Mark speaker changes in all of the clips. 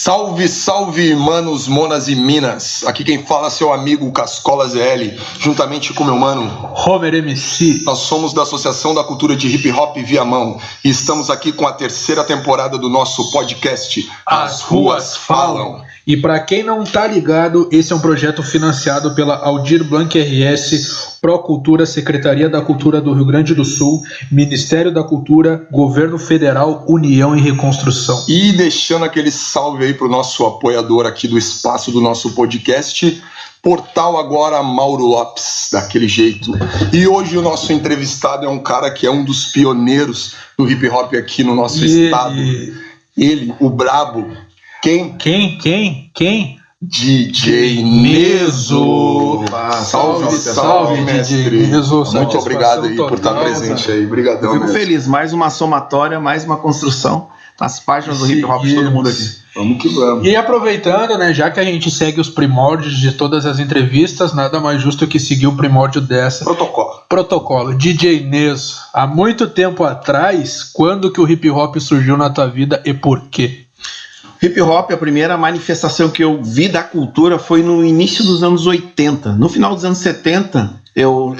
Speaker 1: Salve, salve, manos, monas e minas. Aqui quem fala é seu amigo Cascola ZL, juntamente com meu mano
Speaker 2: Homer MC.
Speaker 1: Nós somos da Associação da Cultura de Hip Hop Viamão e estamos aqui com a terceira temporada do nosso podcast As Ruas Falam.
Speaker 2: E para quem não tá ligado, esse é um projeto financiado pela Aldir Blanc RS, Procultura, Secretaria da Cultura do Rio Grande do Sul, Ministério da Cultura, Governo Federal, União e Reconstrução.
Speaker 1: E deixando aquele salve aí pro nosso apoiador aqui do espaço do nosso podcast, Portal Agora Mauro Lopes, daquele jeito. E hoje o nosso entrevistado é um cara que é um dos pioneiros do hip hop aqui no nosso estado. Ele, o brabo. Quem? DJ Neso. Salve, mestre.
Speaker 2: Neso,
Speaker 1: muito obrigado aí por estar presente aí. Obrigadão.
Speaker 3: Fico feliz. Mais uma somatória, mais uma construção nas páginas do hip hop de todo mundo aqui.
Speaker 1: Vamos que vamos.
Speaker 2: E aproveitando, né, já que a gente segue os primórdios de todas as entrevistas, nada mais justo que seguir o primórdio dessa. Protocolo. DJ Neso, há muito tempo atrás, quando que o hip hop surgiu na tua vida e por quê?
Speaker 3: Hip hop, a primeira manifestação que eu vi da cultura foi no início dos anos 80. No final dos anos 70, eu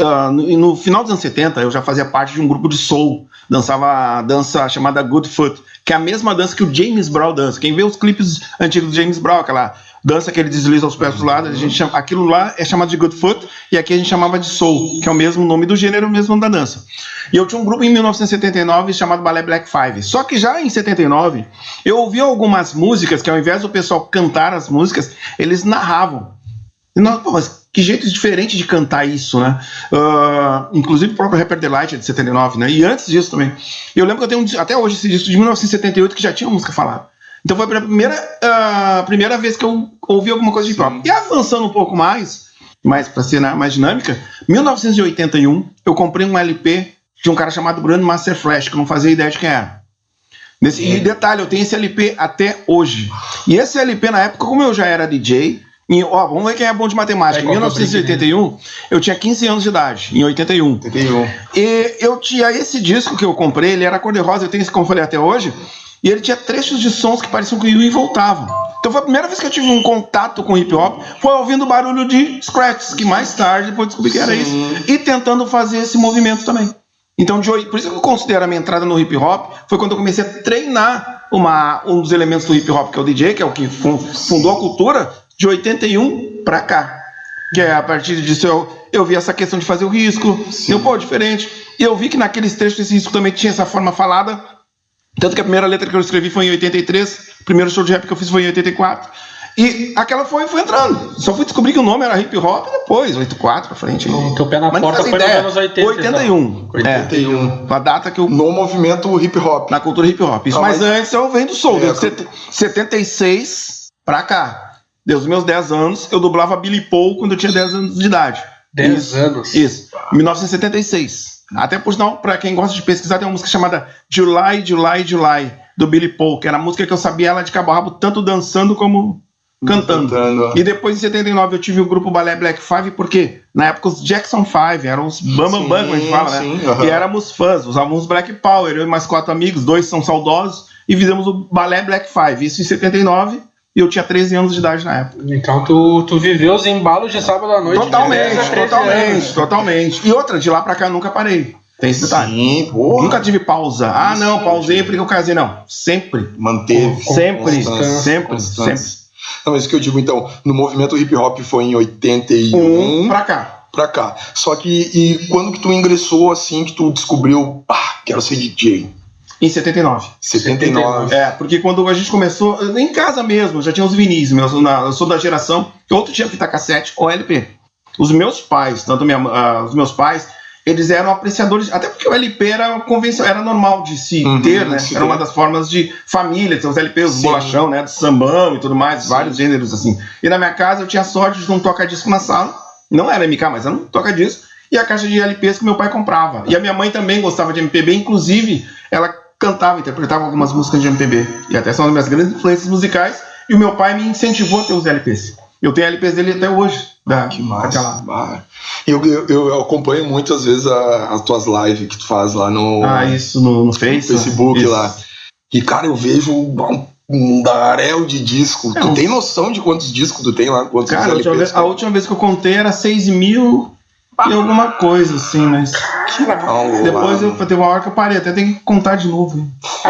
Speaker 3: já fazia parte de um grupo de soul. Dançava a dança chamada Good Foot, que é a mesma dança que o James Brown dança. Quem vê os clipes antigos do James Brown, aquela dança que ele desliza os pés do lado, a gente chama, aquilo lá é chamado de Good Foot, e aqui a gente chamava de soul, que é o mesmo nome do gênero, o mesmo nome da dança. E eu tinha um grupo em 1979 chamado Ballet Black Five. Só que já em 79, eu ouvi algumas músicas que ao invés do pessoal cantar as músicas, eles narravam. E nós, mas que jeito diferente de cantar isso, né? Inclusive o próprio Rapper Delight é de 79, né? E antes disso também. Eu lembro que eu tenho até hoje esse disco de 1978 que já tinha música falada. Então foi a primeira vez que eu ouvi alguma coisa de hip hop. E avançando um pouco mais para ser mais dinâmica, em 1981 eu comprei um LP de um cara chamado Grandmaster Flash, que eu não fazia ideia de quem era. E detalhe, eu tenho esse LP até hoje. E esse LP na época, como eu já era DJ, vamos ver quem é bom de matemática. Em 1981, eu tinha 15 anos de idade, em 81. E eu tinha esse disco que eu comprei, ele era cor-de-rosa, eu tenho esse, como eu falei, até hoje. E ele tinha trechos de sons que pareciam que iam e voltavam. Então foi a primeira vez que eu tive um contato com hip hop, foi ouvindo o barulho de scratches, que mais tarde depois descobri que era isso, e tentando fazer esse movimento também. Então, por isso que eu considero a minha entrada no hip hop, foi quando eu comecei a treinar um dos elementos do hip hop, que é o DJ, que é o que fundou a cultura, de 81 pra cá. Que é a partir disso eu vi essa questão de fazer o risco, diferente. E eu vi que naqueles trechos desse risco também tinha essa forma falada. Tanto que a primeira letra que eu escrevi foi em 83, o primeiro show de rap que eu fiz foi em 84. E aquela foi entrando. Só fui descobrir que o nome era hip hop depois, 84 pra frente.
Speaker 2: Teu pé na porta foi nos anos 80.
Speaker 3: 81. 81. A data que eu...
Speaker 1: No movimento hip hop.
Speaker 3: Na cultura hip hop. Isso, mas antes eu venho do soul. De 76 pra cá. Desde os meus 10 anos, eu dublava Billy Paul quando eu tinha 10 anos de idade.
Speaker 2: 10 anos?
Speaker 3: Isso. 1976. Até por sinal, pra quem gosta de pesquisar, tem uma música chamada July, July, July, do Billy Paul, que era a música que eu sabia ela de cabo a rabo, tanto dançando como cantando. E depois, em 79, eu tive o grupo Ballet Black Five, porque na época os Jackson 5 eram os bambambam, como a gente fala, né? E éramos fãs, usávamos Black Power, eu e mais 4 amigos, 2 são saudosos, e fizemos o Ballet Black Five, isso em 79, e eu tinha 13 anos de idade na época.
Speaker 2: Então tu viveu os embalos de sábado à noite.
Speaker 3: Totalmente. E outra, de lá pra cá eu nunca parei. Tem esse detalhe.
Speaker 1: Sim, porra.
Speaker 3: Nunca tive pausa. Não, pausei porque eu casei, não. Sempre.
Speaker 1: Manteve.
Speaker 3: Sempre.
Speaker 1: Não, isso que eu digo, então, no movimento hip hop foi em 81
Speaker 3: pra cá.
Speaker 1: Só que, e quando que tu ingressou, assim, que tu descobriu, quero ser DJ?
Speaker 3: Em 79. Porque quando a gente começou, em casa mesmo, já tinha os vinis, eu sou da geração que outro tinha fita cassete ou LP. Os meus pais, os meus pais, eles eram apreciadores, até porque o LP era convencional, era normal de se ter, né? Era uma das formas de família, os LPs, os bolachão, né? Do sambão e tudo mais, vários gêneros assim. E na minha casa eu tinha sorte de um toca-disco na sala, não era MK, mas era um toca-disco, e a caixa de LPs que meu pai comprava. E a minha mãe também gostava de MPB, inclusive ela cantava, interpretava algumas músicas de MPB. E até são as minhas grandes influências musicais. E o meu pai me incentivou a ter os LPs. Eu tenho LPs dele até hoje.
Speaker 1: Que massa. Eu acompanho muitas vezes as tuas lives que tu faz lá no...
Speaker 3: Isso, no Facebook
Speaker 1: isso. Lá. E, cara, eu vejo um mundaréu de disco. Tu tem noção de quantos discos tu tem lá? Quantos
Speaker 3: cara, a última vez que eu contei era 6 mil e alguma coisa, assim, mas... Depois teve uma hora que eu parei, até tem que contar de novo.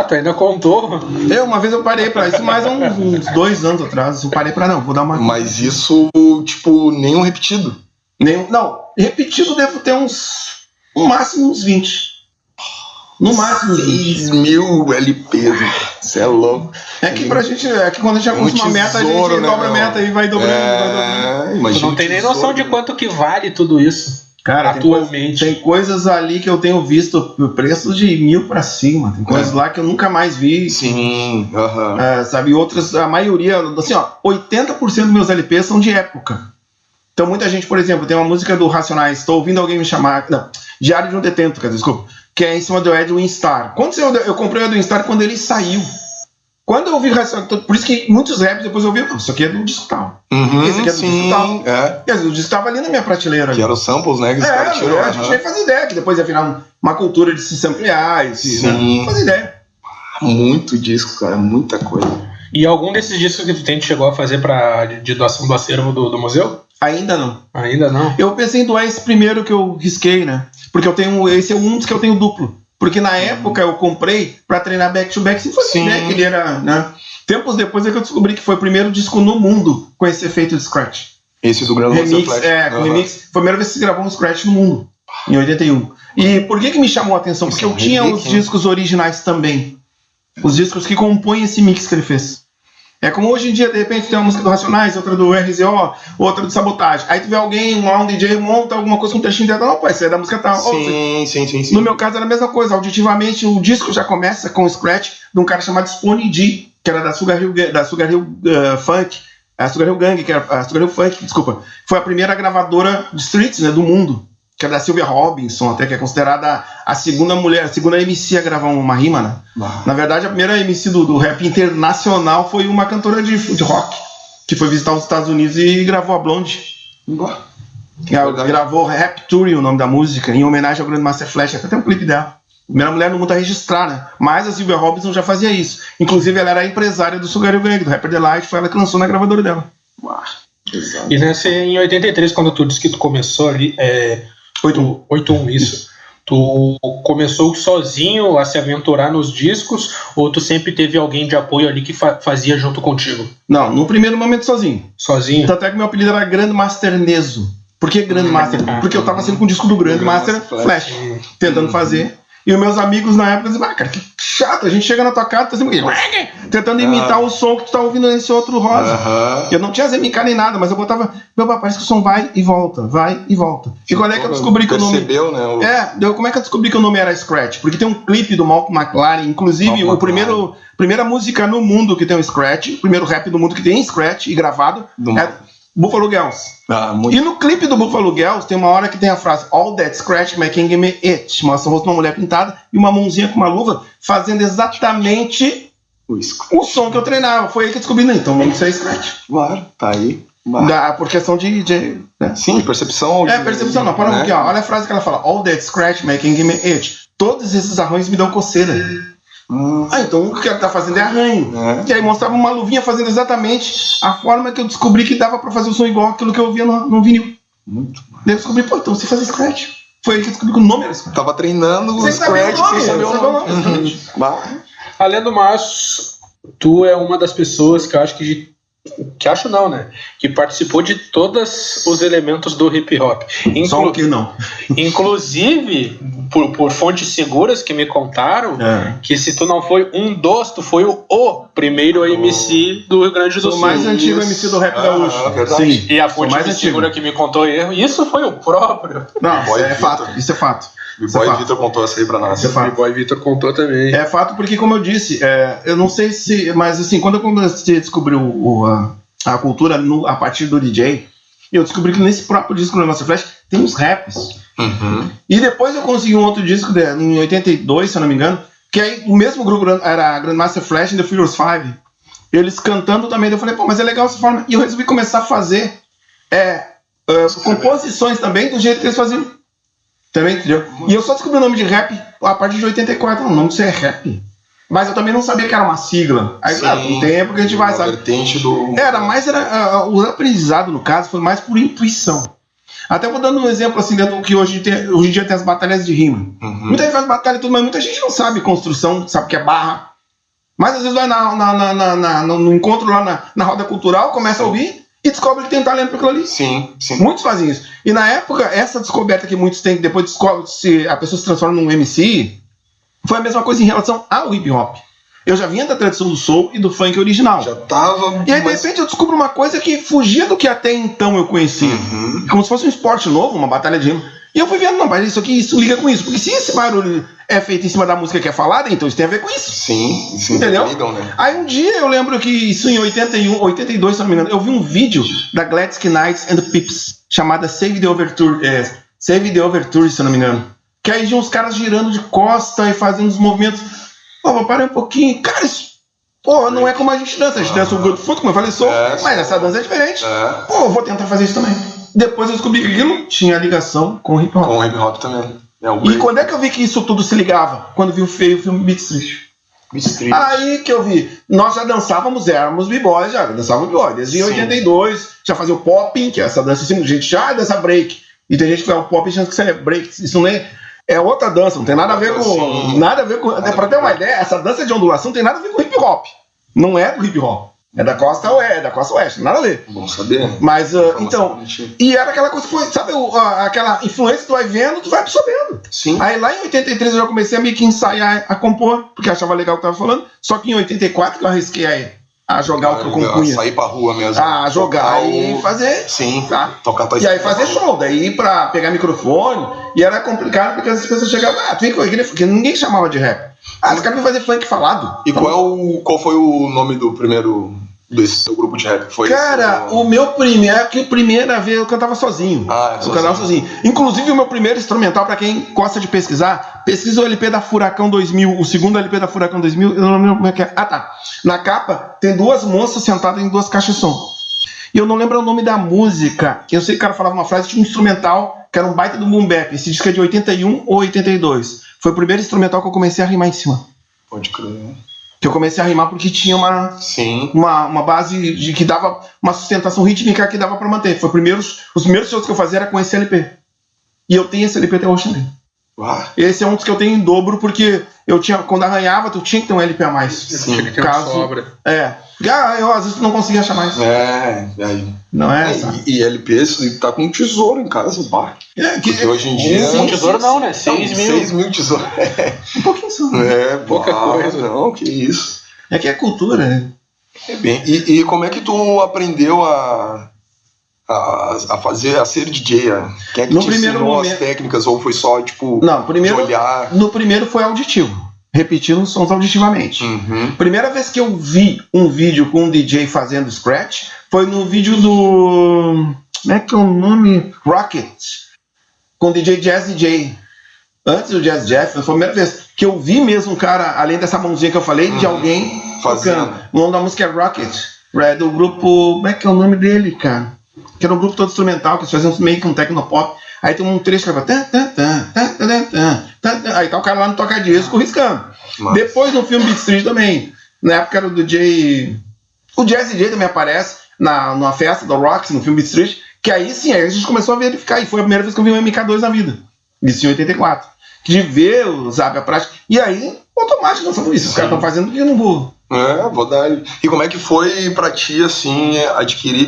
Speaker 2: Tu ainda contou?
Speaker 3: Uma vez eu parei pra isso, mais uns 2 anos atrás. Eu parei pra, vou dar uma...
Speaker 1: Mas isso, nenhum repetido?
Speaker 3: Não, repetido devo ter no máximo uns 20. No máximo
Speaker 1: 6 mil LPs, isso é louco.
Speaker 3: É que pra gente, quando a gente alcança uma meta, a gente dobra a meta e vai dobrando,
Speaker 2: Tu não tem nem noção de quanto que vale tudo isso.
Speaker 3: Cara,
Speaker 2: atualmente.
Speaker 3: Tem coisas ali que eu tenho visto preços de 1.000 pra cima. Tem coisas lá que eu nunca mais vi.
Speaker 1: Sim,
Speaker 3: sabe, outras, a maioria, assim, 80% dos meus LPs são de época. Então muita gente, por exemplo, tem uma música do Racionais, estou ouvindo alguém me chamar, Diário de um Detento, desculpa, que é em cima do Edwin Starr. Eu comprei o Edwin Starr quando ele saiu. Quando eu ouvi Racionais, por isso que muitos raps depois eu ouvi, isso aqui é do disco tal. Esse aqui é do disco tal. Quer dizer, o disco estava ali na minha prateleira.
Speaker 1: Que eram os samples, né? Que os caras tirou.
Speaker 3: A gente nem fazia ideia, que depois ia virar uma cultura de se samplear, não fazia ideia.
Speaker 1: Muito disco, cara, muita coisa.
Speaker 2: E algum desses discos que tu chegou a fazer de doação do acervo do museu?
Speaker 3: Ainda não.
Speaker 2: Ainda não?
Speaker 3: Eu pensei em doar esse primeiro que eu risquei, né? Porque esse é um dos que eu tenho duplo. Porque na época eu comprei pra treinar back-to-back sem fazer ideia que ele era, né? Tempos depois é que eu descobri que foi o primeiro disco no mundo com esse efeito de scratch.
Speaker 1: Esse do Grandmaster Flash.
Speaker 3: Com remix. Foi a primeira vez que se gravou um scratch no mundo, em 81. E por que me chamou a atenção? Porque eu tinha os discos originais também. Os discos que compõem esse mix que ele fez. É como hoje em dia, de repente, tem uma música do Racionais, outra do RZO, outra do Sabotagem. Aí tu vê alguém, um DJ, monta alguma coisa com um trechinho dentro, não, isso é da música tal.
Speaker 1: Sim.
Speaker 3: No meu caso era a mesma coisa, auditivamente o disco já começa com o scratch de um cara chamado Spone D, que era da Sugar Hill Funk, a Sugar Hill Gang, que era a Sugar Hill Funk, desculpa, foi a primeira gravadora de streets, né, do mundo, que era da Sylvia Robinson, até que é considerada a segunda mulher, a segunda MC a gravar uma rima, né? Na verdade, a primeira MC do rap internacional foi uma cantora de rock, que foi visitar os Estados Unidos e gravou a Blonde. Gravou Rapture, o nome da música, em homenagem ao Grandmaster Flash, até tem um clipe dela. A primeira mulher no mundo a registrar, né? Mas a Sylvia Robinson já fazia isso. Inclusive, ela era a empresária do Sugar Hill Gang, do Rapper Delight, foi ela que lançou na gravadora dela.
Speaker 2: Exato. E em 83, quando tu disse que tu começou ali... 81, isso. Tu começou sozinho a se aventurar nos discos ou tu sempre teve alguém de apoio ali que fazia junto contigo?
Speaker 3: Não, no primeiro momento sozinho.
Speaker 2: Sozinho?
Speaker 3: Tanto é que meu apelido era Grandmaster Neso. Por que Grandmaster? Porque eu tava sendo com o disco do Grandmaster Flash, tentando fazer. E os meus amigos na época diziam, cara, que chato, a gente chega na tua casa, tá sempre tentando imitar o som que tu tá ouvindo nesse outro rosa. Eu não tinha ZMK nem nada, mas eu botava, parece que o som vai e volta. E quando é que eu descobri que o nome...
Speaker 1: Percebeu, né?
Speaker 3: Como é que eu descobri que o nome era Scratch? Porque tem um clipe do Malcolm McLaren, inclusive primeira música no mundo que tem um Scratch, o primeiro rap do mundo que tem Scratch e gravado, Buffalo Girls. E no clipe do Buffalo Girls tem uma hora que tem a frase All that scratch making me itch. Mostra o rosto de uma mulher pintada e uma mãozinha com uma luva fazendo exatamente o som que eu treinava. Foi aí que eu descobri, né? Então vamos ser scratch.
Speaker 1: Claro, tá aí.
Speaker 3: Por questão de
Speaker 1: né? Sim, percepção.
Speaker 3: Percepção, não. Para aqui, ó. Olha a frase que ela fala. All that scratch making me itch. Todos esses arranhos me dão coceira. Então o que ela tá fazendo é arranho. E aí mostrava uma luvinha fazendo exatamente a forma que eu descobri que dava pra fazer o som igual aquilo que eu via no vinil.
Speaker 1: Muito bom.
Speaker 3: Daí eu descobri, então você faz scratch. Foi aí que eu descobri que o nome era scratch.
Speaker 1: Tava treinando o scratch sem saber o nome.
Speaker 2: Além do mais, tu é uma das pessoas que eu acho que acho não, né? Que participou de todos os elementos do hip hop.
Speaker 3: Só o que não.
Speaker 2: Inclusive, por fontes seguras que me contaram, que se tu não foi tu foi o primeiro MC do Rio Grande do Sul.
Speaker 3: O mais antigo MC do rap gaúcho.
Speaker 2: Sim. E a fonte segura que me contou erro, isso foi o próprio.
Speaker 3: Não, isso é fato.
Speaker 1: O B-Boy Vitor contou essa aí pra nós.
Speaker 2: O B-Boy Vitor contou também.
Speaker 3: É fato porque, como eu disse, eu não sei se... Mas assim, quando eu comecei a descobrir a cultura a partir do DJ, eu descobri que nesse próprio disco do Master Flash tem uns raps. E depois eu consegui um outro disco em 82, se eu não me engano, que aí o mesmo grupo era Grandmaster Flash e The Furious 5. Eles cantando também. Eu falei, mas é legal essa forma. E eu resolvi começar a fazer composições também do jeito que eles faziam. Também, entendeu? E eu só descobri o nome de rap a partir de 84. O nome disso é rap. Mas eu também não sabia que era uma sigla. Aí, claro, com o tempo que a gente vai, sabe? O aprendizado, no caso, foi mais por intuição. Até vou dando um exemplo assim, dentro do que hoje em dia tem as batalhas de rima. Muita gente faz batalha e tudo, mas muita gente não sabe construção, sabe que é barra. Mas às vezes vai no encontro lá na roda cultural, começa a ouvir e descobre que tem talento para aquilo ali.
Speaker 1: Sim.
Speaker 3: Muitos fazem isso. E na época, essa descoberta que muitos têm, que depois descobre se a pessoa se transforma num MC, foi a mesma coisa em relação ao hip hop. Eu já vinha da tradição do soul e do funk original.
Speaker 1: Já tava.
Speaker 3: E aí, de repente, eu descubro uma coisa que fugia do que até então eu conhecia. Como se fosse um esporte novo, uma batalha de rima. E eu fui vendo, não, mas isso liga com isso. Porque se esse barulho é feito em cima da música que é falada, então isso tem a ver com isso.
Speaker 1: Sim.
Speaker 3: Entendeu?
Speaker 1: Ligam, né?
Speaker 3: Aí um dia eu lembro que isso em 81, 82, se não me engano, eu vi um vídeo da Gladsky Knights and the Pips, chamada Save the Overture, se não me engano. Que aí tinha uns caras girando de costa e fazendo os movimentos. Pô, parei um pouquinho. Cara, isso, pô, não é como a gente dança. A gente dança o good foot, como eu falei, mas essa dança é diferente. Pô, eu vou tentar fazer isso também. Depois eu descobri que aquilo tinha ligação com o hip hop.
Speaker 1: Com o hip hop também.
Speaker 3: E quando é que eu vi que isso tudo se ligava? Quando vi o filme Beat Street. Aí que eu vi, nós já dançávamos, éramos b-boys, já dançávamos b-boy. Desde 82, já fazia o popping, que é essa dança assim, a gente já dança break. E tem gente que fala o popping achando que isso é break. Isso não é outra dança, não tem nada a ver com. Nada a ver com. Pra ter uma ideia, essa dança de ondulação não tem nada a ver com hip hop. Não é do hip hop. É da costa oeste, nada a ver.
Speaker 1: Bom saber.
Speaker 3: Mas, então, e era aquela coisa que foi, sabe, aquela influência que tu vai vendo, tu vai absorvendo.
Speaker 1: Sim.
Speaker 3: Aí lá em 83 eu já comecei a meio que ensaiar a compor, porque achava legal o que eu tava falando, só que em 84 que eu arrisquei a jogar o que eu compunha.
Speaker 1: Sair pra rua mesmo.
Speaker 3: A jogar e fazer.
Speaker 1: Sim,
Speaker 3: tá?
Speaker 1: Tocar tua
Speaker 3: E aí fazer show, daí pra pegar microfone, e era complicado porque as pessoas chegavam, tu vem com porque ninguém chamava de rap. Os caras vêm fazer funk falado.
Speaker 1: E qual foi o nome do primeiro... desse seu grupo de rap? Foi
Speaker 3: cara, o meu primeira vez eu cantava sozinho. Eu cantava sozinho. Inclusive o meu primeiro instrumental, pra quem gosta de pesquisar, pesquisa o LP da Furacão 2000, o segundo LP da Furacão 2000, eu não lembro como é que é. Na capa tem duas moças sentadas em duas caixas de som. E eu não lembro o nome da música, que eu sei que o cara falava uma frase, tinha um instrumental, que era um baita do boom bap. Esse disco é de 81 ou 82. Foi o primeiro instrumental que eu comecei a rimar em cima.
Speaker 1: Pode crer.
Speaker 3: Que eu comecei a rimar porque tinha uma base de que dava uma sustentação rítmica que dava pra manter. Foi os primeiros shows que eu fazia era com esse LP. E eu tenho esse LP até hoje também. Esse é um dos que eu tenho em dobro, porque eu tinha, quando arranhava, tu tinha que ter um LP a mais.
Speaker 2: Sim, tinha que ter uma sobra.
Speaker 3: Eu às vezes não conseguia achar mais. Não é essa.
Speaker 1: E LP, tá com um tesouro em casa, porque hoje em dia...
Speaker 2: Um tesouro não, né? 6
Speaker 1: mil tesouros.
Speaker 3: Um pouquinho só.
Speaker 1: Pouca coisa. Não, que isso.
Speaker 3: É que é cultura, né?
Speaker 1: E como é que tu aprendeu a fazer, a ser DJ? Quem é que te ensinou as técnicas? Ou foi só, tipo, de olhar? No primeiro foi auditivo. Repetindo sons auditivamente. Primeira vez que eu vi um vídeo com um DJ fazendo scratch foi no vídeo do... Como é que é o nome? Rocket. Com o DJ Jazz DJ. Antes do Jazz Jeff, foi a primeira vez que eu vi mesmo um cara, além dessa mãozinha que eu falei, de alguém tocando. O nome da música é Rocket. Do grupo... Como é que é o nome dele, cara? Que era um grupo todo instrumental, que eles faziam meio que um tecnopop. Aí tem um trecho que vai... Aí tá o cara lá no toca-disco riscando. Depois no filme Beat Street também. Na época era o DJ... O Jazz DJ também aparece numa festa do Roxy, no filme Beat Street. Que aí sim, aí a gente começou a verificar. E foi a primeira vez que eu vi um MK2 na vida. Isso em 84. De ver, sabe, a prática. E aí, automático, nós falamos isso. Os caras estão fazendo porque eu não vou. Vou dar. E como é que foi pra ti, assim, adquirir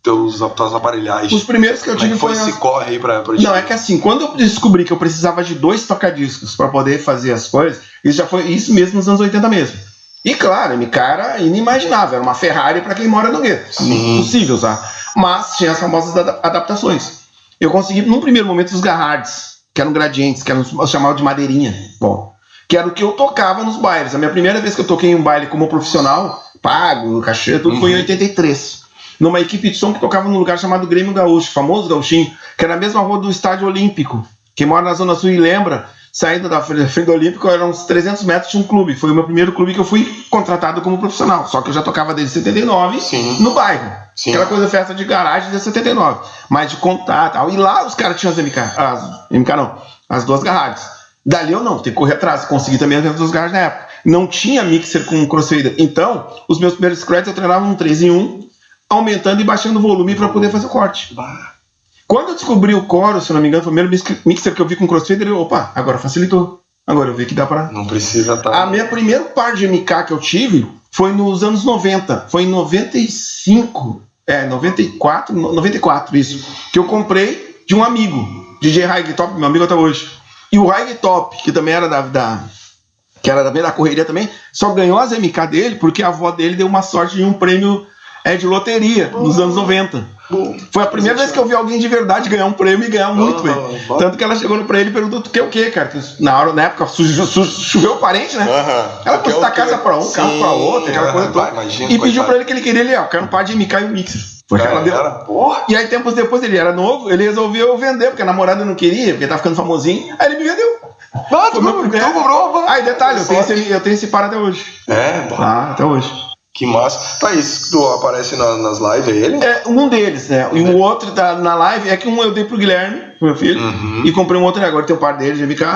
Speaker 1: tuas aparelhagens?
Speaker 3: Os primeiros que eu tive
Speaker 1: foi esse corre aí pra ti?
Speaker 3: Não, é que assim, quando eu descobri que eu precisava de 2 tocadiscos pra poder fazer as coisas, isso já foi isso mesmo nos anos 80 mesmo. E claro, MK era inimaginável, era uma Ferrari pra quem mora no gueto. Impossível, sabe? Mas tinha as famosas adaptações. Eu consegui, num primeiro momento, os garhards, que eram gradientes, que eu chamava de madeirinha. Que era o que eu tocava nos bailes. A minha primeira vez que eu toquei em um baile como profissional, pago, cachê, tudo foi em 83. Numa equipe de som que tocava num lugar chamado Grêmio Gaúcho, famoso Gauchinho, que era na mesma rua do Estádio Olímpico. Quem mora na Zona Sul e lembra, saindo da frente do Olímpico, eram uns 300 metros de um clube. Foi o meu primeiro clube que eu fui contratado como profissional. Só que eu já tocava desde 79 no bairro. Aquela coisa, festa de garagem desde 79. Mas de contato tal. E lá os caras tinham as 2 garragens. Dali eu não, tem que correr atrás. Consegui também as 2 garragens na época. Não tinha mixer com crossfader. Então, os meus primeiros scratches eu treinava um 3 em 1, aumentando e baixando o volume para poder fazer o corte. Quando eu descobri o Chorus, se não me engano, foi o primeiro mixer que eu vi com crossfader, opa, agora facilitou. Agora eu vi que dá pra...
Speaker 1: Não precisa estar...
Speaker 3: A minha primeira par de MK que eu tive foi nos anos 90. Foi em 95, 94, isso. Que eu comprei de um amigo, DJ Hightop, meu amigo até hoje. E o Hightop, que também era que era da correria também, só ganhou as MK dele porque a avó dele deu uma sorte de um prêmio de loteria nos anos 90. Foi a primeira vez que eu vi alguém de verdade ganhar um prêmio e ganhar muito, velho. Tanto que ela chegou pra ele e perguntou: tu quer o quê, cara? Na época choveu o parente, né? Ela pôs da casa pra um, carro pra outro, aquela coisa toda. E pediu pra ele que ele queria ali, ó, quero um par de MK e um mixer. Foi aquela dele. E aí, tempos depois, ele era novo, ele resolveu vender, porque a namorada não queria, porque tava ficando famosinho. Aí ele me vendeu. Aí, detalhe, eu tenho esse par até hoje. Até hoje.
Speaker 1: Que massa. Tá, isso tu aparece nas lives, é ele?
Speaker 3: É, um deles, né? E o outro tá na live, é que um eu dei pro Guilherme, pro meu filho, e comprei um outro, né? Agora tem o par dele, de MK.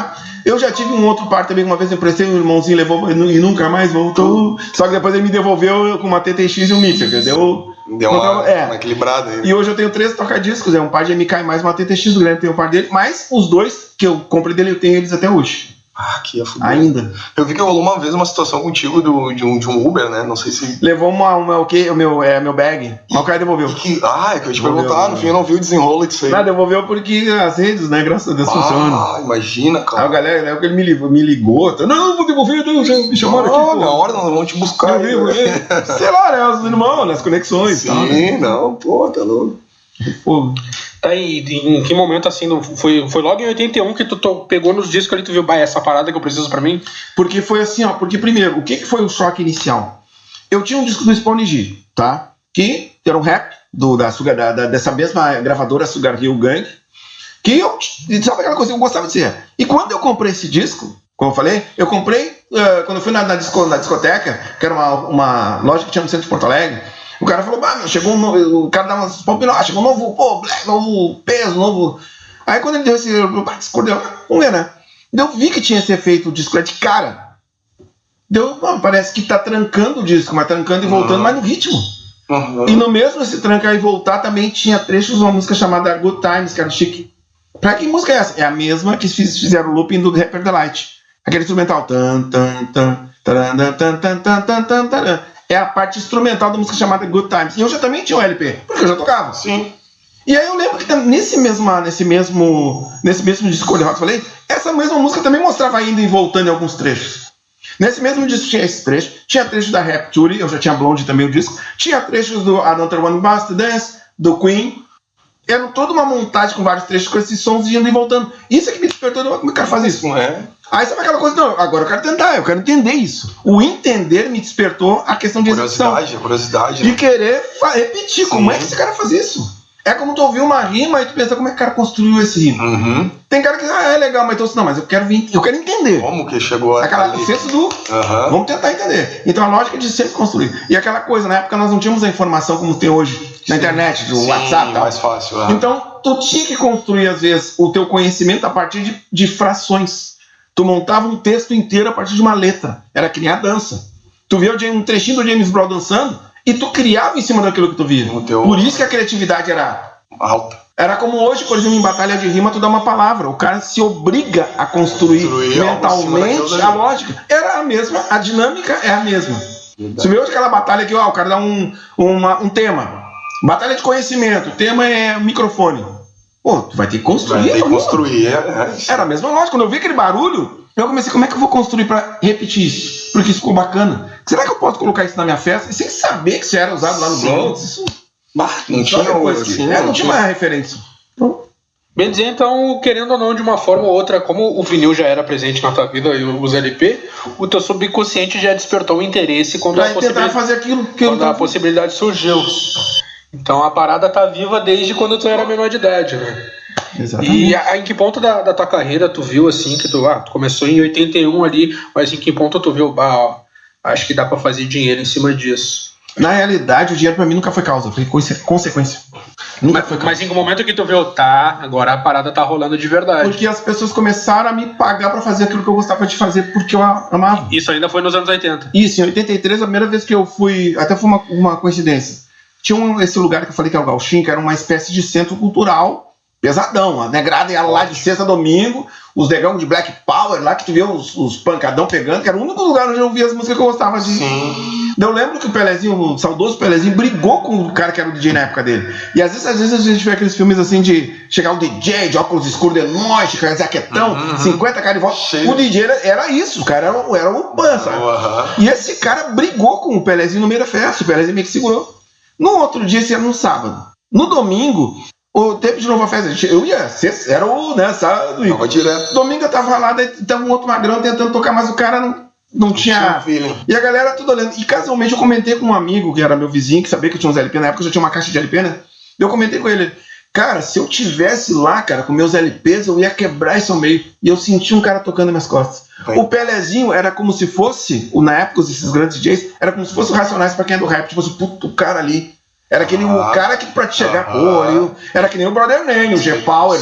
Speaker 3: Eu já tive um outro par também, uma vez eu emprestei, um irmãozinho levou e nunca mais voltou. Só que depois ele me devolveu com uma TTX e um mixer, entendeu?
Speaker 1: Deu uma equilibrada aí.
Speaker 3: E hoje eu tenho 3 toca-discos, um par de MK e mais uma TTX, o Guilherme tem um par dele, mas os dois que eu comprei dele, eu tenho eles até hoje.
Speaker 1: Que afundou.
Speaker 3: Ainda.
Speaker 1: Eu vi que rolou uma vez uma situação contigo de um Uber, né? Não sei se...
Speaker 3: Levou meu bag, mas o cara devolveu.
Speaker 1: É que eu ia te perguntar, no fim eu não vi o desenrolo disso aí.
Speaker 3: Não, devolveu porque as redes, né? Graças a Deus funcionam.
Speaker 1: Imagina, cara.
Speaker 3: Aí a galera, na época ele me ligou, não, vou devolver, me chamaram aqui.
Speaker 1: Na hora nós vamos te buscar.
Speaker 3: Sei lá, né? Os irmãos, né? As conexões.
Speaker 1: Sim, tal, né? Não, tá louco.
Speaker 3: Pô.
Speaker 2: Tá, e em que momento assim, foi logo em 81 que tu pegou nos discos ali, tu viu, essa parada que eu preciso pra mim?
Speaker 3: Porque foi assim, ó, porque primeiro, o que foi o choque inicial? Eu tinha um disco do Spawn G, tá? Que era um rap dessa mesma gravadora Sugar Hill Gang, que eu, sabe aquela coisa que eu gostava de ser. E quando eu comprei esse disco, como eu falei, eu comprei, quando eu fui na discoteca, que era uma loja que tinha no centro de Porto Alegre. O cara falou, chegou o cara dava umas palpinas, chegou um novo, novo peso, novo... Aí quando ele deu esse acordeão, vamos ver, né? Eu vi que tinha esse efeito disco de cara. Parece que tá trancando o disco, mas trancando e voltando, mas no ritmo. E no mesmo esse trancar e voltar também tinha trechos de uma música chamada Good Times, que era chique. Pra que música é essa? É a mesma que fizeram o looping do Rapper Delight. Aquele instrumental. É a parte instrumental da música chamada Good Times. E eu já também tinha um LP, porque eu já tocava.
Speaker 1: Sim.
Speaker 3: E aí eu lembro que nesse mesmo disco que eu falei, essa mesma música também mostrava indo e voltando em alguns trechos. Nesse mesmo disco tinha esse trecho, tinha trecho da Rapture, eu já tinha Blonde também o disco, tinha trechos do Another One Bites the Dance, do Queen. Era toda uma montagem com vários trechos com esses sons indo e voltando. Isso é que me despertou, como é que o cara faz isso?
Speaker 1: Não é?
Speaker 3: Aí sabe aquela coisa, não, agora eu quero tentar, eu quero entender isso. O entender me despertou a questão de execução.
Speaker 1: Curiosidade.
Speaker 3: De querer repetir, como é que esse cara faz isso? É como tu ouvir uma rima e tu pensa como é que o cara construiu esse rima. Tem cara que é legal, mas então não, mas eu quero entender.
Speaker 1: Como que chegou
Speaker 3: o senso do vamos tentar entender. Então a lógica é de sempre construir. E aquela coisa, na época nós não tínhamos a informação como tem hoje na internet, do WhatsApp e tal.
Speaker 1: Mais fácil.
Speaker 3: Então tu tinha que construir às vezes o teu conhecimento a partir de frações. Tu montava um texto inteiro a partir de uma letra. Era que nem a dança. Tu via um trechinho do James Brown dançando e tu criava em cima daquilo que tu via. Por isso que a criatividade era
Speaker 1: alta.
Speaker 3: Era como hoje, por exemplo, em batalha de rima, tu dá uma palavra. O cara se obriga a construir mentalmente a lógica. Era a mesma, a dinâmica é a mesma. Verdade. Se vê hoje aquela batalha aqui, o cara dá um tema. Batalha de conhecimento, o tema é microfone. Pô, tu vai ter que construir. Era a mesma lógica. Quando eu vi aquele barulho, eu comecei, como é que eu vou construir pra repetir isso? Porque isso ficou bacana. Será que eu posso colocar isso na minha festa? E sem saber que isso era usado lá no Bronx? Isso...
Speaker 1: não tinha
Speaker 3: uma referência.
Speaker 2: Bem dizer, então, querendo ou não, de uma forma ou outra, como o vinil já era presente na tua vida e os LP, o teu subconsciente já despertou o interesse quando a possibilidade surgiu. Então a parada tá viva desde quando tu era menor de idade, né?
Speaker 3: Exatamente.
Speaker 2: E em que ponto da tua carreira tu viu assim, que tu começou em 81 ali, mas em que ponto tu viu, acho que dá pra fazer dinheiro em cima disso?
Speaker 3: Na realidade, o dinheiro pra mim nunca foi causa, foi consequência.
Speaker 2: Mas em que momento que tu viu, agora a parada tá rolando de verdade?
Speaker 3: Porque as pessoas começaram a me pagar pra fazer aquilo que eu gostava de fazer, porque eu amava.
Speaker 2: Isso ainda foi nos anos 80?
Speaker 3: Isso, em 83, a primeira vez que eu fui, até foi uma coincidência. Tinha esse lugar que eu falei que é o Gauchinho, que era uma espécie de centro cultural pesadão. A negrada ia lá de sexta a domingo, os negão de Black Power lá, que tu via os pancadão pegando, que era o único lugar onde eu ouvia as músicas que eu gostava de. Sim. Eu lembro que o Pelezinho, o saudoso Pelezinho, brigou com o cara que era o DJ na época dele. E às vezes a gente vê aqueles filmes assim de chegar o DJ de óculos escuros de noite, com jaquetão, 50 caras de volta. O DJ era isso, o cara era o pan, sabe? E esse cara brigou com o Pelezinho no meio da festa, o Pelezinho meio que segurou. No outro dia, esse era no sábado. No domingo, o tempo de novo a festa, eu ia, era o, né, sabe?
Speaker 1: Tava direto.
Speaker 3: Domingo eu tava lá, daí tava um outro magrão tentando tocar, mas o cara não tinha. E a galera tudo olhando. E casualmente eu comentei com um amigo que era meu vizinho, que sabia que eu tinha uns LP, na época eu já tinha uma caixa de LP, né? Eu comentei com ele, cara, se eu tivesse lá, cara, com meus LPs, eu ia quebrar esse ao meio. E eu senti um cara tocando nas minhas costas. O Pelezinho era como se fosse, na época, esses grandes DJs, era como se fosse o Racionais pra quem é do rap, tipo assim, puto, o cara ali. Era aquele o cara que pra te chegar, ali, era que nem o Brother Name, o G-Power,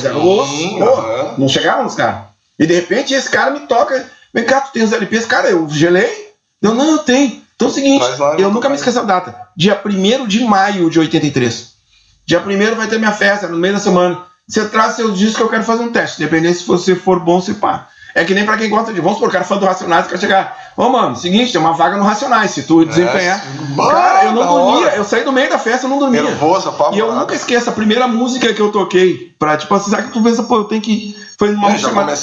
Speaker 3: não chegavam nos caras. E de repente esse cara me toca, vem cá, tu tem os LPs, cara, eu gelei? Não, eu tenho. Então é o seguinte, eu nunca me esqueço da data, dia 1º de maio de 83. Dia 1º vai ter minha festa, no meio da semana. Você traz seus discos que eu quero fazer um teste, independente se você for bom, se pá. É que nem pra quem gosta de, vamos supor, o cara fã do Racionais, quer chegar, mano, seguinte, tem uma vaga no Racionais, se tu desempenhar. Cara, eu não dormia, eu saí do meio da festa, eu não dormia.
Speaker 1: Nervoso,
Speaker 3: e eu nunca esqueço a primeira música que eu toquei, pra, tipo assim, sabe que tu pensa, pô, eu tenho que... Foi uma música chamada...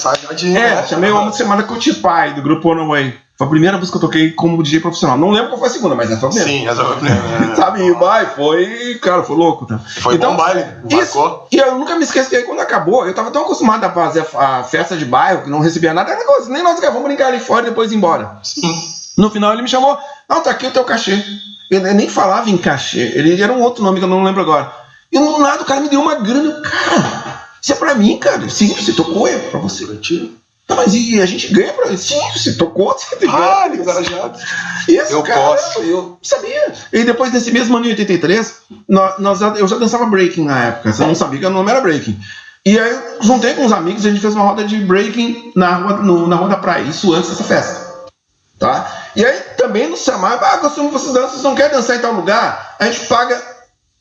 Speaker 3: chamei uma música chamada Cotipai, do grupo On The Way. Foi a primeira música que eu toquei como DJ profissional. Não lembro qual foi a segunda, mas essa foi a primeira.
Speaker 1: Sim, essa foi a primeira.
Speaker 3: Sabe, foi louco. Tá?
Speaker 1: Foi então, bom baile, marcou.
Speaker 3: E eu nunca me esqueço que aí quando acabou, eu tava tão acostumado a fazer a festa de bairro, que não recebia nada, era coisa, nem nós vamos brincar ali fora e depois ir embora.
Speaker 1: Sim.
Speaker 3: No final ele me chamou, não, tá aqui o teu cachê. Ele nem falava em cachê, ele era um outro nome que eu não lembro agora. E no nada o cara me deu uma grana, cara, isso é pra mim, cara. Sim, você tocou, é pra você. Tá, mas e a gente ganha pra... Sim, você tocou, você tem
Speaker 1: engarajado.
Speaker 3: Eu posso. Eu sabia. E depois desse mesmo ano, em 83, eu já dançava breaking na época. Você não sabia que o nome era breaking. E aí eu juntei com uns amigos e a gente fez uma roda de breaking na rua da praia. Isso antes dessa festa. Tá? E aí também nos chamaram, gostamos que vocês dançam, vocês não querem dançar em tal lugar? A gente paga...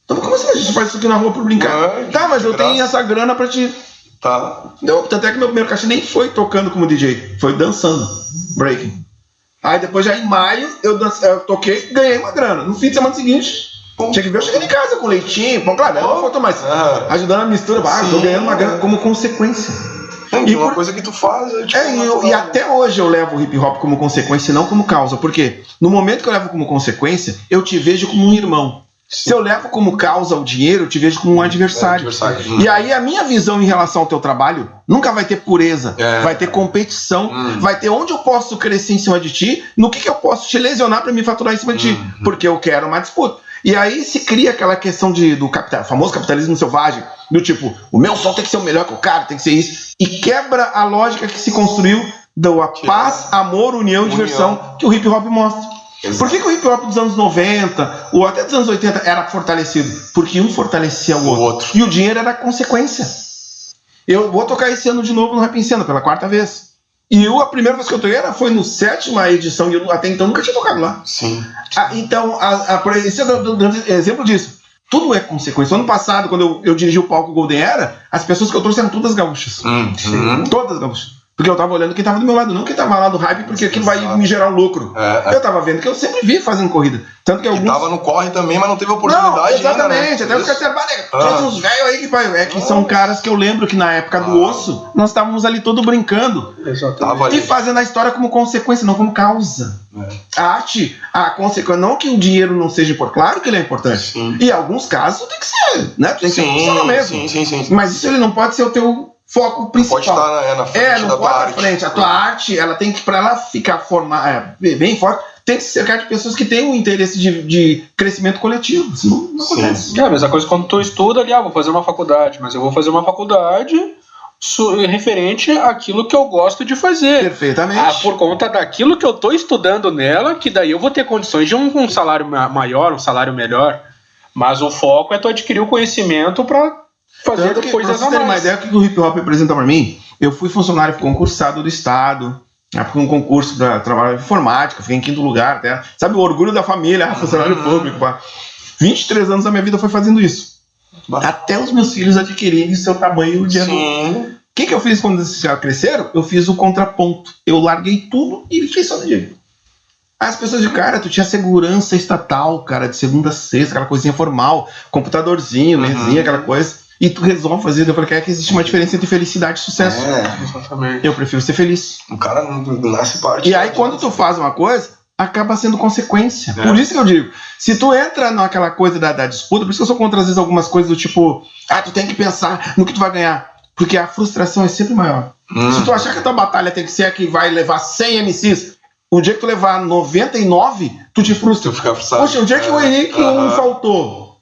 Speaker 3: Então como assim a gente faz isso aqui na rua por brincar? Tá, mas eu tenho essa grana pra te...
Speaker 1: Tá.
Speaker 3: Tanto é que meu primeiro cachê nem foi tocando como DJ, foi dançando, breaking. Aí depois já em maio eu toquei e ganhei uma grana. No fim de semana seguinte, tinha que ver eu chegando em casa com leitinho, pão, claro, não faltou mais. Ajudando a mistura, tô ganhando uma grana como consequência.
Speaker 1: E uma coisa que tu faz.
Speaker 3: E até hoje eu levo o hip hop como consequência e não como causa. Porque no momento que eu levo como consequência, eu te vejo como um irmão. Sim. Se eu levo como causa o dinheiro, eu te vejo como um adversário. E aí a minha visão em relação ao teu trabalho nunca vai ter pureza, vai ter competição, vai ter onde eu posso crescer em cima de ti, no que eu posso te lesionar para me faturar em cima de ti, porque eu quero uma disputa. E aí se cria aquela questão do famoso capitalismo selvagem, do tipo, o meu som tem que ser o melhor que o cara, tem que ser isso, e quebra a lógica que se construiu da paz, amor, união e diversão que o hip hop mostra. Por que o hip hop dos anos 90 ou até dos anos 80 era fortalecido? Porque um fortalecia o outro. E o dinheiro era a consequência. Eu vou tocar esse ano de novo no Rap em Cena, pela 4ª vez. E a primeira vez que eu toquei foi no 7ª edição, e eu até então nunca tinha tocado lá.
Speaker 1: Sim.
Speaker 3: Então, esse é um exemplo disso. Tudo é consequência. Ano passado, quando eu dirigi o palco Golden Era, as pessoas que eu trouxe eram todas gaúchas. Todas gaúchas. Porque eu tava olhando quem tava do meu lado, não quem tava lá do hype, porque aquilo vai me gerar um lucro. Eu tava vendo que eu sempre vi fazendo corrida. Tanto que alguns...
Speaker 1: tava no corre também, mas não teve oportunidade.
Speaker 3: Exatamente, ainda, né? Até os caras uns velhos aí que são caras que eu lembro que na época do osso, nós estávamos ali todo brincando. E fazendo a história como consequência, não como causa. A arte, a consequência, não que o dinheiro não seja importante, claro que ele é importante. Sim. E em alguns casos tem que ser, né? Tem que ser funcionar mesmo. Sim. Mas isso ele não pode ser o teu foco principal.
Speaker 1: Pode estar na frente
Speaker 3: não pode estar na frente. A tua arte, ela tem que, para ela ficar formada, bem forte, tem que ser cercado de pessoas que têm um interesse de crescimento coletivo. Senão não acontece.
Speaker 2: É a mesma coisa quando tu estuda ali, vou fazer uma faculdade, mas eu vou fazer uma faculdade referente àquilo que eu gosto de fazer.
Speaker 3: Perfeitamente.
Speaker 2: Por conta daquilo que eu estou estudando nela, que daí eu vou ter condições de um salário maior, um salário melhor. Mas o foco é tu adquirir o conhecimento pra fazer coisas a mais.
Speaker 3: Uma ideia que o hip hop representa pra mim, eu fui funcionário concursado do Estado, fui um concurso para trabalhar em informática, fiquei em 5º lugar, até. Sabe, o orgulho da família, funcionário público. 23 anos da minha vida foi fazendo isso. Até os meus filhos adquirirem seu tamanho de ano. O que eu fiz quando eles cresceram? Eu fiz o contraponto. Eu larguei tudo e fiquei só DJ. As pessoas de cara, tu tinha segurança estatal, cara, de segunda a sexta, aquela coisinha formal, computadorzinho, mesinha, aquela coisa. E tu resolve fazer. Eu falei que existe uma diferença entre felicidade e sucesso.
Speaker 2: Exatamente.
Speaker 3: Eu prefiro ser feliz.
Speaker 1: O cara não nasce parte.
Speaker 3: E aí, quando tu faz uma coisa, acaba sendo consequência. Por isso que eu digo, se tu entra naquela coisa da disputa, por isso que eu sou contra, às vezes, algumas coisas do tipo, tu tem que pensar no que tu vai ganhar. Porque a frustração é sempre maior. Se tu achar que a tua batalha tem que ser a que vai levar 100 MCs, o dia que tu levar 99, tu te frustra.
Speaker 1: Tu fica frustrado.
Speaker 3: Poxa, o dia que o Henrique faltou.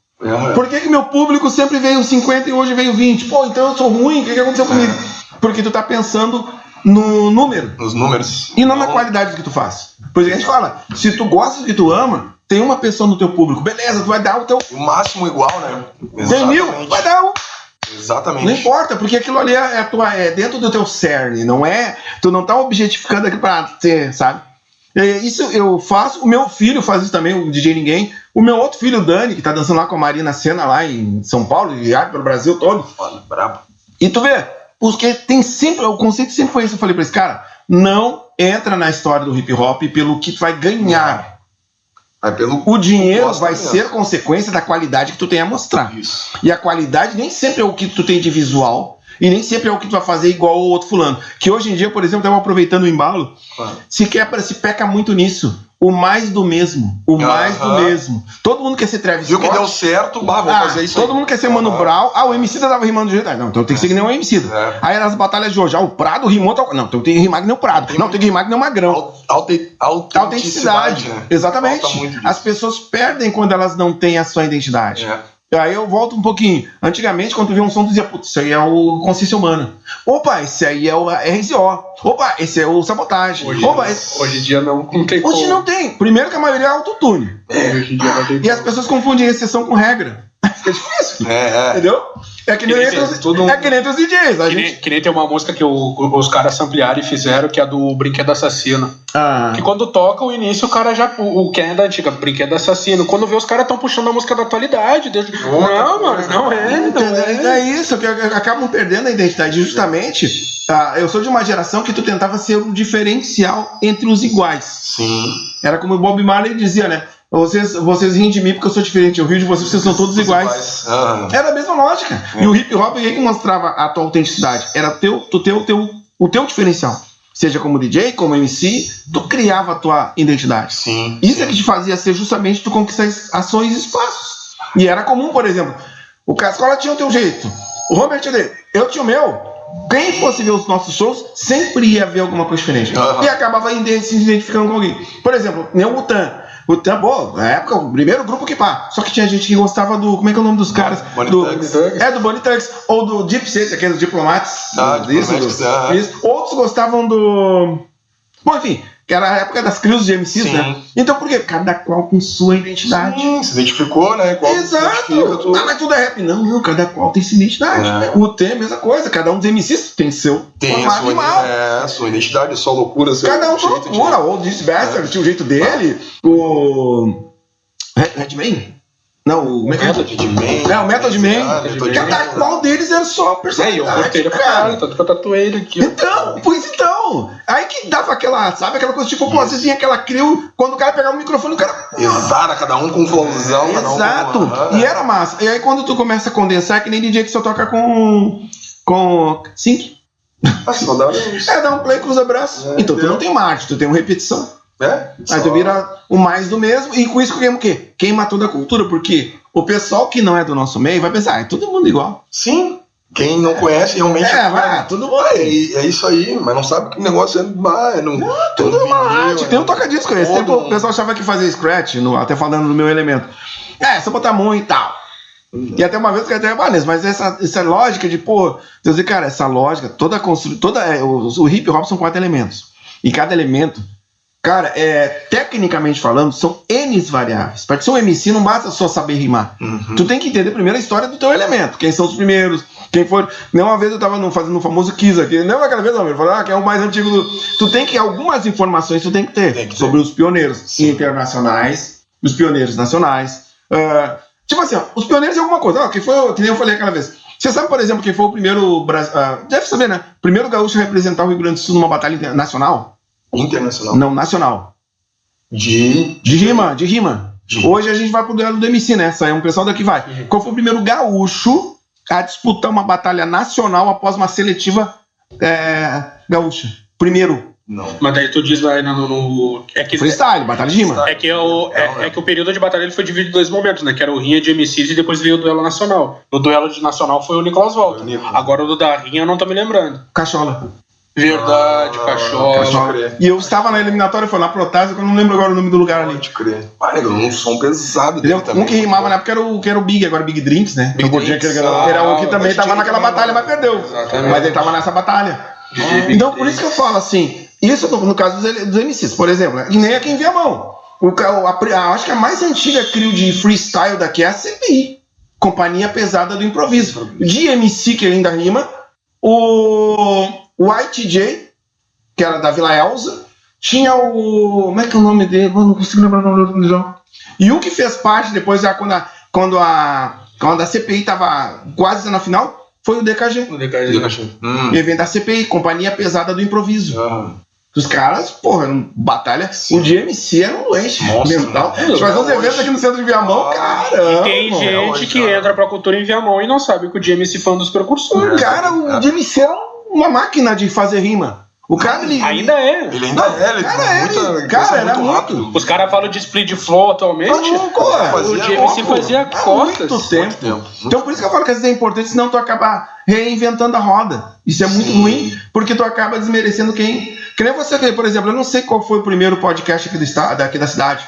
Speaker 3: Por que meu público sempre veio 50 e hoje veio 20? Pô, então eu sou ruim, o que aconteceu comigo? Porque tu tá pensando no número.
Speaker 1: Nos números.
Speaker 3: E não na qualidade do que tu faz. Por isso que a gente fala, se tu gosta do que tu ama, tem uma pessoa no teu público. Beleza, tu vai dar o teu...
Speaker 1: O máximo igual, né?
Speaker 3: 100 mil, vai dar um...
Speaker 1: Exatamente.
Speaker 3: Não importa, porque aquilo ali é dentro do teu cerne, não é... Tu não tá objetificando aquilo pra ter, sabe? Isso eu faço, o meu filho faz isso também, o DJ Ninguém. O meu outro filho, o Dani, que tá dançando lá com a Marina Sena lá em São Paulo, e viaja pelo Brasil todo.
Speaker 1: Foda, brabo.
Speaker 3: E tu vê, porque tem sempre, o conceito sempre foi esse, eu falei pra esse cara, não entra na história do hip hop pelo que tu vai ganhar. O dinheiro vai ser consequência da qualidade que tu tem a mostrar.
Speaker 1: Isso.
Speaker 3: E a qualidade nem sempre é o que tu tem de visual, e nem sempre é o que tu vai fazer igual o outro fulano. Que hoje em dia, por exemplo, estava aproveitando o embalo, se peca muito nisso. O mais do mesmo. O mais do mesmo. Todo mundo quer ser Travis Scott.
Speaker 1: Viu que deu certo, vou fazer isso.
Speaker 3: Todo mundo quer ser Mano Brown. O Emicida tava rimando do jeito. Não, então tem que ser que nem o Emicida. Aí nas batalhas de hoje, o Prado rimou tal. Não, então tem que rimar que nem o Prado. Não, tem que rimar que nem o Magrão. Autenticidade. Né? Exatamente. As pessoas perdem quando elas não têm a sua identidade. Aí eu volto um pouquinho. Antigamente, quando tu via um som, tu dizia, putz, isso aí é o Consciência Humana. Opa, esse aí é o RZO. Opa, esse é o Sabotagem.
Speaker 2: Hoje em dia não tem como.
Speaker 3: Hoje não tem. Primeiro que a maioria é autotune.
Speaker 2: Hoje em dia não tem como.
Speaker 3: E as pessoas confundem exceção com regra. Fica difícil. Entendeu? É que nem entre os DJs.
Speaker 2: Que nem tem uma música que os caras ampliaram e fizeram, que é do Brinquedo Assassino. Que quando toca o início, o cara já. O que é da antiga, Brinquedo Assassino. Quando vê, os caras estão puxando a música da atualidade. Não é
Speaker 3: isso, que acabam perdendo a identidade. Justamente, eu sou de uma geração que tu tentava ser um diferencial entre os iguais.
Speaker 1: Sim.
Speaker 3: Era como o Bob Marley dizia, né? Vocês riem de mim porque eu sou diferente. Eu rio de vocês são todos iguais. Era a mesma lógica. E o hip hop, que mostrava a tua autenticidade? Era o teu diferencial. Seja como DJ, como MC, tu criava a tua identidade. Isso é que te fazia ser justamente tu conquistar ações e espaços. E era comum, por exemplo, o Cascola tinha o teu jeito, o Robert tinha dele, eu tinha o meu. Quem fosse ver os nossos shows sempre ia ver alguma coisa diferente. E acabava se identificando com alguém. Por exemplo, nem o Wutan. O Tempo, na época, o primeiro grupo que Só que tinha gente que gostava do. Como é que é o nome dos caras? Do Bonnie Thugs. Ou do Deep State, aqueles diplomatas. Outros gostavam do. Bom, enfim, que era a época das crises de MCs, né? Então por quê? Cada qual com sua identidade.
Speaker 1: Se identificou, né?
Speaker 3: Exato. Mas tudo é rap. Não, cada qual tem sua identidade. O T, mesma coisa. Cada um dos MCs tem seu.
Speaker 1: Tem sua identidade, sua loucura.
Speaker 3: Cada um tem loucura. O This Bastard tinha o jeito dele. O Redman? Não, o Method Man. O Method Man. Cada qual deles era só personalidade.
Speaker 2: Tanto que eu tatuei ele aqui.
Speaker 3: Então. Aí que dava aquela, sabe, aquela coisa tipo, às vezes vinha aquela crew, quando o cara pegava o microfone, o cara.
Speaker 1: Exato, cada um com flowzão.
Speaker 3: Exato. E era massa. E aí quando tu começa a condensar, é que nem DJ que só toca com sync. Dá um play, cruza braço. Então tu não tem uma arte, tu tem uma repetição. Aí tu vira o mais do mesmo, e com isso queima o quê? Queima toda a cultura, porque o pessoal que não é do nosso meio vai pensar, é todo mundo igual.
Speaker 1: Sim. Quem não conhece realmente.
Speaker 3: Tudo bom.
Speaker 1: É isso aí, mas não sabe que o negócio é.
Speaker 3: Tudo é uma arte. Tem um toca-disco. Esse tempo o pessoal achava que fazia scratch, até falando do meu elemento. Só botar a mão e tal. E até uma vez que até mas essa lógica de, dizer, cara, essa lógica, o hip hop são 4 elementos. E cada elemento Cara, tecnicamente falando, são N variáveis. Para ser um MC não basta só saber rimar. Tu tem que entender primeiro a história do teu elemento. Quem são os primeiros, quem foi... Uma vez eu tava fazendo o famoso quiz aqui. Não aquela vez, não. Ele falou, quem é o mais antigo do... Tu tem que... Algumas informações tu tem que ter. Sobre os pioneiros internacionais, os pioneiros nacionais. Tipo assim, os pioneiros de alguma coisa. Que nem eu falei aquela vez. Você sabe, por exemplo, quem foi o primeiro... deve saber, né? Primeiro gaúcho a representar o Rio Grande do Sul numa batalha nacional?
Speaker 1: Internacional?
Speaker 3: Não, nacional. De rima. Hoje a gente vai pro duelo do MC, né? Sai um pessoal daqui vai. Qual foi o primeiro gaúcho a disputar uma batalha nacional após uma seletiva gaúcha? Primeiro.
Speaker 4: Não. Mas daí tu diz lá no
Speaker 3: freestyle, batalha de rima.
Speaker 4: É que o período de batalha ele foi dividido em 2 momentos, né? Que era o rinha de MCs e depois veio o duelo nacional. No duelo de nacional foi o Nicolas Volta. Agora o do da rinha eu não tô me lembrando.
Speaker 3: Cachola.
Speaker 4: Verdade, Cachola.
Speaker 3: E eu estava na eliminatória, foi lá pro Otávio, que eu não lembro agora o nome do lugar ali.
Speaker 1: Pode crer. Um som pesado dele também.
Speaker 3: Um que rimava na época era o Big, agora Big Drinks, né? Era um que também tava naquela batalha, mas perdeu. Exatamente. Mas ele tava nessa batalha. Então, por isso que eu falo assim, isso no caso dos MCs, por exemplo, né? E nem é quem vê a mão. Acho que a mais antiga crio de freestyle daqui é a CPI, Companhia Pesada do Improviso. De MC que ainda rima, o YTJ, que era da Vila Elza, tinha o... Como é que é o nome dele? Eu não consigo lembrar o nome do João. E um que fez parte depois, quando a CPI tava quase na final, foi o DKG. Ele vem da CPI, Companhia Pesada do Improviso. Os caras, porra, batalha. O de MC era um doente mental. A gente faz uns eventos aqui no centro de Viamão, caramba.
Speaker 4: Tem gente que entra pra cultura em Viamão e não sabe que o de MC foi um dos precursores.
Speaker 3: Cara, o de MC era uma máquina de fazer rima. O cara, ele...
Speaker 4: Ainda é.
Speaker 1: Ele ainda é.
Speaker 3: Cara, era muito rápido.
Speaker 4: Os caras falam de split flow atualmente. O GMC fazia cotas.
Speaker 3: Muito tempo. Então por isso que eu falo que às vezes é importante, senão tu acaba reinventando a roda. Isso é muito ruim, porque tu acaba desmerecendo quem... Que nem você, por exemplo, eu não sei qual foi o primeiro podcast aqui da cidade.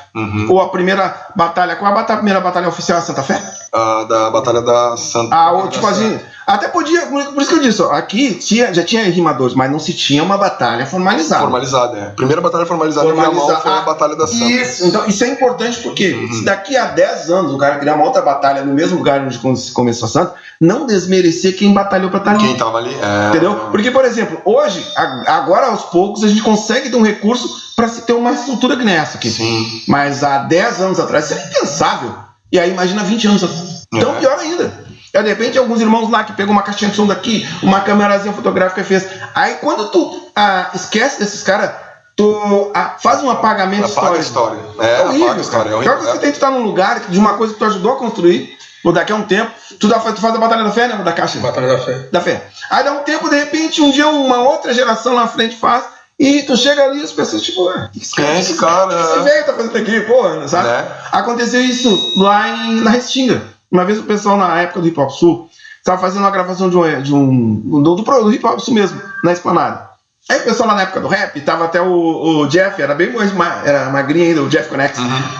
Speaker 3: Ou a primeira batalha. Qual a primeira batalha oficial da Santa Fé?
Speaker 1: Da Batalha da Santa...
Speaker 3: tipo assim... Até podia, por isso que eu disse, aqui já tinha rimadores, mas não se tinha uma batalha formalizada.
Speaker 1: A primeira batalha formalizada em Viamão foi a Batalha da Santa.
Speaker 3: Então, isso é importante porque se daqui a 10 anos o cara criar uma outra batalha no mesmo lugar onde começou a Santa, não desmerecer quem batalhou pra estar ali.
Speaker 1: Quem tava ali.
Speaker 3: Entendeu? Porque, por exemplo, hoje, agora aos poucos, a gente consegue ter um recurso para se ter uma estrutura que nem essa aqui.
Speaker 1: Sim.
Speaker 3: Mas há 10 anos atrás, isso era impensável. E aí, imagina 20 anos atrás. Então, pior ainda. De repente, alguns irmãos lá que pegam uma caixinha de som daqui, uma câmerazinha fotográfica e fez. Aí, quando tu esquece desses caras, tu faz um apagamento histórico.
Speaker 1: História.
Speaker 3: Horrível,
Speaker 1: apaga a história. É
Speaker 3: horrível. Você tem que estar num lugar de uma coisa que tu ajudou a construir, ou daqui a um tempo, tu faz a Batalha da Fé, né? Da caixa.
Speaker 4: Batalha da Fé.
Speaker 3: Aí dá um tempo, de repente, um dia uma outra geração lá na frente faz, e tu chega ali e as pessoas, tipo,
Speaker 1: esse cara.
Speaker 3: Esse velho tá fazendo aqui, porra, sabe? Aconteceu isso lá na Restinga. Uma vez o pessoal, na época do Hip Hop Sul, estava fazendo uma gravação do Hip Hop Sul mesmo, na Esplanada. Aí o pessoal lá na época do rap, tava até o Jeff, era bem mais era magrinho ainda, o Jeff Connex.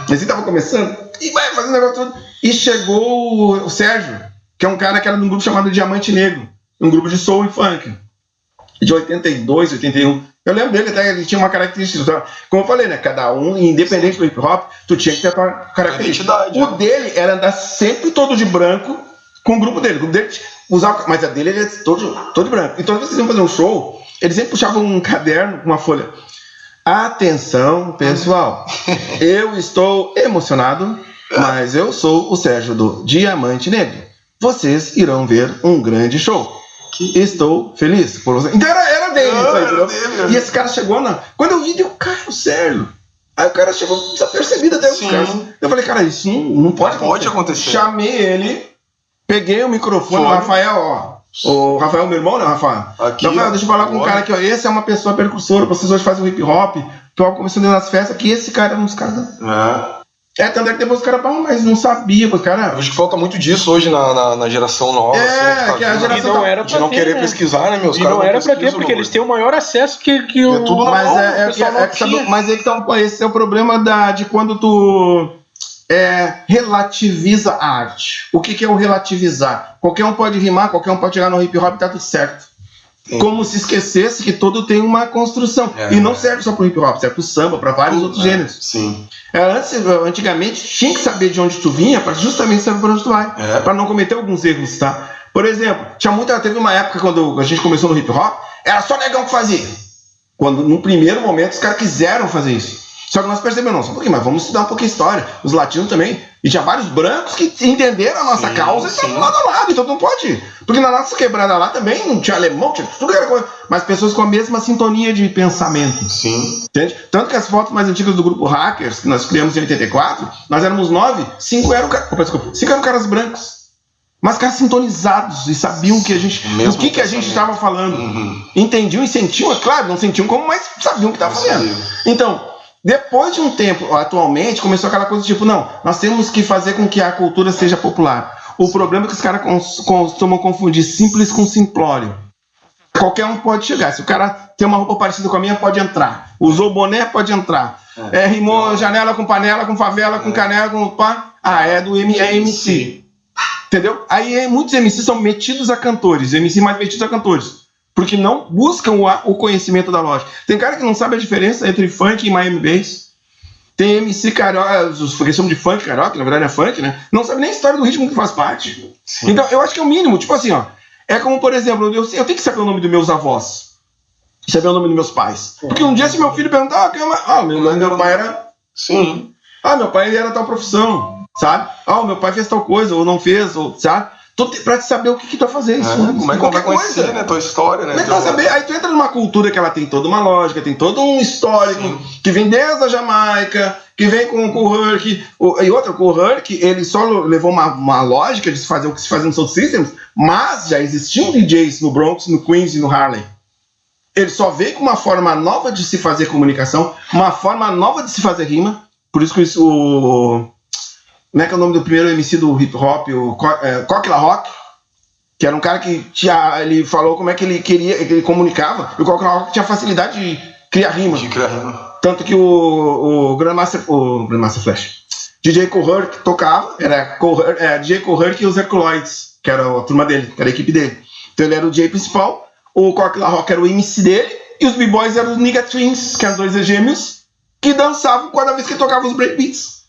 Speaker 3: Mas ele tava começando, e vai fazendo o negócio todo. E chegou o Sérgio, que é um cara que era de um grupo chamado Diamante Negro, um grupo de soul e funk, de 82, 81. Eu lembro dele, até ele tinha uma característica. Como eu falei, né? Cada um, independente do hip hop, tu tinha que ter a tua característica. O dele era andar sempre todo de branco com o grupo dele. O grupo dele usava, mas a dele ele é todo de branco. Então, quando vocês iam fazer um show, eles sempre puxavam um caderno com uma folha. Atenção, pessoal. Eu estou emocionado, mas eu sou o Sérgio do Diamante Negro. Vocês irão ver um grande show. Estou feliz por você. Então era dele, isso aí, entendeu? E esse cara chegou quando eu vi, deu, cara, sério. Aí o cara chegou desapercebido até os caras. Eu falei, cara, isso não pode acontecer. Chamei ele, peguei o microfone, o Rafael, o Rafael, meu irmão, né, Rafael? Rafael, deixa eu falar com um cara aqui, ó. Esse é uma pessoa percursora, vocês hoje fazem o hip hop, que eu comecei nas festas, que esse cara era um dos caras. Tanto é que depois os caras falam, mas não sabia, os caras.
Speaker 1: Eu acho que falta muito disso hoje na geração nova.
Speaker 3: Que a geração
Speaker 4: não era pra
Speaker 1: de não querer pesquisar, né, meus
Speaker 4: caras? Não era pra ter, porque eles têm o maior acesso que o
Speaker 1: tudo
Speaker 3: mas esse é o problema de quando tu relativiza a arte. O que é o relativizar? Qualquer um pode rimar, qualquer um pode chegar no hip hop e tá tudo certo. Como se esquecesse que todo tem uma construção. E não serve só pro hip hop, serve pro samba, para vários outros gêneros.
Speaker 1: Sim.
Speaker 3: Antigamente tinha que saber de onde tu vinha para justamente saber para onde tu vai. Para não cometer alguns erros, tá? Por exemplo, teve uma época quando a gente começou no hip hop, era só negão que fazia. Quando no primeiro momento os caras quiseram fazer isso. Só que nós percebemos, não, só um pouquinho, mas vamos estudar um pouquinho a história. Os latinos também. E tinha vários brancos que entenderam a nossa causa e estavam lado a lado. Então não pode. Porque na nossa quebrada lá também não tinha alemão, tinha tudo que era coisa. Mas pessoas com a mesma sintonia de pensamento.
Speaker 1: Sim.
Speaker 3: Entende? Tanto que as fotos mais antigas do grupo Hackers, que nós criamos em 84, nós éramos 9, 5 eram caras brancos. Mas caras sintonizados e sabiam que a gente, o que a gente estava falando. Entendiam e sentiam, é claro, não sentiam como, mas sabiam o que estava fazendo. Então, depois de um tempo, atualmente, começou aquela coisa tipo, não, nós temos que fazer com que a cultura seja popular. O problema é que os caras costumam confundir simples com simplório. Qualquer um pode chegar. Se o cara tem uma roupa parecida com a minha, pode entrar. Usou boné, pode entrar. Rimou janela com panela, com favela, com canela, com pá. É do MC. Entendeu? Aí muitos MCs são metidos a cantores. MC mais metidos a cantores. Porque não buscam o conhecimento da lógica. Tem cara que não sabe a diferença entre funk e Miami Bass. Tem MC carioca, os que chamam de funk carioca, na verdade é funk, né? Não sabe nem a história do ritmo que faz parte. Sim. Então, eu acho que é o mínimo. Tipo assim, ó. É como, por exemplo, eu tenho que saber o nome dos meus avós. Saber o nome dos meus pais. Porque um dia se meu filho perguntar, meu pai era...
Speaker 1: Sim.
Speaker 3: Meu pai ele era tal profissão, sabe? Meu pai fez tal coisa, ou não fez, ou, sabe? Pra te saber o que tu vai fazer isso.
Speaker 1: Como é que vai conhecer, né? Tua história, né?
Speaker 3: Saber, aí tu entra numa cultura que ela tem toda uma lógica, tem todo um histórico, que vem desde a Jamaica, que vem com o Kool Herc, e outra, o Kool Herc, ele só levou uma lógica de se fazer o que se fazia no Soul Systems, mas já existiam DJs no Bronx, no Queens e no Harlem. Ele só veio com uma forma nova de se fazer comunicação, uma forma nova de se fazer rima, por isso que como é que é o nome do primeiro MC do hip hop? O Coque La Rock, que era um cara que ele falou como é que ele comunicava, e o Coque La Rock tinha facilidade de criar rima. Tanto que o Grandmaster Flash, DJ Kool Herc tocava, era DJ Kool Herc e os Herculoids, que era a turma dele, que era a equipe dele. Então ele era o DJ principal, o Coque La Rock era o MC dele, e os B-Boys eram os Nigga Twins, que eram dois gêmeos, que dançavam cada vez que tocavam os breakbeats.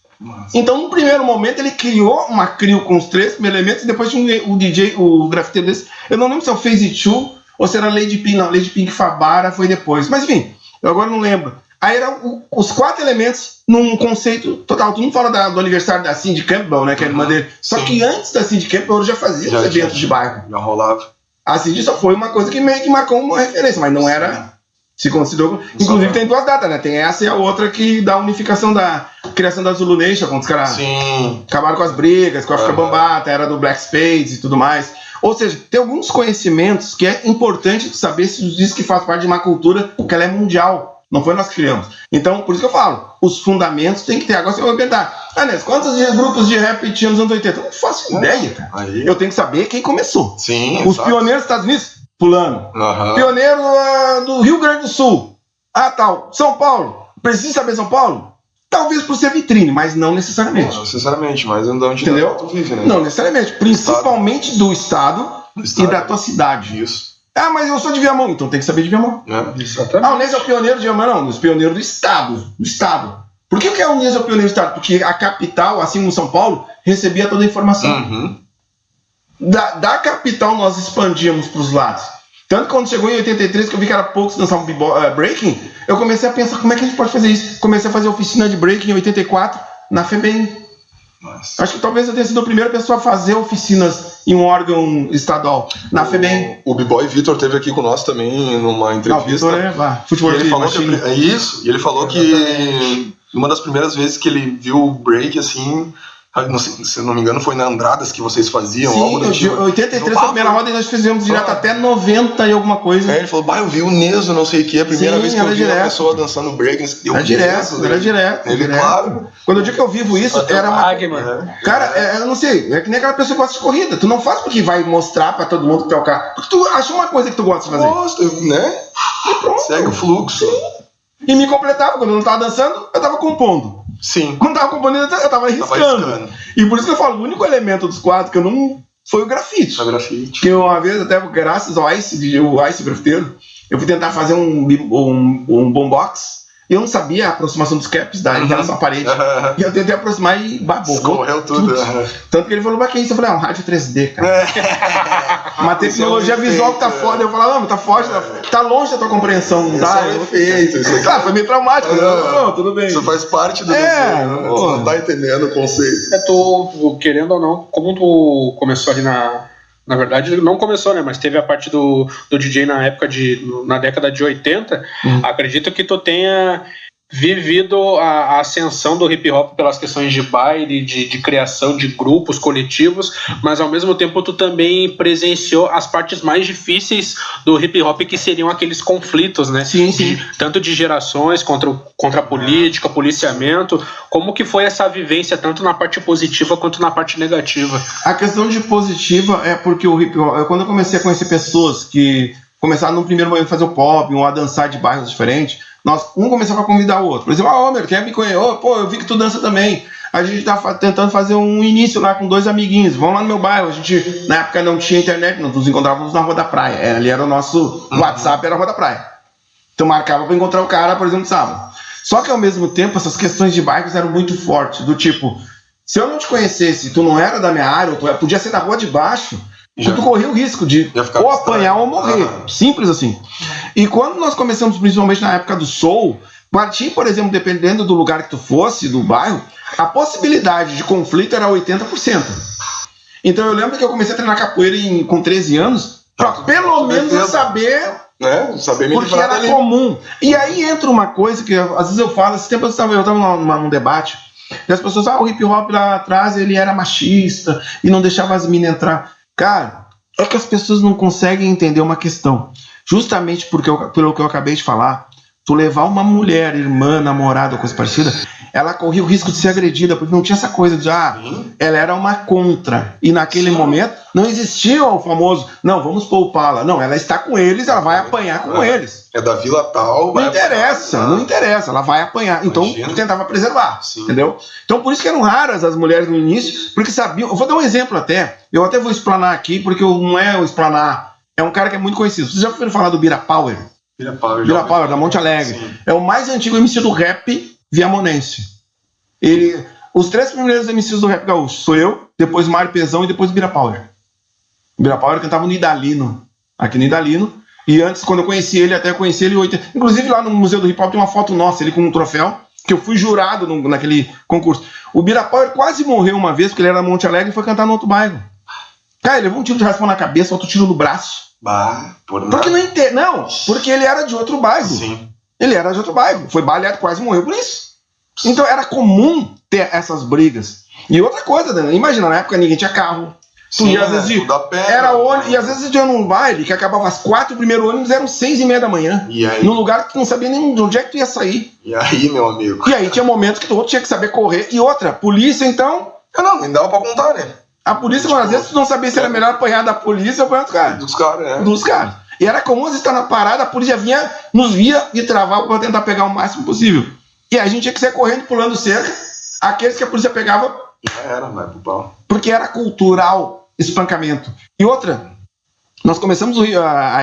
Speaker 3: Então, no primeiro momento, ele criou uma crew com os 3 elementos, e depois tinha o DJ, o grafiteiro desse. Eu não lembro se é o Phase 2 ou se era Lady Pink. Não, Lady Pink Fabara foi depois. Mas enfim, eu agora não lembro. Aí eram os 4 elementos num conceito total. Tu não fala do aniversário da Cindy Campbell, né, que é a irmã dele. Só que antes da Cindy Campbell, eu já fazia os eventos de bairro.
Speaker 1: Já rolava.
Speaker 3: A Cindy só foi uma coisa que meio que marcou uma referência, mas não era... Se considerou. Inclusive tem 2 datas, né? Tem essa e a outra que dá a unificação da criação da Zulu Nation, quando os caras acabaram com as brigas, com a África Bambata, era do Black Spades e tudo mais. Ou seja, tem alguns conhecimentos que é importante saber se diz que faz parte de uma cultura que ela é mundial. Não foi nós que criamos. Então, por isso que eu falo, os fundamentos tem que ter. Agora você vai perguntar, Nes, quantos grupos de rap tinha nos anos 80? Eu não faço ideia, cara. Eu tenho que saber quem começou. Os pioneiros dos Estados Unidos, fulano. Pioneiro do Rio Grande do Sul. Tal. São Paulo. Precisa saber São Paulo? Talvez por ser vitrine, mas não necessariamente.
Speaker 1: Não necessariamente, mas não onde
Speaker 3: tu vive, né? Não necessariamente. Principalmente do estado e da tua cidade.
Speaker 1: Isso.
Speaker 3: Mas eu sou de Viamão, então tem que saber de Viamão.
Speaker 1: Exatamente.
Speaker 3: O Nes é o pioneiro de Viamão, não. Os pioneiros do estado. Por que o Nes é o pioneiro do estado? Porque a capital, assim como São Paulo, recebia toda a informação. Da capital nós expandíamos para os lados. Tanto que quando chegou em 83, que eu vi que era poucos dançavam breaking, eu comecei a pensar como é que a gente pode fazer isso. Comecei a fazer oficina de breaking em 84 na FEBEM. Acho que talvez eu tenha sido a primeira pessoa a fazer oficinas em um órgão estadual, na FEBEM.
Speaker 1: O B-Boy Vitor esteve aqui com nós também numa entrevista.
Speaker 3: O Vitor futebol
Speaker 1: e ele falou e ele falou que uma das primeiras vezes que ele viu o break, assim... Não sei, se eu não me engano, foi na Andradas que vocês faziam.
Speaker 3: Sim, 83 foi a primeira roda e nós fizemos direto até 90 e alguma coisa.
Speaker 1: Ele falou, eu vi o Neso, não sei o que, a primeira vez que eu vi uma pessoa dançando break.
Speaker 3: Era direto.
Speaker 1: Ele, claro.
Speaker 3: Quando eu digo que eu vivo isso, era uma... Cara, eu não sei, é que nem aquela pessoa que gosta de corrida. Tu não faz porque vai mostrar pra todo mundo que tu é o cara. Porque tu acha uma coisa que tu gosta de fazer.
Speaker 1: Gosto, né?
Speaker 3: E pronto.
Speaker 1: Segue o fluxo.
Speaker 3: E me completava, quando eu não tava dançando, eu tava compondo.
Speaker 1: Sim.
Speaker 3: Quando tava compondo, eu tava riscando. E por isso que eu falo, o único elemento dos 4 que eu não foi o grafite.
Speaker 1: O grafite.
Speaker 3: Que uma vez, até graças ao Ice, o Ice grafiteiro, eu fui tentar fazer um boombox. E eu não sabia a aproximação dos caps da relação à parede. E eu tentei aproximar e babou.
Speaker 1: Escorreu tudo.
Speaker 3: Tanto que ele falou, mas que isso? Eu falei, um rádio 3D, cara. Uma tecnologia visual que tá foda. Eu falei, não, tá forte, tá longe da tua compreensão. Não dá. Claro, foi meio traumático. Não, tudo bem.
Speaker 1: Isso faz parte do desenho, né? Tu não tá entendendo o conceito.
Speaker 4: Querendo ou não, como tu começou ali na verdade, não começou, né? Mas teve a parte do DJ na época na década de 80. Acredito que tu tenha vivido a ascensão do hip hop pelas questões de baile, de criação de grupos coletivos, mas ao mesmo tempo tu também presenciou as partes mais difíceis do hip hop, que seriam aqueles conflitos, né?
Speaker 3: Sim.
Speaker 4: Tanto de gerações contra a política, policiamento. Como que foi essa vivência, tanto na parte positiva quanto na parte negativa?
Speaker 3: A questão de positiva é porque o hip hop, quando eu comecei a conhecer pessoas que começaram no primeiro momento a fazer o pop, a dançar de bairros diferentes, um começava a convidar o outro. Por exemplo, Homer, quer me conhecer? Pô, eu vi que tu dança também. A gente tá tentando fazer um início lá com 2 amiguinhos. Vamos lá no meu bairro. A gente, na época, não tinha internet, nós nos encontrávamos na Rua da Praia. Ali era o nosso WhatsApp, era a Rua da Praia. Então marcava pra encontrar o cara, por exemplo, sábado. Só que ao mesmo tempo, essas questões de bairros eram muito fortes. Do tipo, se eu não te conhecesse, tu não era da minha área, ou tu podia ser da rua de baixo, tu corria o risco de ou apanhar ou morrer. Simples assim. E quando nós começamos, principalmente na época do soul, partir, por exemplo, dependendo do lugar que tu fosse, do bairro, a possibilidade de conflito era 80%. Então eu lembro que eu comecei a treinar capoeira com 13 anos, pra pelo menos eu saber,
Speaker 1: saber me
Speaker 3: porque era ali comum. E aí entra uma coisa que às vezes eu falo, esse tempo eu estava num debate, e as pessoas, o hip hop lá atrás ele era machista e não deixava as meninas entrar. Cara, é que as pessoas não conseguem entender uma questão. Justamente pelo que eu acabei de falar, tu levar uma mulher, irmã, namorada ou coisa parecida, ela corria o risco de ser agredida, porque não tinha essa coisa de, ela era uma contra. E naquele momento não existia o famoso, não, vamos poupá-la. Não, ela está com eles, ela vai apanhar com eles.
Speaker 1: É da vila tal.
Speaker 3: Não interessa, ela vai apanhar. Então, tu tentava preservar, entendeu? Então, por isso que eram raras as mulheres no início, porque sabiam. Eu vou dar um exemplo até, eu até vou explanar aqui, porque não é o explanar, é um cara que é muito conhecido. Vocês já ouviram falar do Bira Power?
Speaker 1: Bira Power,
Speaker 3: da Monte Alegre. Sim. É o mais antigo MC do rap viamonense. Os 3 primeiros MCs do rap gaúcho sou eu, depois Mário Pezão e depois Bira Power. O Bira Power cantava no Idalino, aqui no Idalino. E antes, quando eu conheci ele, até conheci ele em 80. Inclusive lá no Museu do Hip Hop tem uma foto nossa, ele com um troféu, que eu fui jurado naquele concurso. O Bira Power quase morreu uma vez, porque ele era da Monte Alegre e foi cantar no outro bairro. Cara, ele levou um tiro de raspão na cabeça, outro tiro no braço. Porque ele era de outro bairro.
Speaker 1: Sim.
Speaker 3: Ele era de outro bairro. Foi baleado, quase morreu por isso. Então era comum ter essas brigas. E outra coisa, né? Imagina, na época ninguém tinha carro.
Speaker 1: Sim,
Speaker 3: às vezes era ônibus, e às vezes tinha num baile que acabava às 4, o primeiro ônibus eram 6:30 da manhã.
Speaker 1: E aí?
Speaker 3: Num lugar que tu não sabia nem de onde é que tu ia sair.
Speaker 1: E aí, meu amigo?
Speaker 3: E aí tinha momentos que tu tinha que saber correr. E outra, polícia então.
Speaker 1: Nem dava pra contar, né?
Speaker 3: A polícia, às vezes tu não sabia se era melhor apanhar da polícia ou apanhar dos caras. Dos caras. E era comum, às vezes, estar na parada, a polícia vinha, nos via e travava para tentar pegar o máximo possível. E a gente tinha que sair correndo, pulando cerca. Aqueles que a polícia pegava.
Speaker 1: Já era, vai pro pau.
Speaker 3: Porque era cultural espancamento. E outra, nós começamos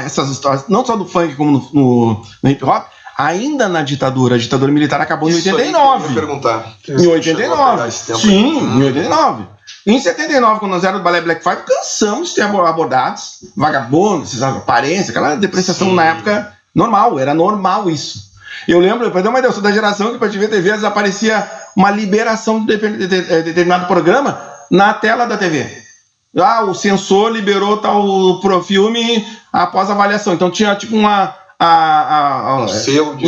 Speaker 3: essas histórias, não só do funk como no hip hop, ainda na ditadura. A ditadura militar acabou em 89.
Speaker 1: Eu ia perguntar.
Speaker 3: Em 89. Sim, em 89. Em 79, quando nós éramos do Balé Black Five, cansamos de ter abordados, vagabundos, aparência, aquela depreciação na época normal, era normal isso. Eu lembro, para ter uma ideia, eu sou da geração que para TV, às vezes aparecia uma liberação de determinado programa na tela da TV. O censor liberou tal filme após avaliação. Então tinha tipo um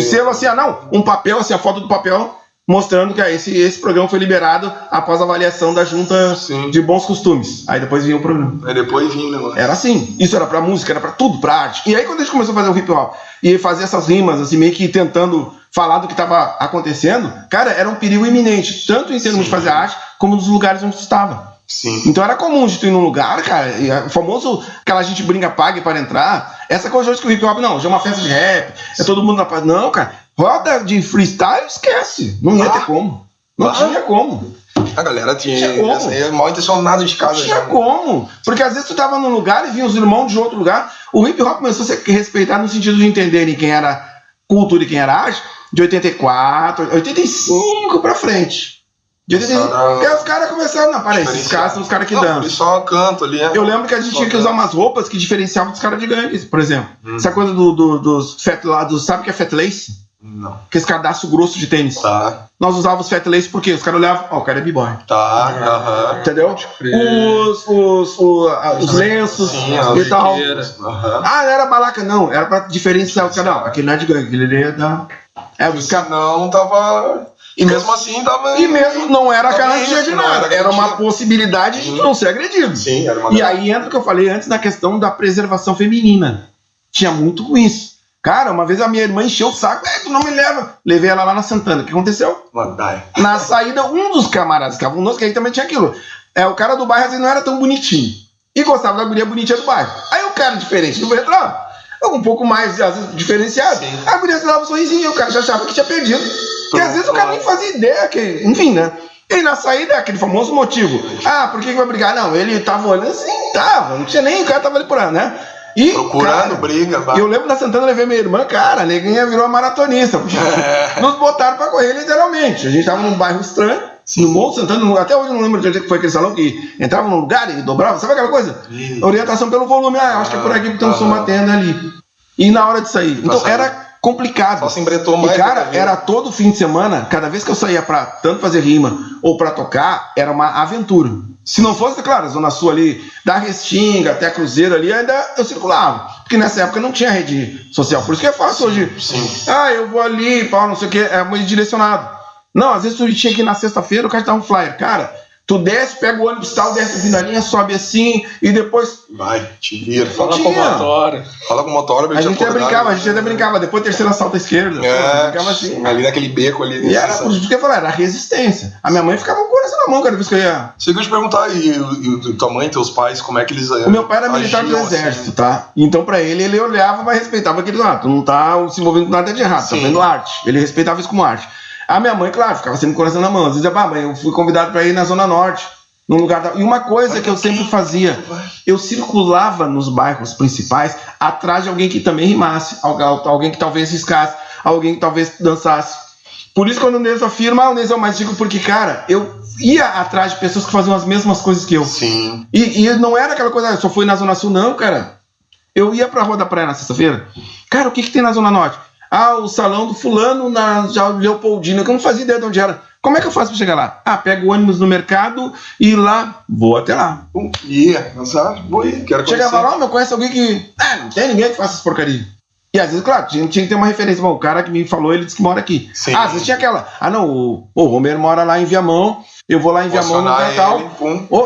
Speaker 3: selo assim, um papel, assim, a foto do papel, mostrando que esse programa foi liberado após a avaliação da junta de bons costumes. Aí depois vinha o programa.
Speaker 1: Aí depois vinha o negócio.
Speaker 3: Era assim. Isso era pra música, era pra tudo, pra arte. E aí quando a gente começou a fazer o hip hop e fazer essas rimas, assim, meio que tentando falar do que tava acontecendo, cara, era um perigo iminente, tanto em termos de fazer arte, como nos lugares onde tu estava.
Speaker 1: Sim.
Speaker 3: Então era comum de tu ir num lugar, cara, e o famoso, aquela gente brinca, pague para entrar, essa coisa hoje que o hip hop, não, já é uma festa de rap, é todo mundo na paz. Não, cara, roda de freestyle, esquece. Não ia ter como. Não tinha como.
Speaker 1: A galera tinha mal intencionado de casa.
Speaker 3: Tinha como. Porque às vezes tu tava num lugar e vinha os irmãos de outro lugar. O hip hop começou a ser respeitado no sentido de entenderem quem era cultura e quem era arte de 84, 85 pra frente. De 85. E aí os caras começaram, não, para aí, esses caras são os caras que dançam.
Speaker 1: Só canto ali.
Speaker 3: Eu lembro que a gente tinha que usar umas roupas que diferenciavam dos caras de gangues, por exemplo. Essa coisa dos fat lá, sabe o que é fat lace?
Speaker 1: Não.
Speaker 3: Aquele cadastro grosso de tênis.
Speaker 1: Tá.
Speaker 3: Nós usávamos fat lace porque os caras olhavam, ó, o cara é b-boy.
Speaker 1: Tá,
Speaker 3: entendeu? Os lenços e tal. Ah, não era balaca, não. Era pra diferenciar os caras. Não, aquele não é de gangue, aquele é da.
Speaker 1: Os caras não tava. E mesmo assim tava.
Speaker 3: E mesmo não era garantia de nada. Era uma possibilidade de não ser agredido.
Speaker 1: Sim, era uma.
Speaker 3: E aí entra o que eu falei antes na questão da preservação feminina. Tinha muito com isso. Cara, uma vez a minha irmã encheu o saco, tu não me leva. Levei ela lá na Santana. O que aconteceu? Na saída, um dos camaradas que estavam conosco, que aí também tinha aquilo. O cara do bairro às vezes não era tão bonitinho. E gostava da guria bonitinha do bairro. Aí o cara diferente do preto, um pouco mais, às vezes, diferenciado. Sim. A guria se dava um sorrisinho, o cara já achava que tinha perdido. E às vezes o cara nem fazia ideia, que, enfim, né? E na saída, aquele famoso motivo. Por que vai brigar? Não, ele tava olhando assim, tava. Não tinha nem, o cara tava ali por aí, né? E,
Speaker 1: procurando
Speaker 3: cara,
Speaker 1: briga.
Speaker 3: Eu lembro da Santana, levei minha irmã, cara, a neguinha virou maratonista. Nos botaram pra correr, literalmente. A gente tava num bairro estranho, no Morro Santana, até hoje eu não lembro de onde que foi aquele salão que entrava num lugar e dobrava, sabe aquela coisa? Orientação pelo volume, acho que é por aqui que estamos combatendo ali. E na hora de sair. Então era complicado.
Speaker 1: Só se embretou mais.
Speaker 3: E cara, era todo fim de semana, cada vez que eu saía pra tanto fazer rima ou pra tocar, era uma aventura. Se não fosse, claro, a Zona Sul ali, da Restinga até a Cruzeiro ali, ainda eu circulava. Porque nessa época não tinha rede social. Por isso que é fácil hoje.
Speaker 1: Sim.
Speaker 3: Eu vou ali, pau, não sei o que, é muito direcionado. Não, às vezes tu tinha que ir na sexta-feira, o cara te dá um flyer. Cara, tu desce, pega o ônibus tal, desce na linha, sobe assim, e depois...
Speaker 1: Vai, te vira.
Speaker 4: Fala com o motora.
Speaker 1: Fala com o motora.
Speaker 3: A gente até brincava, depois terceira salta à esquerda. Brincava assim.
Speaker 1: Ali naquele beco ali.
Speaker 3: E era por isso que eu falei, era resistência. A minha mãe ficava com o coração na mão cada vez que eu ia...
Speaker 1: Você quer te perguntar, e tua mãe, teus pais, como é que eles...
Speaker 3: O meu pai era militar do exército, tá? Então pra ele olhava, mas respeitava aquele lado. Tu não tá se envolvendo com nada de errado, tá vendo arte. Ele respeitava isso como arte. A minha mãe, claro, ficava sempre com o coração na mão. Às vezes, mãe, eu fui convidado pra ir na Zona Norte, num lugar... E uma coisa que eu sempre fazia, eu circulava nos bairros principais atrás de alguém que também rimasse, alguém que talvez riscasse, alguém que talvez dançasse. Por isso, quando o Neso afirma, o Neso é o mais digo, porque, cara, eu ia atrás de pessoas que faziam as mesmas coisas que eu.
Speaker 1: Sim.
Speaker 3: E não era aquela coisa, eu só fui na Zona Sul, não, cara. Eu ia pra Rua da Praia na sexta-feira. Cara, o que tem na Zona Norte? O salão do fulano na Leopoldina, que eu não fazia ideia de onde era. Como é que eu faço pra chegar lá? Pego o ônibus no mercado e lá, vou até lá.
Speaker 1: Vou ir, quero conhecer.
Speaker 3: Chegava lá, eu conheço alguém que... não tem ninguém que faça essas porcarias. E às vezes, claro, tinha que ter uma referência. Bom, o cara que me falou, ele disse que mora aqui.
Speaker 1: Sim.
Speaker 3: Às vezes tinha aquela. Não, o Romero mora lá em Viamão. Eu vou lá em Viamão no Natal.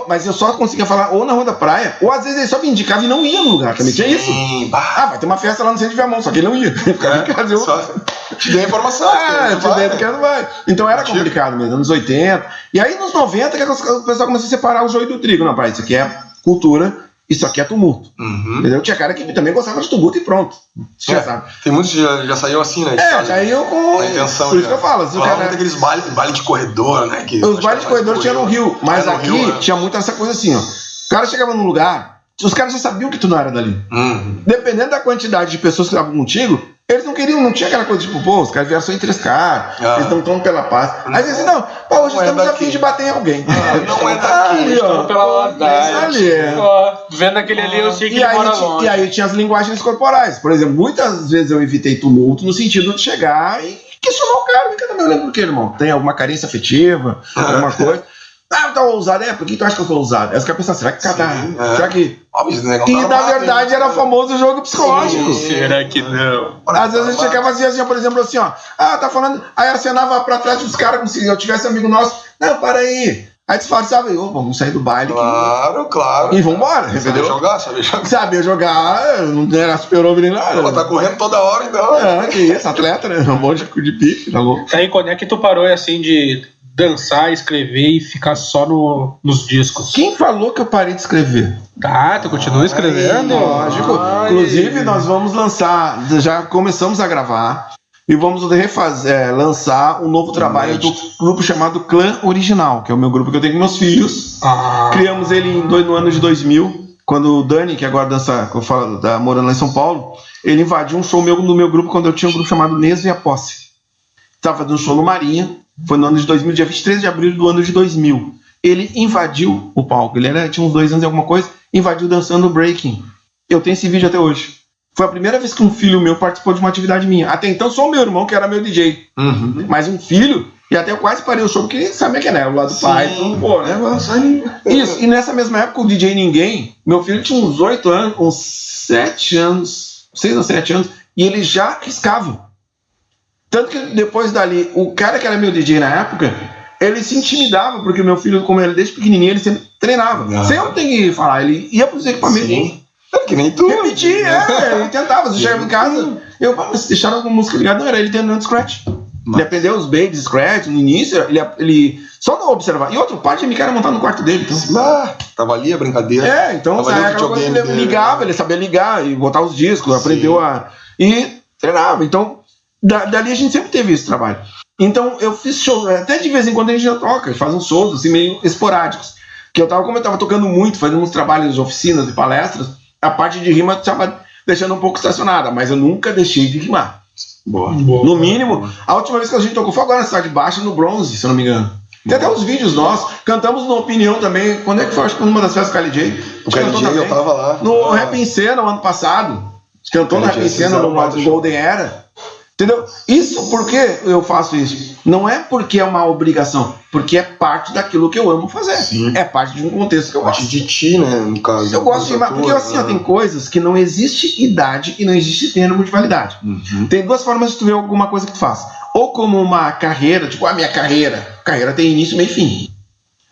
Speaker 3: Mas eu só conseguia falar ou na Rua da Praia, ou às vezes ele só me indicava e não ia no lugar. Também tinha isso. Vai ter uma festa lá no centro de Viamão, só que ele não ia. Ficava em casa.
Speaker 1: Te dei a informação.
Speaker 3: Te dei porque não vai. Então era complicado mesmo, anos 80. E aí nos 90 que o pessoal começou a separar o joio do trigo. Não, pai, isso aqui é cultura. Isso aqui é tumulto. Entendeu? Tinha cara que também gostava de tumulto e pronto. Já sabe.
Speaker 1: Tem muitos que já saiu assim, né?
Speaker 3: Já iam com.
Speaker 1: A intenção.
Speaker 3: Por isso que eu falo.
Speaker 1: Muito aqueles baile de corredor, né?
Speaker 3: Os bailes de corredor tinha no Rio. Mas aqui tinha muito essa coisa assim, ó. O cara chegava num lugar, os caras já sabiam que tu não era dali. Dependendo da quantidade de pessoas que estavam contigo, eles não queriam, não tinha aquela coisa tipo, os caras vieram só em 3K, eles estão tão pela paz. Aí eles assim, hoje estamos a fim de bater em alguém.
Speaker 1: Não é daqui,
Speaker 4: estamos pela maldade. Vendo aquele ali, eu sei que ele mora longe.
Speaker 3: E aí tinha as linguagens corporais. Por exemplo, muitas vezes eu evitei tumulto no sentido de chegar e questionar o cara. Eu lembro do que, irmão? Tem alguma carência afetiva, alguma coisa? Tá ousado, por que tu acha que eu sou ousado? Aí os caras pensam, será que será que... E na verdade era o famoso jogo psicológico.
Speaker 4: Será que não?
Speaker 3: Às vezes a gente chegava assim, por exemplo, assim, tá falando, aí acenava pra trás dos caras como se eu tivesse um amigo nosso. Não, para aí. Aí disfarçava, vamos sair do baile.
Speaker 1: Claro.
Speaker 3: E vambora, entendeu? Sabia jogar, não era super-homem nem nada.
Speaker 1: Ela tá correndo toda hora, então.
Speaker 3: Que isso, atleta, né? Um monte de pique, tá louco.
Speaker 4: Aí quando é que tu parou assim de dançar, escrever e ficar só nos discos?
Speaker 3: Quem falou que eu parei de escrever?
Speaker 4: Tu continua escrevendo?
Speaker 3: Lógico. Inclusive, nós vamos lançar, já começamos a gravar. e vamos lançar um novo trabalho do grupo chamado Clã Original, que é o meu grupo que eu tenho com meus filhos. Criamos ele no ano de 2000, quando o Dani, que agora dança, eu falo, morando lá em São Paulo, ele invadiu um show no meu grupo quando eu tinha um grupo chamado Neso e a Posse. Estava fazendo um show no Marinha, foi no ano de 2000, dia 23 de abril do ano de 2000. Ele invadiu o palco, tinha uns 2 anos e alguma coisa, invadiu dançando breaking. Eu tenho esse vídeo até hoje. Foi a primeira vez que um filho meu participou de uma atividade minha. Até então só o meu irmão, que era meu DJ. Mas um filho, e até eu quase parei o show, porque sabia que era o lado do pai. Então, pô, né? Isso, e nessa mesma época o DJ Ninguém, meu filho tinha uns 8 anos, uns 7 anos, 6 ou 7 anos, e ele já riscava. Tanto que depois dali, o cara que era meu DJ na época, ele se intimidava, porque o meu filho, como ele desde pequenininho, ele sempre treinava. Sem eu ter que falar, ele ia pros equipamentos.
Speaker 1: Que nem tu.
Speaker 3: Repetia, ele tentava. Você chegava em casa, mas deixaram alguma música ligada, não era ele tentando scratch. Ele aprendeu os babies scratch no início, ele só não observar. E outro parte ele queria montar no quarto dele. Então.
Speaker 1: Tava ali a brincadeira.
Speaker 3: Então ele ligava, ele sabia ligar e botar os discos, aprendeu e treinava. Então, dali a gente sempre teve esse trabalho. Então eu fiz show, até de vez em quando a gente já toca, faz uns shows assim meio esporádicos. Que como eu tava tocando muito, fazendo uns trabalhos de oficinas e palestras, a parte de rima estava deixando um pouco estacionada, mas eu nunca deixei de rimar.
Speaker 1: Boa.
Speaker 3: No mínimo, a última vez que a gente tocou foi agora na Cidade Baixa, no Bronze, se eu não me engano. Tem até os vídeos nossos, cantamos no Opinião também. Quando é que foi? Acho que foi uma das festas do Kylie J.
Speaker 1: O Kylie J, eu tava lá.
Speaker 3: No Rap em Cena, no ano passado. Cantou no Rap em Cena, no Golden Era. Entendeu? Isso, por que eu faço isso? Não é porque é uma obrigação, porque é parte daquilo que eu amo fazer.
Speaker 1: Sim.
Speaker 3: É parte de um contexto que eu gosto.
Speaker 1: Parte de ti, né, no caso.
Speaker 3: Eu gosto de rimar, porque assim, tem coisas que não existe idade e não existe termo de validade. Tem 2 formas de tu ver alguma coisa que tu faz. Ou como uma carreira, tipo a minha carreira. Carreira tem início, meio e fim.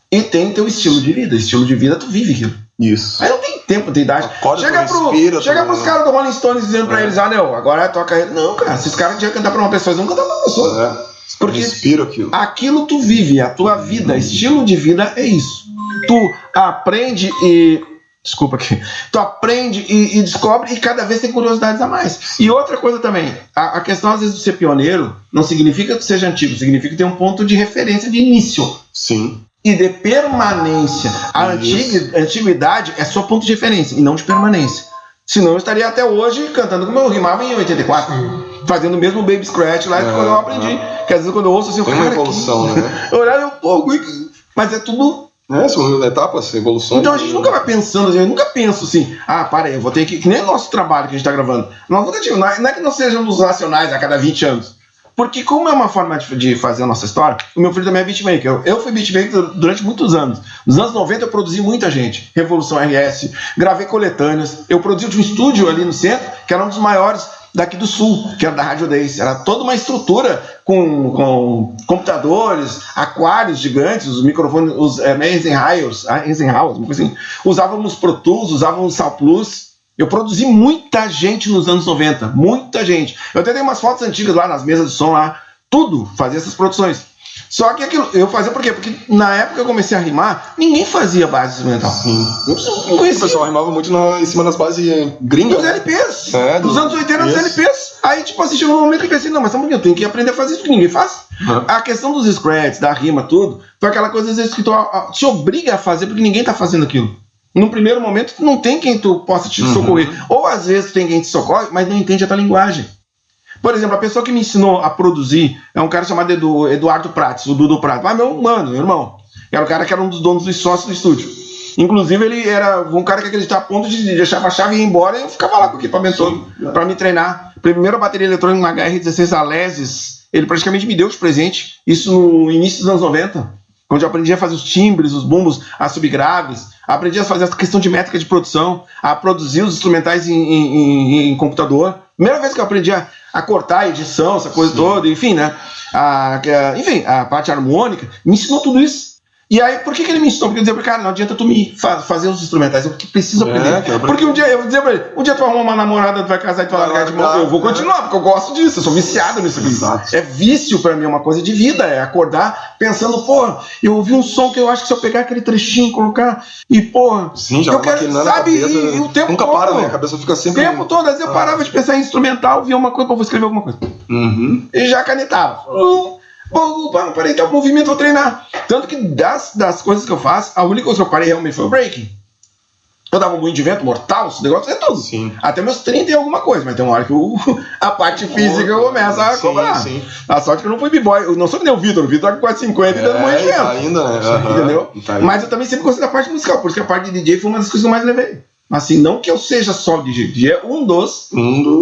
Speaker 3: E tem teu estilo de vida. Estilo de vida, tu vive aquilo.
Speaker 1: Isso.
Speaker 3: Aí não tem tempo, não tem idade. Chega pros caras do Rolling Stones dizendo pra eles, agora é a tua carreira. Não, cara, se os caras tinham que cantar pra uma pessoa, eles vão cantar pra uma pessoa. Porque
Speaker 1: respira aquilo
Speaker 3: tu vive, a tua vida, estilo de vida é isso. Tu aprende e... Desculpa aqui. Tu aprende e descobre e cada vez tem curiosidades a mais. E outra coisa também, a questão às vezes de ser pioneiro não significa que tu seja antigo, significa que tem um ponto de referência de início.
Speaker 1: Sim.
Speaker 3: E de permanência. A antiguidade é só ponto de referência e não de permanência. Senão eu estaria até hoje cantando como eu rimava em 84. Fazendo o mesmo Baby Scratch lá quando eu aprendi. Que às vezes quando eu ouço assim,
Speaker 1: tem uma evolução, né?
Speaker 3: Eu olhava um pouco, mas é tudo...
Speaker 1: São etapas, evoluções.
Speaker 3: Então a gente nunca vai pensando, eu nunca penso assim, para aí, eu vou ter que nem o nosso trabalho que a gente tá gravando. Não é que nós sejamos racionais a cada 20 anos. Porque como é uma forma de fazer a nossa história, o meu filho também é beatmaker. Eu fui beatmaker durante muitos anos. Nos anos 90 eu produzi muita gente. Revolução RS, gravei coletâneas. Eu produzi de um estúdio ali no centro, que era um dos maiores daqui do sul, que era da Rádio Days. Era toda uma estrutura com computadores, aquários gigantes, os microfones, os Eisenhower, uma coisa assim. Usávamos Pro Tools, usávamos Sal Plus. Eu produzi muita gente nos anos 90, muita gente. Eu até tenho umas fotos antigas lá nas mesas de som lá, tudo fazia essas produções. Só que aquilo, eu fazia por quê? Porque na época que eu comecei a rimar, ninguém fazia base instrumental.
Speaker 1: O pessoal rimava muito em cima das bases gringas.
Speaker 3: Dos LPs. Dos anos 80, dos LPs. Aí, tipo assim, chegou um momento que eu pensei, não, mas eu tenho que aprender a fazer isso que ninguém faz. A questão dos scratches, da rima, tudo, foi aquela coisa, às vezes, que tu te obriga a fazer porque ninguém tá fazendo aquilo. Num primeiro momento, não tem quem tu possa te socorrer. Ou às vezes tem quem te socorre, mas não entende a tua linguagem. Por exemplo, a pessoa que me ensinou a produzir é um cara chamado Eduardo Prates, o Dudu Prates. Meu irmão. Era o cara que era um dos donos dos sócios do estúdio. Inclusive, ele era um cara que acreditava a ponto de deixar a chave e ir embora e eu ficava lá com o equipamento todo pra me treinar. Primeira bateria eletrônica, uma HR16 Alesis, ele praticamente me deu de presente. Isso no início dos anos 90. Quando eu aprendi a fazer os timbres, os bumbos, as subgraves, aprendi a fazer essa questão de métrica de produção, a produzir os instrumentais em computador. Primeira vez que eu aprendi a cortar a edição, essa coisa toda, enfim, né? A parte harmônica, me ensinou tudo isso. E aí, por que ele me ensinou? Porque eu dizia pra ele, cara, não adianta tu me fazer os instrumentais, eu preciso aprender. Porque um dia, eu dizia pra ele, um dia tu arruma uma namorada, tu vai casar e tu vai largar de mão, eu vou continuar, porque eu gosto disso, eu sou viciado nisso aqui.
Speaker 1: Exato.
Speaker 3: É vício pra mim, é uma coisa de vida, é acordar pensando, pô, eu ouvi um som que eu acho que se eu pegar aquele trechinho, colocar, e pô,
Speaker 1: sim, já
Speaker 3: eu quero, sabe, e o tempo
Speaker 1: nunca
Speaker 3: todo,
Speaker 1: para, né? A cabeça fica sempre...
Speaker 3: O tempo todo, às vezes eu parava de pensar em instrumental, via uma coisa, vou escrever alguma coisa. E já canetava. Não parei, então o movimento vou treinar. Tanto que das coisas que eu faço, a única coisa que eu parei realmente foi o breaking. Eu dava um moinho de vento mortal, esse negócio é tudo.
Speaker 1: Sim.
Speaker 3: Até meus 30 e alguma coisa, mas tem uma hora que a parte física começa a cobrar.
Speaker 1: Sim.
Speaker 3: A sorte que eu não fui b-boy, eu não sou que nem o Vitor tá com quase 50 e dando moinho de vento.
Speaker 1: Ainda, né?
Speaker 3: Entendeu? Mas eu também sempre gostei da parte musical, por isso que a parte de DJ foi uma das coisas que eu mais levei. Assim, não que eu seja só DJ, DJ é um dos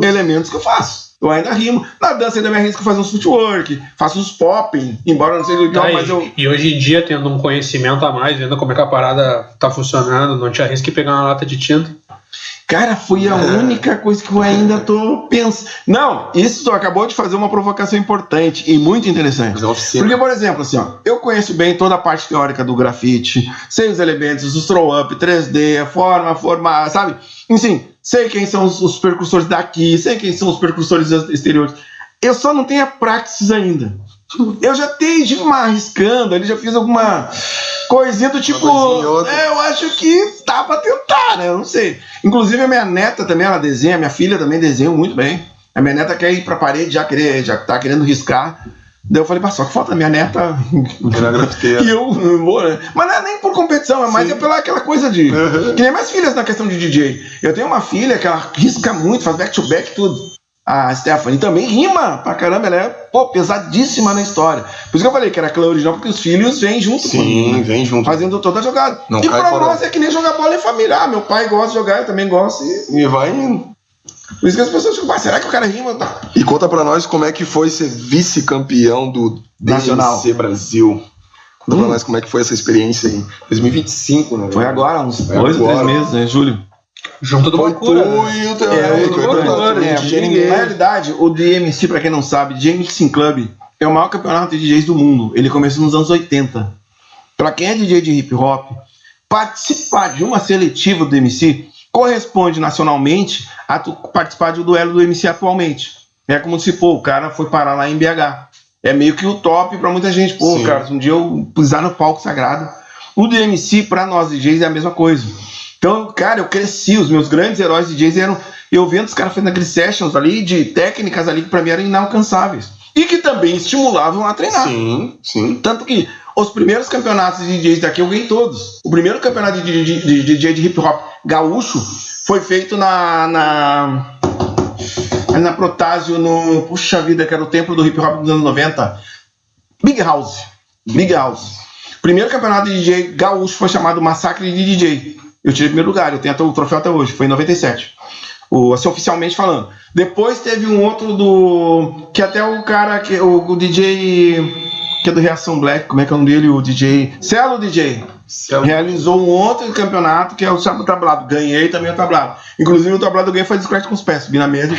Speaker 3: elementos que eu faço. Eu ainda rimo. Na dança ainda me arrisco a fazer uns footwork, faço uns popping, embora não seja legal, mas eu...
Speaker 4: E hoje em dia, tendo um conhecimento a mais, vendo como é que a parada tá funcionando, não te arrisca em pegar uma lata de tinta?
Speaker 3: Cara, foi a única coisa que eu ainda tô pensando. Não, isso tu acabou de fazer uma provocação importante e muito interessante. Porque, por exemplo, assim, ó, eu conheço bem toda a parte teórica do grafite, sei os elementos, os throw-up, 3D, a forma, sabe? Enfim, sei quem são os percussores daqui, sei quem são os percussores exteriores. Eu só não tenho a praxis ainda. Eu já tive uma arriscando, ali já fiz alguma coisinha do tipo, eu acho que dá pra tentar, né? Eu não sei. Inclusive a minha neta também, ela desenha, minha filha também desenha muito bem. A minha neta quer ir pra parede, já tá querendo riscar. Daí eu falei, só que falta a minha neta. E eu vou, né? Mas não é nem por competição, é mais pela aquela coisa de. Que nem minhas filhas na questão de DJ. Eu tenho uma filha que ela risca muito, faz back-to-back tudo. A Stephanie também rima pra caramba, ela é pesadíssima na história. Por isso que eu falei que era clã original, porque os filhos vêm junto.
Speaker 1: Sim, vêm junto.
Speaker 3: Fazendo toda a jogada.
Speaker 1: Não
Speaker 3: e pra nós é que nem jogar bola em família. Ah, meu pai gosta de jogar, eu também gosto. E vai indo. Por isso que as pessoas ficam, será que o cara rima?
Speaker 1: E conta pra nós como é que foi ser vice-campeão do
Speaker 3: Nacional
Speaker 1: DMC Brasil. Conta pra nós como é que foi essa experiência em 2025, né?
Speaker 3: Foi agora, uns 2 ou 3 meses, né? Julho.
Speaker 4: Junto do Bacura.
Speaker 3: Na realidade, o DMC, pra quem não sabe, DJ Mixing Club é o maior campeonato de DJs do mundo. Ele começou nos anos 80. Pra quem é DJ de hip hop, participar de uma seletiva do DMC corresponde nacionalmente a tu participar do duelo do MC atualmente. É como se, o cara foi parar lá em BH. É meio que o top pra muita gente. Cara, se um dia eu pisar no palco sagrado, o DMC pra nós DJs é a mesma coisa. Então, cara, eu cresci, os meus grandes heróis DJs eram, eu vendo os caras fazendo aqueles sessions ali, de técnicas ali que pra mim eram inalcançáveis. E que também estimulavam a treinar.
Speaker 1: Sim.
Speaker 3: Tanto que os primeiros campeonatos de DJs daqui eu ganhei todos. O primeiro campeonato de DJ de hip hop gaúcho foi feito na Protásio, puxa vida, que era o templo do hip hop dos anos 90. Big House. O primeiro campeonato de DJ gaúcho foi chamado Massacre de DJ. Eu tirei primeiro lugar, eu tenho o troféu até hoje, foi em 97. Assim, oficialmente falando. Depois teve um outro que até o cara, o DJ que é do Reação Black, como é que é o nome dele? O DJ Celo DJ. Realizou um outro campeonato que é o tablado. Ganhei também o tablado. Inclusive o tablado eu ganhei foi scratch com os pés. Subi na mesa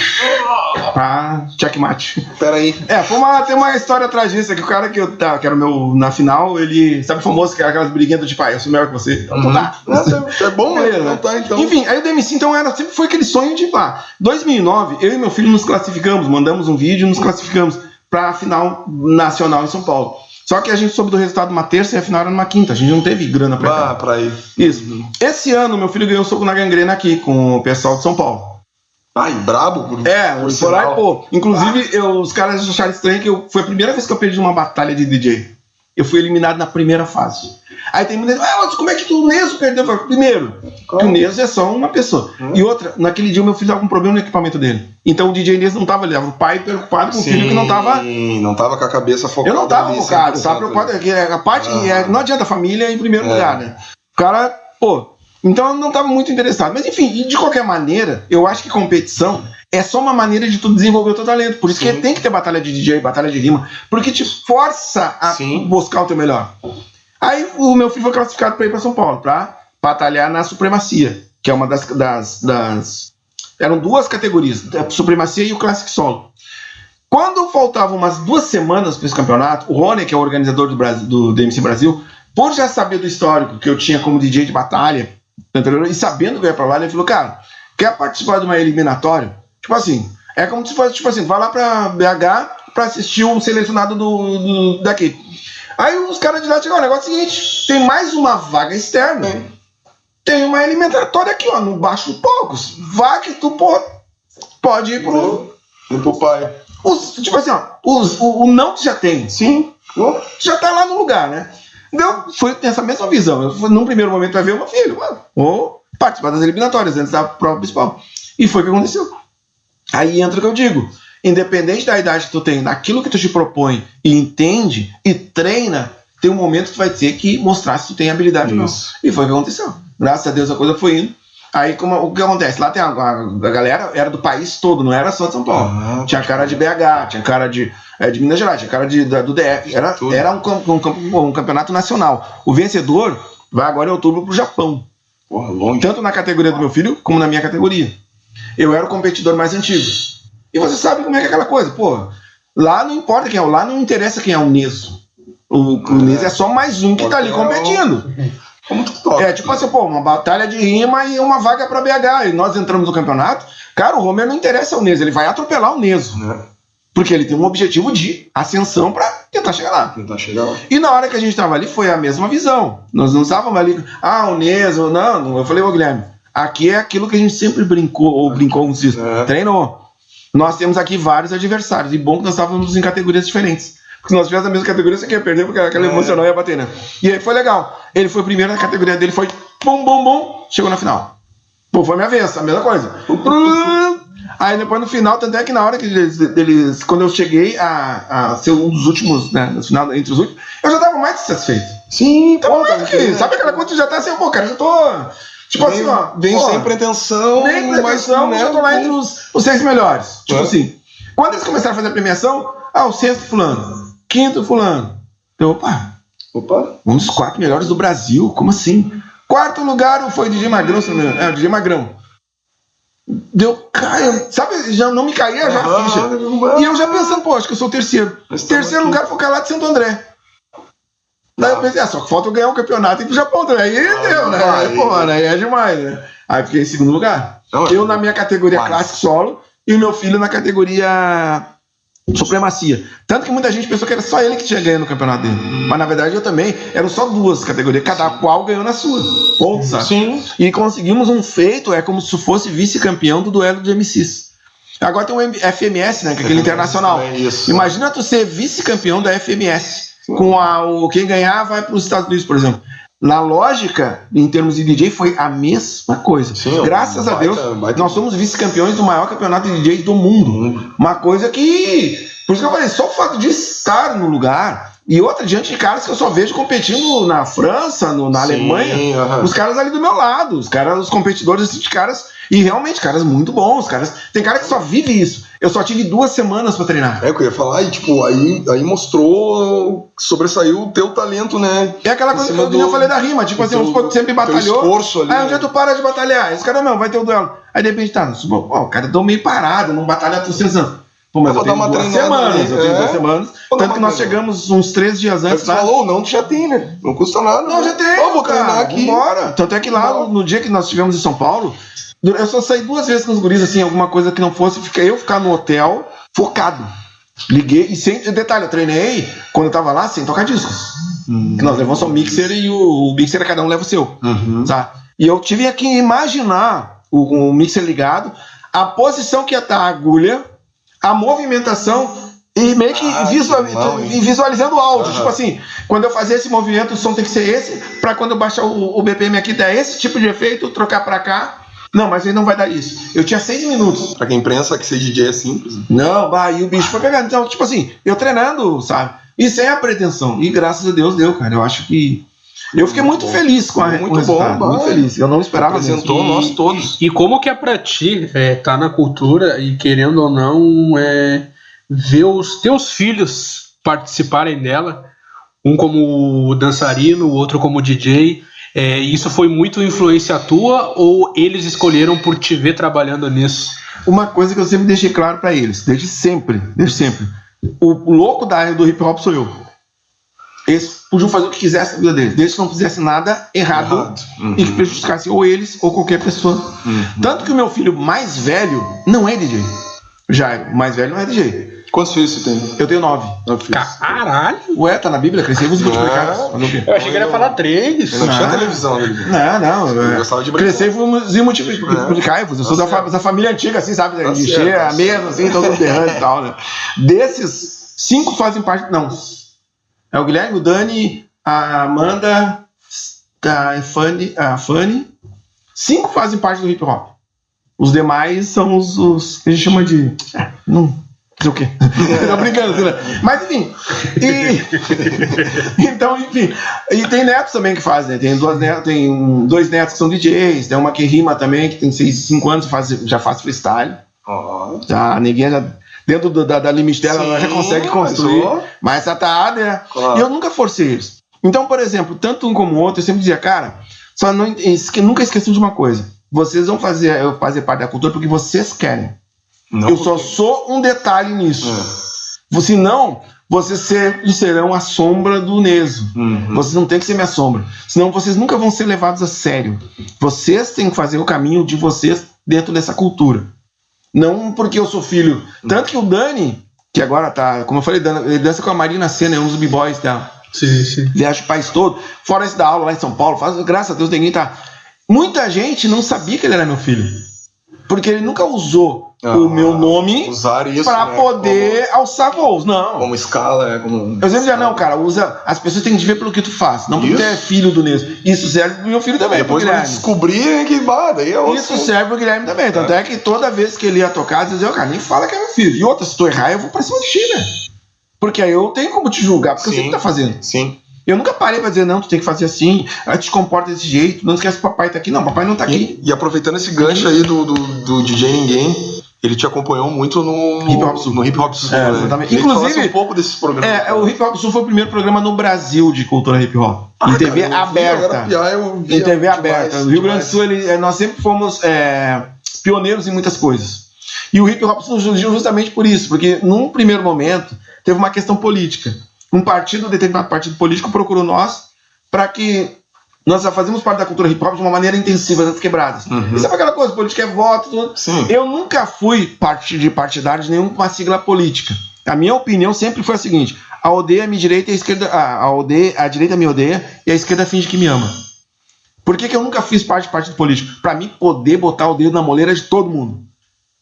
Speaker 3: pra checkmate.
Speaker 1: Peraí.
Speaker 3: Tem uma história atrás disso. Que o cara que era o meu na final, ele sabe famoso que era aquelas briguinhas do tipo, eu sou melhor que você. Então tá.
Speaker 1: É bom,
Speaker 3: né?
Speaker 1: Tá, então.
Speaker 3: Enfim, aí o DMC então sempre foi aquele sonho de 2009, eu e meu filho nos classificamos, mandamos um vídeo e nos classificamos pra final nacional em São Paulo. Só que a gente soube do resultado numa terça e a final era numa quinta. A gente não teve grana pra
Speaker 1: ir.
Speaker 3: Isso. Esse ano, meu filho ganhou um soco na gangrena aqui, com o pessoal de São Paulo.
Speaker 1: Ai, brabo?
Speaker 3: Foi lá e pô. Inclusive, os caras acharam estranho que foi a primeira vez que eu perdi uma batalha de DJ. Eu fui eliminado na primeira fase. Aí tem muita gente, como é que o Neso perdeu? Eu falei, primeiro, que o Neso é só uma pessoa. E outra, naquele dia o meu filho tava com um problema no equipamento dele. Então o DJ Neso não tava ali, o pai preocupado com o filho que não tava...
Speaker 1: Não tava com a cabeça focada.
Speaker 3: Eu não tava focado, eu tava preocupado. A parte, não adianta a família em primeiro lugar, né? O cara, então eu não tava muito interessado. Mas enfim, de qualquer maneira, eu acho que competição é só uma maneira de tu desenvolver o teu talento. Por isso que tem que ter batalha de DJ, batalha de rima, porque te força a buscar o teu melhor. Aí o meu filho foi classificado para ir para São Paulo, para batalhar na Supremacia, que é uma das eram 2 categorias, a Supremacia e o Classic Solo. Quando faltavam umas 2 semanas para esse campeonato, o Rony, que é o organizador do DMC Brasil, por já saber do histórico que eu tinha como DJ de batalha, e sabendo que eu ia pra lá, ele falou, cara, quer participar de uma eliminatória? Tipo assim, é como se fosse, tipo assim, vai lá pra BH pra assistir um selecionado daqui. Aí os caras de lá chegaram, o negócio é o seguinte, tem mais uma vaga externa, tem uma eliminatória aqui, ó, no Baixo do Poucos, vaga que tu pode ir pro
Speaker 1: pai.
Speaker 3: Tipo assim, ó, o não que já tem, sim, já tá lá no lugar, né? Foi essa mesma visão. Num primeiro momento vai ver o meu filho, ou participar das eliminatórias antes da prova principal. E foi o que aconteceu. Aí entra o que eu digo. Independente da idade que tu tem, daquilo que tu te propõe e entende e treina, tem um momento que tu vai ter que mostrar se tu tem habilidade ou não. E foi o que aconteceu. Graças a Deus a coisa foi indo. Aí o que acontece? Lá tem a galera era do país todo, não era só de São Paulo. Tinha cara de BH, tinha cara de Minas Gerais, tinha cara do DF. Era um campeonato nacional. O vencedor vai agora em outubro pro Japão.
Speaker 1: Porra, longe.
Speaker 3: Tanto na categoria do meu filho, como na minha categoria. Eu era o competidor mais antigo. E você sabe como é que é aquela coisa, pô. Lá não importa quem é, lá não interessa quem é o Neso. O Neso é só mais um que tá ali competindo. É tipo assim, pô, uma batalha de rima e uma vaga pra BH. E nós entramos no campeonato. Cara, o Homer não interessa o Neso, ele vai atropelar o Neso. Porque ele tem um objetivo de ascensão pra tentar chegar lá. E na hora que a gente tava ali, foi a mesma visão. Nós não estávamos ali, o Neso, não. Eu falei, ô Guilherme, aqui é aquilo que a gente sempre brincou com isso. Treinou. Nós temos aqui vários adversários. E bom que nós estávamos em categorias diferentes. Porque se nós tivéssemos a mesma categoria, você quer perder, porque aquela emocional ia bater, né? E aí foi legal. Ele foi o primeiro na categoria dele, foi bum, chegou na final. Pô, foi minha vez, a mesma coisa. Aí depois no final, tanto é que na hora que eles quando eu cheguei a ser um dos últimos, né, no final, entre os últimos, eu já tava mais satisfeito.
Speaker 1: Sim,
Speaker 3: tava mais do que, sabe aquela coisa que já tá assim, pô, cara, já tô, tipo assim, ó.
Speaker 1: Vem sem pretensão,
Speaker 3: mas já tô lá entre os 6 melhores. Tipo assim, quando eles começaram a fazer a premiação, o 6º fulano, 5º fulano. Eu, opa, um dos 4 melhores do Brasil, como assim? 4º lugar foi o DJ Magrão, o DJ Magrão. Sabe, já não me caía já a ficha. E eu já pensando, pô, acho que eu sou o terceiro. Terceiro lugar foi o cara lá de Santo André. Daí eu pensei, só que falta eu ganhar um campeonato e ir pro Japão também. Aí deu, né? Aí é demais, né? Aí fiquei em 2º lugar. Eu na minha categoria Classic Solo e o meu filho na categoria Supremacia. Tanto que muita gente pensou que era só ele que tinha ganho no campeonato dele. Mas na verdade eu também. Eram só 2 categorias, cada qual ganhou na sua. Ponto, sabe? Sim. E conseguimos um feito, como se fosse vice-campeão do duelo de MCs. Agora tem o FMS, né? Que é aquele internacional. Imagina tu ser vice-campeão da FMS. Com quem ganhar vai para os Estados Unidos, por exemplo. Na lógica, em termos de DJ, foi a mesma coisa. Sim, graças a Deus, nós somos vice-campeões do maior campeonato de DJ do mundo. Uma coisa que... Por isso que eu falei, só o fato de estar no lugar... E outra, diante de caras que eu só vejo competindo na França, na Alemanha, os caras ali do meu lado, os competidores de caras, e realmente caras muito bons, tem cara que só vive isso. Eu só tive 2 semanas pra treinar.
Speaker 1: É o que eu ia falar, e tipo, aí mostrou, sobressaiu o teu talento, né?
Speaker 3: É aquela coisa que eu falei da rima, tipo assim, tu sempre batalhou,
Speaker 1: esforço ali,
Speaker 3: aí um dia tu para de batalhar, esse cara não, vai ter o duelo. Aí de repente o cara deu meio parado, não batalha há 300 anos. Pô, mas eu tenho 2 semanas, eu tenho 2 semanas. Tanto que nós chegamos uns 3 dias antes lá.
Speaker 1: Falou, não, tu já tem, né? Não custa nada.
Speaker 3: Não, já tem. Vou treinar aqui. Bora. Tanto é que lá, no dia que nós estivemos em São Paulo, eu só saí 2 vezes com os guris, assim, alguma coisa que não fosse, eu ficar no hotel, focado. Liguei, e sem detalhe, eu treinei quando eu tava lá, sem tocar discos. Que nós levamos só o mixer e o mixer cada um leva o seu. Tá? E eu tive que imaginar o mixer ligado, a posição que ia estar a agulha, a movimentação e meio que visualizando o áudio. Tipo assim, quando eu fazer esse movimento, o som tem que ser esse, pra quando eu baixar o BPM aqui, dar esse tipo de efeito, trocar pra cá. Não, mas aí não vai dar isso. Eu tinha 6 minutos.
Speaker 1: Pra quem pensa que ser DJ é simples.
Speaker 3: Não, e o bicho foi pegando. Então, tipo assim, eu treinando, sabe? E sem a pretensão. E graças a Deus deu, cara. Eu acho que... Eu fiquei muito feliz com
Speaker 1: muito bom,
Speaker 3: muito feliz. Eu não esperava.
Speaker 1: Apresentou nós todos.
Speaker 4: E como que é pra ti tá na cultura e querendo ou não ver os teus filhos participarem dela, um como dançarino, o outro como DJ, isso foi muito influência tua ou eles escolheram por te ver trabalhando nisso?
Speaker 3: Uma coisa que eu sempre deixei claro pra eles, desde sempre, o louco da área do hip hop sou eu. eles podiam fazer o que quisesse na vida deles, desde que não fizesse nada errado. E que prejudicasse ou eles ou qualquer pessoa. Tanto que o meu filho mais velho não é DJ. Jairo, o mais velho não é DJ.
Speaker 1: Quantos filhos você tem?
Speaker 3: Eu tenho 9.
Speaker 2: Caralho!
Speaker 3: Ué, tá na Bíblia, crescei-vos e multiplicados.
Speaker 4: Eu achei que ele ia falar 3.
Speaker 1: Eu não tinha televisão, né?
Speaker 3: Não.
Speaker 1: Eu gostava de brincar.
Speaker 3: Crescei-vos e multiplicai-vos. Eu sou da família antiga, assim, sabe? De encher a mesa, assim, todo terreno e tal, né? Desses, 5 fazem parte. Não. É o Guilherme, o Dani, a Amanda, a Fanny. 5 fazem parte do hip hop. Os demais são os que a gente chama de. Não sei o quê. Tô brincando, assim, né? Mas enfim. Então, enfim. E tem netos também que fazem, né? Tem 2 netos que são DJs, tem uma que rima também, que tem 5 anos, já faz freestyle. Já, a neguinha já. Dentro da limite dela, ela já consegue construir. Mas essa tá, né? E eu nunca forcei eles. Então, por exemplo, tanto um como o outro, eu sempre dizia, cara, só nunca esqueçam de uma coisa. Vocês vão fazer parte da cultura porque vocês querem. Eu só sou um detalhe nisso. Senão, vocês serão a sombra do Neso. Vocês não têm que ser minha sombra. Senão, vocês nunca vão ser levados a sério. Vocês têm que fazer o caminho de vocês dentro dessa cultura. Não porque eu sou filho. Tanto que o Dani, que agora tá, como eu falei, ele dança com a Marina Senna, é um dos b-boys dela.
Speaker 2: Sim.
Speaker 3: Viaja o país todo. Fora esse da aula lá em São Paulo, graças a Deus, ninguém tá. Muita gente não sabia que ele era meu filho. Porque ele nunca usou o meu nome para poder alçar voos. Não.
Speaker 1: Como escala, como.
Speaker 3: Eu sempre dizia, não, cara, as pessoas têm que te ver pelo que tu faz. Não porque tu é filho do Neso. Isso serve pro meu filho também.
Speaker 1: Depois eu descobrir que daí é outro.
Speaker 3: Isso serve pro Guilherme também. Tanto é que toda vez que ele ia tocar, dizia, cara, nem fala que é meu filho. E outra, se tu errar, eu vou pra cima de ti, né? Porque aí eu tenho como te julgar, porque eu sei o que tá fazendo.
Speaker 1: Sim.
Speaker 3: Eu nunca parei pra dizer, não, tu tem que fazer assim, te comporta desse jeito, não esquece que o papai tá aqui. Não, o papai não tá aqui.
Speaker 1: E aproveitando esse gancho aí do DJ Ninguém, ele te acompanhou muito no Hip Hop Sul. No Hip Hop Sul, né?
Speaker 3: Exatamente. Inclusive,
Speaker 1: um pouco desses programas.
Speaker 3: O Hip Hop Sul foi o primeiro programa no Brasil de cultura hip hop. Em TV aberta. Em TV aberta. No Rio Grande do Sul, nós sempre fomos pioneiros em muitas coisas. E o Hip Hop Sul surgiu justamente por isso, porque num primeiro momento teve uma questão política. Determinado partido político procurou nós para que nós já fazemos parte da cultura hip hop de uma maneira intensiva nas quebradas. Isso é aquela coisa, política é voto, tudo.
Speaker 1: Sim.
Speaker 3: Eu nunca fui partidário de nenhuma sigla política. A minha opinião sempre foi a seguinte: a odeia a minha direita e a esquerda. A direita me odeia e a esquerda finge que me ama. Por que eu nunca fiz parte de partido político? Para mim poder botar o dedo na moleira de todo mundo.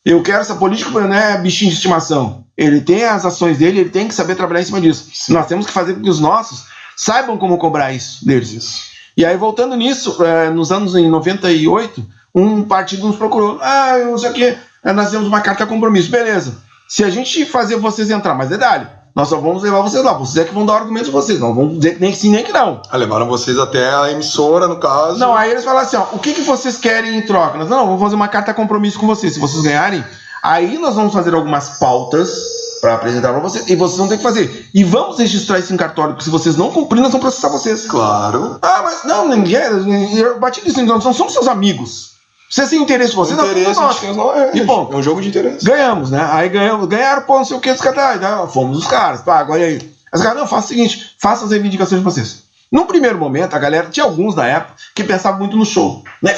Speaker 3: Eu quero essa política, não é bichinho de estimação. Ele tem as ações dele, ele tem que saber trabalhar em cima disso. Sim. Nós temos que fazer com que os nossos saibam como cobrar isso deles. E aí, voltando nisso, nos anos 98, um partido nos procurou. Eu sei o quê. Nós temos uma carta compromisso. Beleza. Se a gente fazer vocês entrar, mas detalhe, nós só vamos levar vocês lá. Vocês é que vão dar argumentos de vocês. Não vamos dizer que nem que sim, nem que não.
Speaker 1: Levaram vocês até a emissora, no caso.
Speaker 3: Não, aí eles falaram assim, o que vocês querem em troca? Nós, não, vamos fazer uma carta compromisso com vocês. Se vocês ganharem, aí nós vamos fazer algumas pautas para apresentar para vocês. E vocês vão ter que fazer. E vamos registrar isso em cartório, porque se vocês não cumprirem, nós vamos processar vocês.
Speaker 1: Claro.
Speaker 3: Mas não, ninguém. Eu bati disso, nós não somos seus amigos. Vocês têm interesse em vocês, não somos nós. E bom,
Speaker 1: é um jogo de interesse.
Speaker 3: Ganhamos, né? Aí ganharam, não sei o que, os caras. Fomos os caras. Agora aí. Os caras, não, faça o seguinte, faça as reivindicações de vocês. Num primeiro momento, a galera, tinha alguns na época que pensavam muito no show. Né,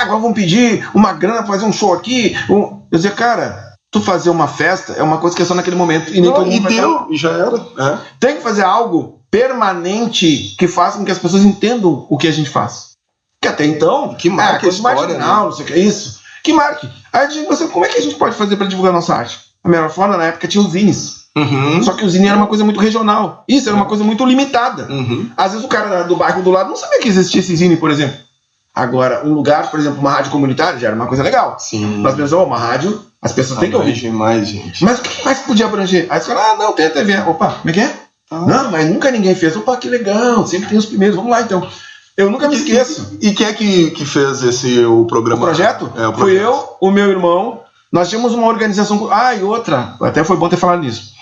Speaker 3: agora vamos pedir uma grana pra fazer um show aqui. Eu dizia, cara, tu fazer uma festa é uma coisa que é só naquele momento. E nem todo mundo
Speaker 1: e já era.
Speaker 3: Tem que fazer algo permanente que faça com que as pessoas entendam o que a gente faz. Que até então,
Speaker 1: que marque a história,
Speaker 3: marginal, não sei o que é isso. Que marque. Aí a gente pensou, como é que a gente pode fazer para divulgar nossa arte? A melhor forma, na época, tinha os zines. Só que o zine era uma coisa muito regional. Isso era uma coisa muito limitada. Às vezes o cara do bairro do lado não sabia que existia esse zine, por exemplo. Agora, um lugar, por exemplo, uma rádio comunitária já era uma coisa legal.
Speaker 1: Sim.
Speaker 3: Nós pensamos, uma rádio, as pessoas têm que ouvir.
Speaker 1: Mais, gente.
Speaker 3: Mas o que mais podia abranger? Aí você fala, não, tem a TV. Opa, como é que é? Não, mas nunca ninguém fez. Opa, que legal, sempre tem os primeiros. Vamos lá, então. Eu nunca me esqueço.
Speaker 1: E quem é que fez o programa?
Speaker 3: O projeto?
Speaker 1: O projeto?
Speaker 3: Fui eu, o meu irmão. Nós tínhamos uma organização. E outra. Até foi bom ter falado nisso.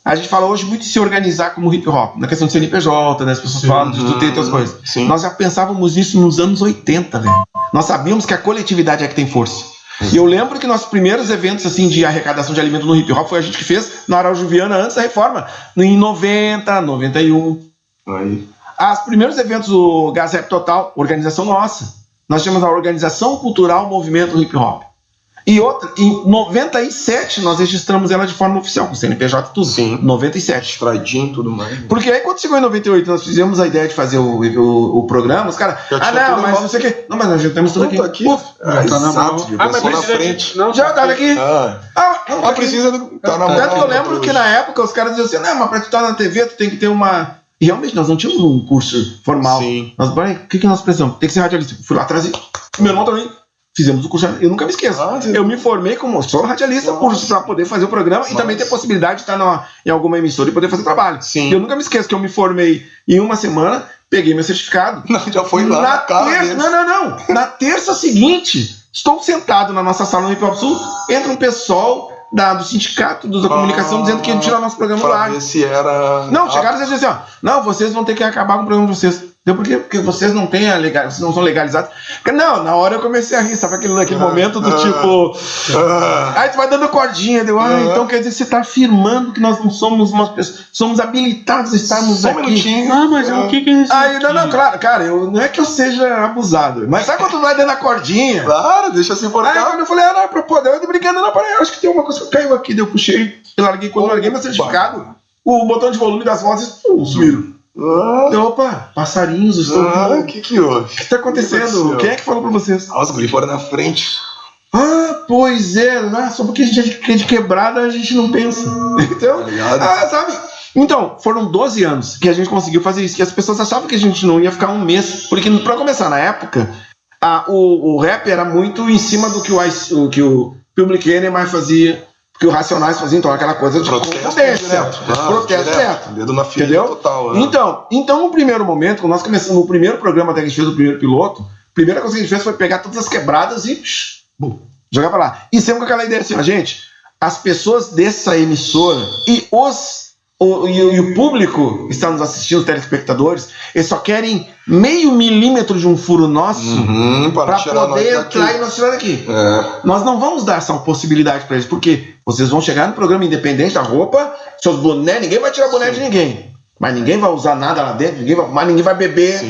Speaker 3: A gente fala hoje muito de se organizar como hip hop. Na questão de CNPJ, né? As pessoas falam de tu ter outras coisas.
Speaker 1: Sim.
Speaker 3: Nós já pensávamos nisso nos anos 80, velho. Nós sabíamos que a coletividade é que tem força. E eu lembro que nossos primeiros eventos assim de arrecadação de alimento no hip hop foi a gente que fez na Araújo Viana antes da reforma, em 90, 91.
Speaker 1: Aí.
Speaker 3: Os primeiros eventos do Gás Rap Total, organização nossa. Nós tínhamos a Organização Cultural Movimento Hip Hop. E outra, em 97 nós registramos ela de forma oficial, com CNPJ e tudo.
Speaker 1: Sim.
Speaker 3: 97.
Speaker 1: Estradinho e tudo mais.
Speaker 3: Porque aí quando chegou em 98 nós fizemos a ideia de fazer o programa, os caras, não, mas não sei o quê. Não, mas nós já temos tudo aqui.
Speaker 1: Aqui.
Speaker 3: Tá na mão.
Speaker 1: Mas na frente.
Speaker 4: Não,
Speaker 3: já tá aqui.
Speaker 1: Não precisa. Tá na mão.
Speaker 3: Tanto que eu lembro que na época os caras diziam assim, não, mas pra tu estar na TV tu tem que ter uma... E realmente nós não tínhamos um curso formal.
Speaker 1: Sim.
Speaker 3: Nós, o que nós precisamos? Tem que ser radialista. Fui lá atrás e meu irmão também. Fizemos o curso, eu nunca me esqueço. Eu me formei como sou radialista para poder fazer o programa e também ter possibilidade de estar em alguma emissora e poder fazer trabalho.
Speaker 1: Sim.
Speaker 3: Eu nunca me esqueço que eu me formei em uma semana, peguei meu certificado.
Speaker 1: Não, já foi lá
Speaker 3: na terça, não. Na terça seguinte, estou sentado na nossa sala no Hip Hop Sul, entra um pessoal do sindicato da comunicação dizendo que ia tirar nosso programa do ar.
Speaker 1: Se era...
Speaker 3: Não, chegaram e disseram assim, não, vocês vão ter que acabar com o programa de vocês. Deu por quê? Porque vocês não têm vocês não são legalizados. Porque, não, na hora eu comecei a rir, sabe naquele momento do tipo. Aí tu vai dando cordinha, então quer dizer que você está afirmando que nós não somos umas pessoas, somos habilitados a estarmos aqui.
Speaker 2: Mas o que é isso?
Speaker 3: Aí, não, claro, cara, não é que eu seja abusado, mas sabe quando tu vai dando a cordinha?
Speaker 1: Claro, deixa assim por cá.
Speaker 3: Aí quando eu falei, não, pra poder, eu tô brincando, não, peraí, eu acho que tem uma coisa que caiu aqui, daí eu puxei, eu larguei, quando eu larguei meu certificado, o botão de volume das vozes sumiram. Opa, passarinhos estão
Speaker 1: o que houve?
Speaker 3: O que está acontecendo? Quem é que falou pra vocês?
Speaker 1: Os guri foram na frente.
Speaker 3: Pois é, só porque a gente é de quebrada a gente não pensa. Então, sabe? Então, foram 12 anos que a gente conseguiu fazer isso, que as pessoas achavam que a gente não ia ficar um mês, porque pra começar, na época, o rap era muito em cima do que o Public Enemy fazia, que o Racionais faziam, então aquela coisa de protesto direto.
Speaker 1: Dedo na ferida total.
Speaker 3: Então, no primeiro momento, quando nós começamos, no primeiro programa até que a gente fez o primeiro piloto, a primeira coisa que a gente fez foi pegar todas as quebradas e jogar pra lá. E sempre com aquela ideia assim, gente, as pessoas dessa emissora e o público que está nos assistindo, os telespectadores, eles só querem meio milímetro de um furo nosso para poder entrar e nós tirar daqui. Nós não vamos dar essa possibilidade para eles, porque vocês vão chegar no programa independente, a roupa, seus bonés, ninguém vai tirar boné de ninguém. Mas ninguém vai usar nada lá dentro, ninguém vai beber.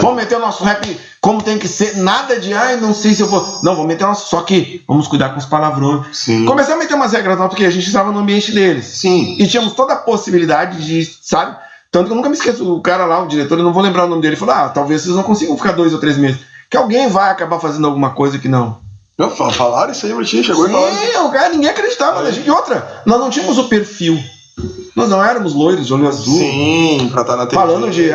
Speaker 3: Vamos meter o nosso rap como tem que ser, nada de, não sei se eu vou. Não, vamos meter o nosso, só que vamos cuidar com os palavrões. Comecei a meter umas regras lá, porque a gente estava no ambiente deles. E tínhamos toda a possibilidade de, sabe? Tanto que eu nunca me esqueço, o cara lá, o diretor, eu não vou lembrar o nome dele, falou, talvez vocês não consigam ficar 2 ou 3 meses. Que alguém vai acabar fazendo alguma coisa que não.
Speaker 1: Falaram isso aí, Martinho, chegou e falaram.
Speaker 3: O cara, ninguém acreditava na gente. E outra, nós não tínhamos o perfil. Nós não éramos loiros de olho azul.
Speaker 1: Pra estar na TV.
Speaker 3: Falando de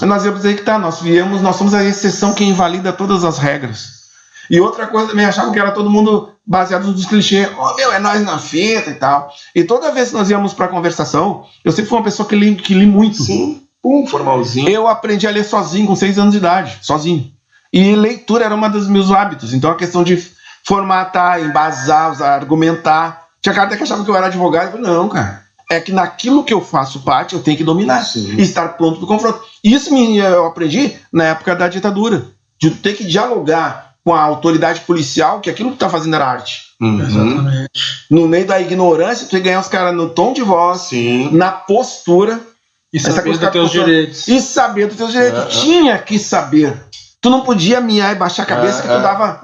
Speaker 3: nós íamos dizer que nós somos a exceção que invalida todas as regras. E outra coisa também, achavam que era todo mundo baseado nos clichês. É nós na fita e tal. E toda vez que nós íamos pra conversação, eu sempre fui uma pessoa que li muito.
Speaker 1: Formalzinho.
Speaker 3: Eu aprendi a ler sozinho, com 6 anos de idade, sozinho. E leitura era um dos meus hábitos. Então a questão de formatar, embasar, argumentar. Tinha cara até que achava que eu era advogado. Eu falei, não, cara. É que naquilo que eu faço parte, eu tenho que dominar. E estar pronto para o confronto. Isso eu aprendi na época da ditadura. De ter que dialogar com a autoridade policial, que aquilo que tá fazendo era arte.
Speaker 2: Exatamente.
Speaker 3: No meio da ignorância, tu ia ganhar os caras no tom de voz, na postura.
Speaker 2: E saber dos teus direitos.
Speaker 3: E saber dos teus direitos. Tinha que saber. Tu não podia miar e baixar a cabeça que tu dava.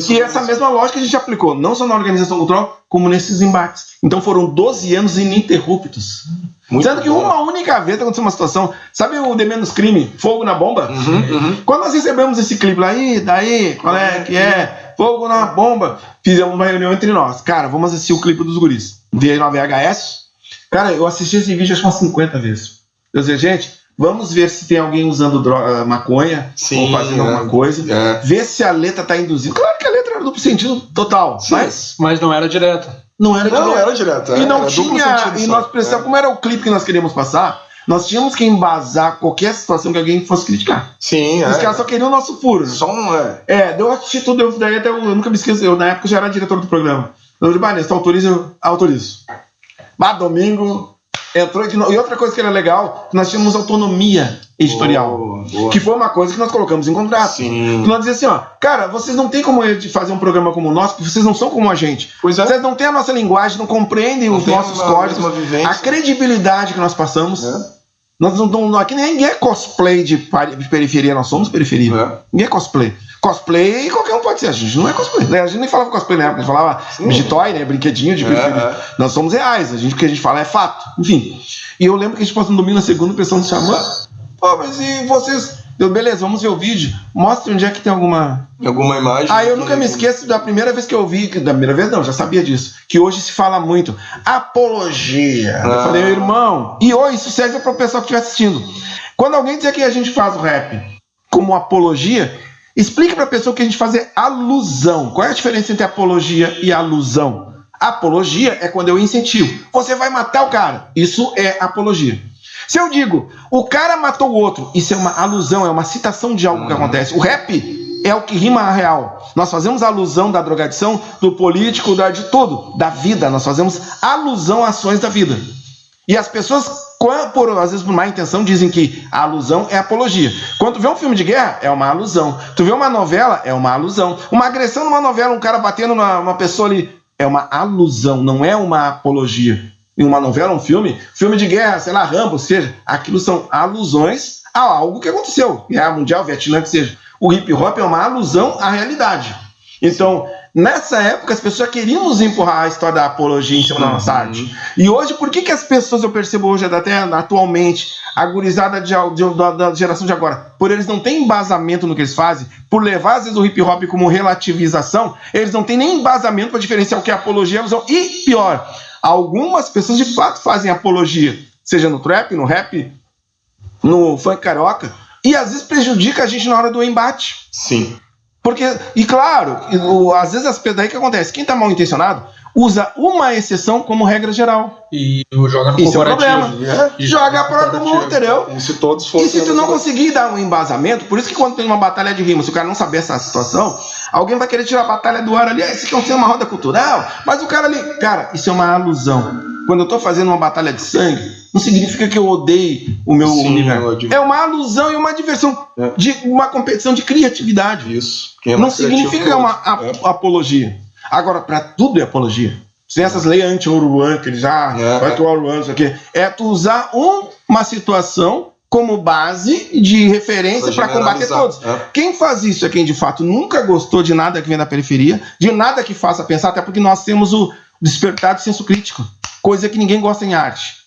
Speaker 3: E essa mesma lógica a gente aplicou, não só na organização cultural, como nesses embates. Então foram 12 anos ininterruptos. Sendo que uma única vez aconteceu uma situação. Sabe o De Menos Crime? Fogo na Bomba? Quando nós recebemos esse clipe lá, daí, qual é que é? Fogo na Bomba. Fizemos uma reunião entre nós. Cara, vamos assistir o clipe dos guris. Vi aí na VHS. Cara, eu assisti esse vídeo acho que umas 50 vezes. Eu disse, gente, vamos ver se tem alguém usando maconha ou fazendo alguma coisa. Ver se a letra tá induzindo. Claro que a letra era duplo sentido total.
Speaker 2: Mas não era direta.
Speaker 3: Não era
Speaker 1: direta.
Speaker 3: E não tinha. E nós precisávamos, como era o clipe que nós queríamos passar, nós tínhamos que embasar qualquer situação que alguém fosse criticar.
Speaker 1: Os
Speaker 3: caras só queriam o nosso furo. Deu atitude, daí até eu nunca me esqueço. Eu, na época, já era diretor do programa. Eu disse, Vanessa, autorizo? Autorizo. Domingo, Entrou, e outra coisa que era legal, nós tínhamos autonomia editorial, que foi uma coisa que nós colocamos em contrato.
Speaker 1: Sim.
Speaker 3: Nós dizíamos assim, ó, cara, vocês não têm como fazer um programa como o nosso, porque vocês não são como a gente. Vocês não têm a nossa linguagem, não compreendem os nossos códigos, a credibilidade que nós passamos. Nós não, aqui ninguém é cosplay de periferia, nós somos periferia. Ninguém é cosplay. Cosplay qualquer um pode ser, a gente não é cosplay, né? A gente nem falava cosplay na época, a gente falava de toy, né? Brinquedinho de periferia. Nós somos reais, o que a gente fala é fato. Enfim. E eu lembro que a gente passou no domingo na segunda, o pessoal nos chamou. Pô, mas e vocês? Beleza, vamos ver o vídeo. Mostra onde é que tem alguma
Speaker 1: imagem.
Speaker 3: Aí eu nunca me esqueço da primeira vez que eu vi, da primeira vez não, já sabia disso, que hoje se fala muito apologia. Eu falei, irmão, e hoje isso serve para o pessoal que estiver assistindo. Quando alguém dizer que a gente faz o rap como apologia, explique para a pessoa que a gente faz alusão. Qual é a diferença entre apologia e alusão? Apologia é quando eu incentivo. Você vai matar o cara. Isso é apologia. Se eu digo, o cara matou o outro, isso é uma alusão, é uma citação de algo que acontece. O rap é o que rima a real. Nós fazemos alusão da drogadição, do político, de tudo, da vida. Nós fazemos alusão a ações da vida. E as pessoas, às vezes por má intenção, dizem que a alusão é apologia. Quando tu vê um filme de guerra, é uma alusão. Tu vê uma novela, é uma alusão. Uma agressão numa novela, um cara batendo numa pessoa ali, é uma alusão, não é uma apologia. Em uma novela, um filme de guerra, sei lá, Rambo, seja, aquilo são alusões a algo que aconteceu. Guerra Mundial, Vietnã, que seja. O hip hop é uma alusão à realidade. Então, nessa época, as pessoas já queriam nos empurrar a história da apologia em cima da nossa arte. E hoje, por que as pessoas, eu percebo hoje, até atualmente, a gurizada da geração de agora, por eles não têm embasamento no que eles fazem, por levar, às vezes, o hip hop como relativização, eles não têm nem embasamento para diferenciar o que é apologia e alusão. E, pior, algumas pessoas de fato fazem apologia, seja no trap, no rap, no funk carioca, e às vezes prejudica a gente na hora do embate.
Speaker 1: Sim.
Speaker 3: Porque, e claro, às vezes daí que acontece, quem tá mal intencionado usa uma exceção como regra geral.
Speaker 4: E joga no
Speaker 3: isso
Speaker 4: comparativo.
Speaker 3: É o problema. Joga para comum, entendeu?
Speaker 1: Como se todos fossem.
Speaker 3: E se tu não conseguir dar um embasamento, por isso que quando tem uma batalha de rima, se o cara não saber essa situação, alguém vai querer tirar a batalha do ar ali, isso aqui é uma roda cultural, mas o cara ali, cara, isso é uma alusão. Quando eu tô fazendo uma batalha de sangue, não significa que eu odeie o meu universo. É uma alusão e uma diversão, de uma competição de criatividade.
Speaker 1: Isso.
Speaker 3: Não significa uma apologia. Agora, para tudo é apologia. Sem essas leis anti-Oruan, que ele já vai atuar Oruan, isso aqui. É tu usar uma situação como base de referência para combater todos. Quem faz isso é quem de fato nunca gostou de nada que vem da periferia, de nada que faça pensar, até porque nós temos o despertar do senso crítico, coisa que ninguém gosta em arte.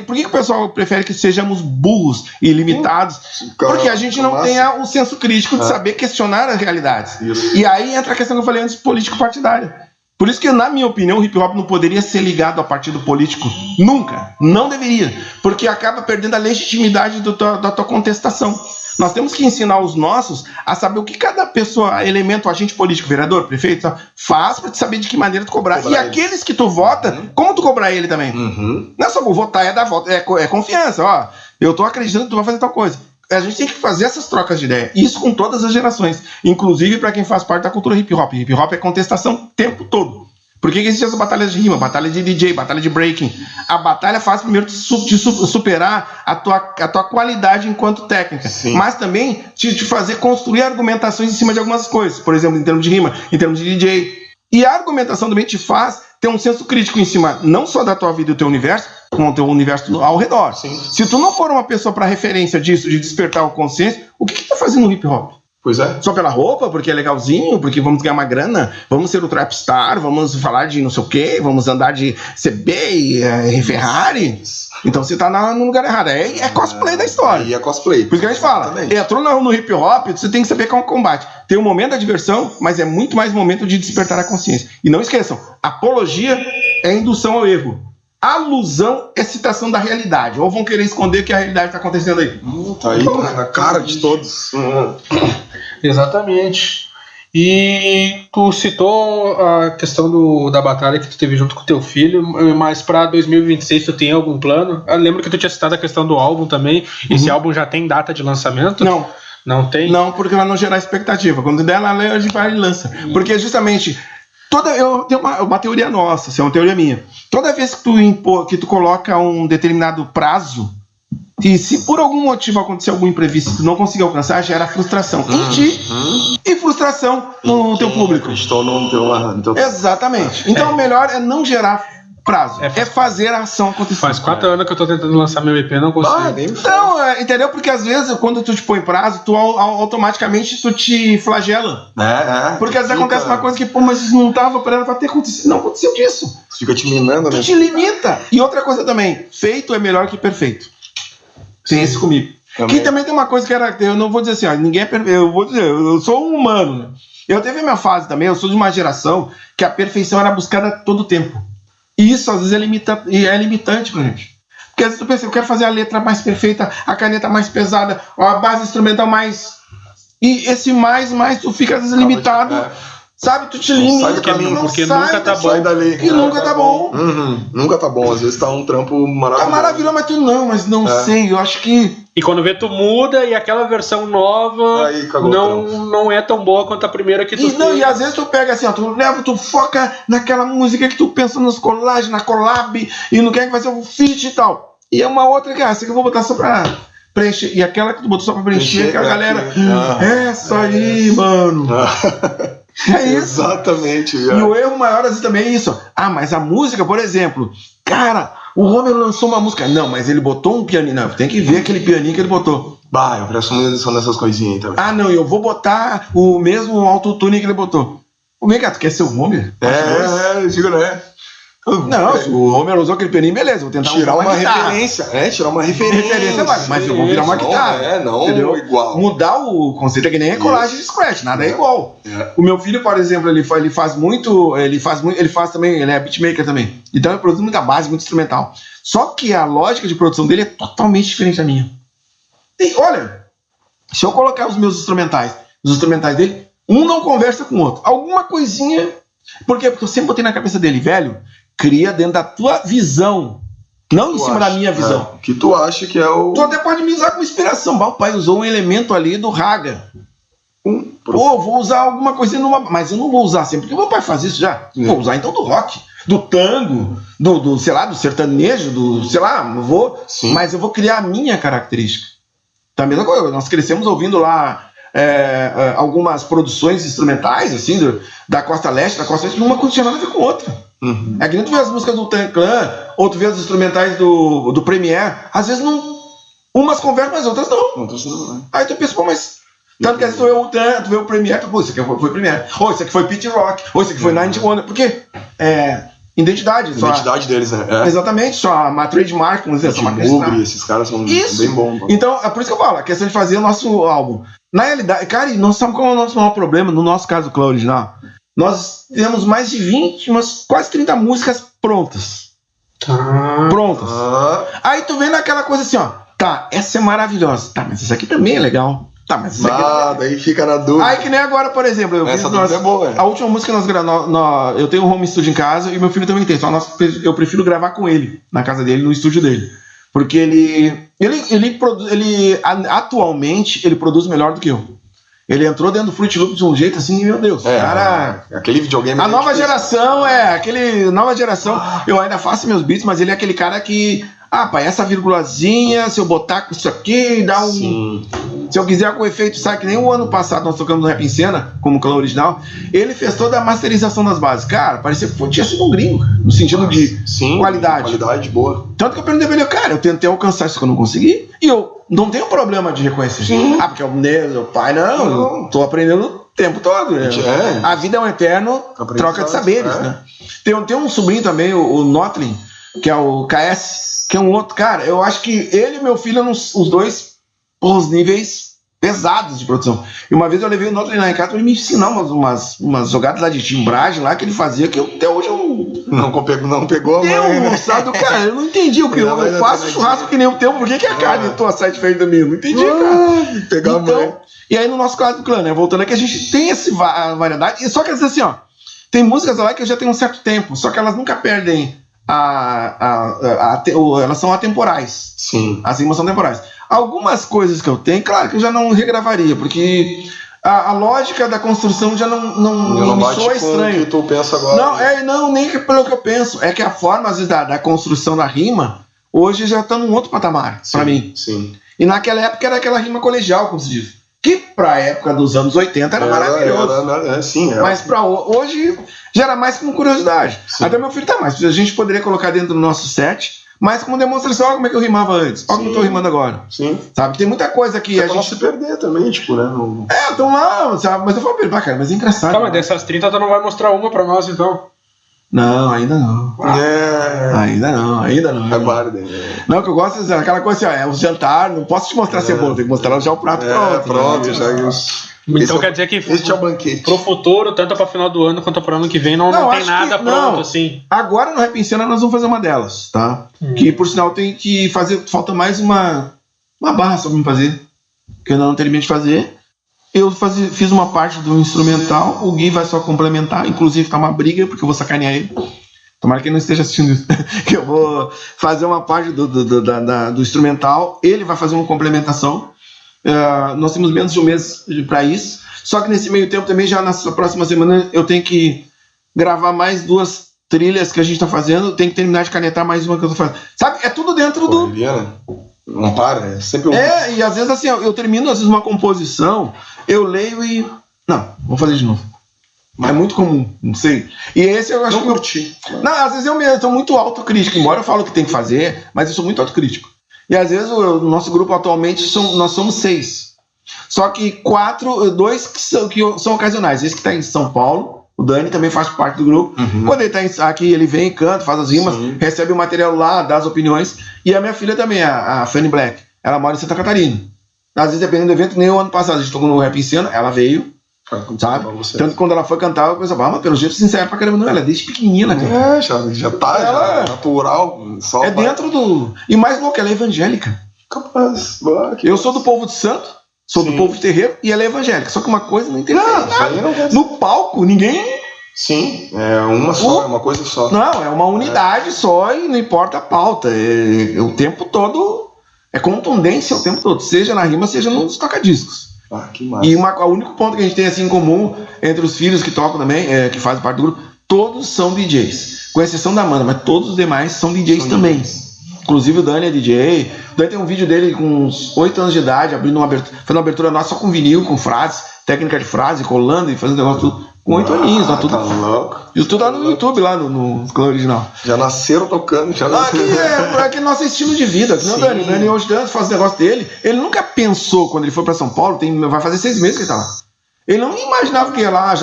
Speaker 3: Por que o pessoal prefere que sejamos burros e limitados? Porque a gente não tem o senso crítico de saber questionar as realidades. Isso. E aí entra a questão que eu falei antes, político-partidária. Por isso que, na minha opinião, o hip-hop não poderia ser ligado a partido político. Nunca. Não deveria. Porque acaba perdendo a legitimidade da tua contestação. Nós temos que ensinar os nossos a saber o que cada pessoa, elemento, agente político, vereador, prefeito, faz para te saber de que maneira tu cobrar. E aqueles que tu vota, como tu cobrar ele também? Não é só votar, é dar voto, é confiança. Ó, eu tô acreditando que tu vai fazer tal coisa. A gente tem que fazer essas trocas de ideia. Isso com todas as gerações. Inclusive para quem faz parte da cultura hip-hop. Hip-hop é contestação o tempo todo. Por que existe essa batalha de rima, batalha de DJ, batalha de breaking? A batalha faz primeiro de superar a tua qualidade enquanto técnica, mas também te fazer construir argumentações em cima de algumas coisas. Por exemplo, em termos de rima, em termos de DJ. E a argumentação também te faz ter um senso crítico em cima não só da tua vida e do teu universo, como do teu universo ao redor. Se tu não for uma pessoa para referência disso, de despertar o consciência, o que tu tá fazendo no hip hop?
Speaker 1: Pois é.
Speaker 3: Só pela roupa, porque é legalzinho, porque vamos ganhar uma grana, vamos ser o trapstar, vamos falar de não sei o quê, vamos andar de CB e Ferrari. Então você tá no lugar errado. É cosplay da história.
Speaker 1: E é cosplay.
Speaker 3: Por isso que a gente fala, entrou no hip hop, você tem que saber qual é o combate. Tem um momento da diversão, mas é muito mais momento de despertar a consciência. E não esqueçam, apologia é indução ao erro. Alusão é citação da realidade. Ou vão querer esconder que a realidade está acontecendo aí.
Speaker 1: Tá aí, na cara de todos.
Speaker 4: Exatamente. E tu citou a questão da batalha que tu teve junto com teu filho, mas para 2026 tu tem algum plano? Eu lembro que tu tinha citado a questão do álbum também. Esse álbum já tem data de lançamento?
Speaker 3: Não.
Speaker 4: Não tem?
Speaker 3: Não, porque ela não gerar expectativa. Quando der, a gente vai e lança. Porque justamente Eu tenho uma teoria nossa, isso é uma teoria minha. Toda vez que tu coloca um determinado prazo, e se por algum motivo acontecer algum imprevisto que tu não conseguir alcançar, gera frustração em ti e frustração no teu público.
Speaker 1: Estou no teu...
Speaker 3: Exatamente. Então o melhor é não gerar prazo, é fazer a ação acontecer.
Speaker 4: Faz 4 anos que eu tô tentando lançar meu EP, não consigo.
Speaker 3: Então, entendeu? Porque às vezes quando tu te põe prazo, tu automaticamente isso te flagela. Porque às vezes acontece uma coisa que, pô, mas isso não tava pra ter acontecido. Não aconteceu disso.
Speaker 1: Fica te minando, né?
Speaker 3: Tu te limita. E outra coisa também, feito é melhor que perfeito. Tem esse comigo. Que também tem uma coisa que era, eu não vou dizer assim, ó, ninguém é perfeito, eu vou dizer, eu sou um humano, né? Eu teve a minha fase também, eu sou de uma geração que a perfeição era buscada todo o tempo. E isso às vezes é limitante pra gente. Porque às vezes tu pensa, eu quero fazer a letra mais perfeita, a caneta mais pesada, a base instrumental mais... E esse mais, tu fica às vezes limitado, sabe? Tu te limita,
Speaker 1: sai do caminho,
Speaker 4: porque nunca tá bom.
Speaker 1: Sai dali.
Speaker 3: E nunca tá bom.
Speaker 1: Nunca tá bom, às vezes tá um trampo maravilhoso.
Speaker 3: Tá maravilhoso, mas não sei, eu acho que...
Speaker 4: E quando vê, tu muda e aquela versão nova não é tão boa quanto a primeira que tu fez.
Speaker 3: E às vezes tu pega assim, ó, tu foca naquela música que tu pensa nos colagens, na collab, e não quer que vai ser um feat e tal. E é uma outra que essa que eu vou botar só pra preencher. E aquela que tu botou só pra preencher, que a galera... Essa aí, mano. É isso.
Speaker 1: Exatamente.
Speaker 3: E o erro maior às vezes também é isso. Mas a música, por exemplo, cara, o Homer lançou uma música. Não, mas ele botou um pianinho. Não, tem que ver aquele pianinho que ele botou.
Speaker 1: Eu presto muita atenção nessas coisinhas aí também.
Speaker 3: Não, eu vou botar o mesmo autotune que ele botou. Vem cá, tu quer ser o Homer?
Speaker 1: Eu digo, né?
Speaker 3: Não, se o Homer usou aquele pianinho, beleza, vou tentar
Speaker 1: tirar uma referência. Tirar uma referência.
Speaker 3: Mas eu vou virar uma guitarra.
Speaker 1: Não
Speaker 3: entendeu?
Speaker 1: Igual.
Speaker 3: Mudar o conceito é que nem a colagem de scratch, nada é igual. O meu filho, por exemplo, ele faz também, ele é beatmaker também. Então ele produz muita base, muito instrumental. Só que a lógica de produção dele é totalmente diferente da minha. E olha, se eu colocar os instrumentais dele, um não conversa com o outro. Alguma coisinha. Por quê? Porque eu sempre botei na cabeça dele, velho, cria dentro da tua visão, não em cima da minha visão.
Speaker 1: Que tu acha que é o...
Speaker 3: Tu até pode me usar como inspiração. O pai usou um elemento ali do raga. Vou usar alguma coisinha mas eu não vou usar sempre, porque meu pai faz isso já. Vou usar então do rock, do tango, do sei lá, do sertanejo, mas eu vou criar a minha característica. Tá a mesma coisa, nós crescemos ouvindo lá algumas produções instrumentais, assim, da Costa Leste, numa coisa tinha nada a ver com outra. É que nem tu vê as músicas do Tan Clan, ou tu vê as instrumentais do Premiere, às vezes não, umas conversam, mas outras não. Aí tu pensa, mas tanto que às vezes tu vê o Premiere, isso aqui foi Premiere, ou isso aqui foi Pete Rock, ou isso aqui foi Nine Wonder, porque identidade
Speaker 1: deles, né?
Speaker 3: Exatamente, só uma trademark, vamos dizer,
Speaker 1: esses caras são bem bons.
Speaker 3: Então, é por isso que eu falo, a questão de fazer o nosso álbum. Na realidade, cara, e nós sabemos qual é o nosso maior problema, no nosso caso, o Clã Original. Nós temos mais de 20, quase 30 músicas prontas. Prontas. Aí tu vê naquela coisa assim, ó. Tá, essa é maravilhosa. Tá, mas essa aqui também é legal. Tá, mas essa aqui
Speaker 1: daí fica na dúvida.
Speaker 3: Aí que nem agora, por exemplo,
Speaker 1: essa é boa,
Speaker 3: a última música que nós gravamos, eu tenho um home studio em casa e meu filho também tem. Só eu prefiro gravar com ele, na casa dele, no estúdio dele. Porque ele atualmente ele produz melhor do que eu. Ele entrou dentro do Fruit Loop de um jeito assim, meu Deus, cara...
Speaker 1: Aquele videogame...
Speaker 3: A nova geração, eu ainda faço meus beats, mas ele é aquele cara que... pai, essa virgulazinha, se eu botar com isso aqui, dá um... Sim. Se eu quiser com efeito, sabe que nem o ano passado nós tocamos no Rap em Cena, como Clã Original, ele fez toda a masterização das bases. Cara, parecia que tinha sido um gringo, no sentido de qualidade.
Speaker 1: Qualidade boa.
Speaker 3: Tanto que eu perguntei pra ele, cara, eu tentei alcançar isso que eu não consegui, e eu não tenho problema de reconhecer. Porque meu pai, eu tô aprendendo o tempo todo. Né? A vida é um eterno troca de saberes, né? Tem um sobrinho também, o Notlin, que é o KS, que é um outro cara. Eu acho que ele e meu filho, os dois, os níveis pesados de produção. E uma vez eu levei o Notlin lá em casa pra ele me ensinar umas jogadas lá de timbragem lá que ele fazia, que até hoje eu
Speaker 1: não pegou,
Speaker 3: moçado, cara, eu não entendi o que eu faço churrasco que nem o teu, por que a carne tua sai diferente da minha? Não entendi, cara.
Speaker 1: Pegar a mãe.
Speaker 3: E aí no nosso caso do Clã, né, voltando aqui, a gente tem essa variedade, só que assim, ó, tem músicas lá que eu já tenho um certo tempo, só que elas nunca perdem elas são atemporais.
Speaker 1: Sim.
Speaker 3: As rimas são temporais. Algumas coisas que eu tenho, claro que eu já não regravaria, porque a lógica da construção já não me soa estranho.
Speaker 1: Que tu pensa agora.
Speaker 3: Não, nem pelo que eu penso. É que a forma, às vezes, da construção da rima, hoje já tá num outro patamar, pra mim.
Speaker 1: Sim.
Speaker 3: E naquela época era aquela rima colegial, como se diz. Que pra época dos anos 80 era maravilhoso.
Speaker 1: Sim,
Speaker 3: mas pra hoje já era mais como curiosidade. Sim. Até meu filho tá mais. A gente poderia colocar dentro do nosso set, mas como demonstração, olha como é que eu rimava antes. Olha como eu tô rimando agora.
Speaker 1: Sim.
Speaker 3: Sabe? Tem muita coisa que a gente...
Speaker 1: não se perder também, tipo, né?
Speaker 3: Então lá, sabe? Mas eu falo pra ele, cara, mas é engraçado.
Speaker 4: Tá, mas dessas 30 tu não vai mostrar uma pra nós, então?
Speaker 3: Não, ainda não. Ainda não.
Speaker 1: Aguardem.
Speaker 3: Não, que eu gosto é aquela coisa assim, é o jantar, não posso te mostrar cebola, tem que mostrar já o prato pronto.
Speaker 1: Já isso.
Speaker 4: Então quer dizer que
Speaker 1: este é o banquete.
Speaker 4: Pro futuro, tanto para final do ano quanto para ano que vem, não tem nada pronto assim.
Speaker 3: Agora no Rap em Cena nós vamos fazer uma delas, tá? Que por sinal tem que fazer, falta mais uma barra só pra me fazer, que eu ainda não terminei de fazer. Eu fiz uma parte do instrumental, o Gui vai só complementar, inclusive tá uma briga, porque eu vou sacanear ele. Tomara que ele não esteja assistindo isso. Que eu vou fazer uma parte do instrumental, ele vai fazer uma complementação. Nós temos menos de um mês para isso. Só que nesse meio tempo também, já na próxima semana, eu tenho que gravar mais 2 trilhas que a gente tá fazendo. Tenho que terminar de canetar mais uma que eu tô fazendo. Sabe? É tudo dentro do...
Speaker 1: Não para, é sempre
Speaker 3: e às vezes assim, eu termino às vezes uma composição, eu leio e... Não, vou fazer de novo. É muito comum, não sei. E esse eu acho que...
Speaker 1: curti.
Speaker 3: Não, às vezes eu mesmo tô muito autocrítico, embora eu falo que tem que fazer, mas eu sou muito autocrítico. E às vezes o nosso grupo atualmente, nós somos 6. Só que 2 que são ocasionais. Esse que está em São Paulo, o Dani também faz parte do grupo. Quando ele está aqui, ele vem, canta, faz as rimas, recebe o material lá, dá as opiniões. E a minha filha também, a Fanny Black, ela mora em Santa Catarina. Às vezes, dependendo do evento, nem o ano passado, a gente tocou no Rap em Cena, ela veio, sabe? Tanto que quando ela foi cantar, eu pensava, mas pelo jeito sincero pra caramba, não, ela é desde pequenina, cara.
Speaker 1: Já tá, ela natural. Só
Speaker 3: dentro do... E mais louco, ela é evangélica.
Speaker 1: Capaz.
Speaker 3: Eu sou do povo de santo, sou do povo de terreiro, e ela é evangélica. Só que uma coisa não interessa nada. No palco, ninguém...
Speaker 1: Sim, é uma só, é uma coisa só.
Speaker 3: Não, é uma unidade só e não importa a pauta. O tempo todo... É contundência o tempo todo, seja na rima, seja nos tocadiscos.
Speaker 1: Que massa.
Speaker 3: E o único ponto que a gente tem assim em comum entre os filhos que tocam também, que fazem parte do grupo, todos são DJs, com exceção da Amanda, mas todos os demais são DJs também. Inclusive o Dani é DJ. O Dani tem um vídeo dele com uns 8 anos de idade, fazendo uma abertura nossa só com vinil, com frases, técnica de frase, colando e fazendo negócio tudo. Com 8 aninhos, tá tudo louco. Isso tudo lá no YouTube, lá no Clã Original.
Speaker 1: Já nasceram tocando, já
Speaker 3: nasceram. Aqui é nosso estilo de vida. O Dani hoje faz o negócio dele. Ele nunca pensou, quando ele foi pra São Paulo, vai fazer 6 meses que ele tá lá. Ele não imaginava que ia lá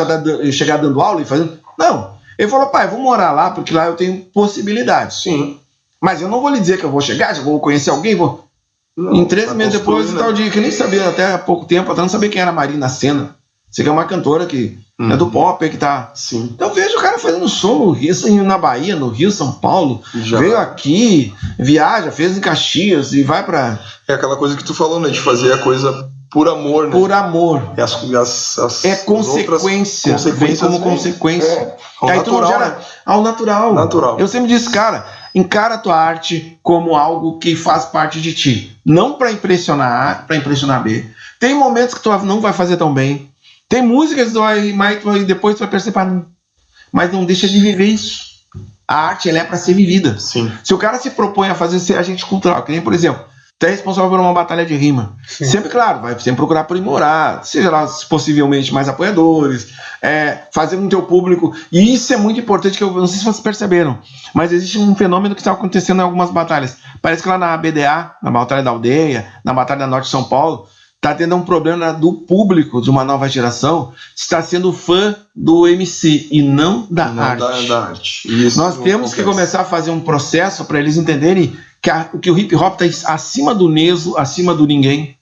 Speaker 3: chegar dando aula e fazendo. Não. Ele falou, pai, eu vou morar lá, porque lá eu tenho possibilidades.
Speaker 1: Sim.
Speaker 3: Mas eu não vou lhe dizer que eu vou chegar, já vou conhecer alguém, vou. Não, em 13 meses depois, tal dia, que eu nem sabia, até há pouco tempo, até não sabia quem era a Marina Senna. Você que é uma cantora que é do pop, que tá.
Speaker 1: Sim.
Speaker 3: Então vejo o cara fazendo som no Rio, na Bahia, no Rio, São Paulo. Veio aqui, viaja, fez em Caxias e vai pra.
Speaker 1: É aquela coisa que tu falou, né? De fazer a coisa por amor, né?
Speaker 3: Por amor.
Speaker 1: É
Speaker 3: consequência. Vem como consequência.
Speaker 1: Aí tu não gera
Speaker 3: ao natural.
Speaker 1: Natural.
Speaker 3: Eu sempre disse, cara, encara a tua arte como algo que faz parte de ti. Não pra impressionar A, pra impressionar B. Tem momentos que tu não vai fazer tão bem. Tem músicas que tu vai rimar e depois tu vai perceber, mas não deixa de viver isso. A arte, ela é para ser vivida.
Speaker 1: Sim.
Speaker 3: Se o cara se propõe a fazer ser agente cultural, que nem, por exemplo, tu é responsável por uma batalha de rima. Sim. Sempre, claro, vai sempre procurar aprimorar, seja lá possivelmente mais apoiadores, fazer no teu público. E isso é muito importante, que eu não sei se vocês perceberam, mas existe um fenômeno que está acontecendo em algumas batalhas. Parece que lá na BDA, na Batalha da Aldeia, na Batalha da Norte de São Paulo, está tendo um problema do público de uma nova geração, está sendo fã do MC e não da arte.
Speaker 1: Isso.
Speaker 3: Nós temos que começar a fazer um processo para eles entenderem que o hip hop está acima do Neso, acima do ninguém.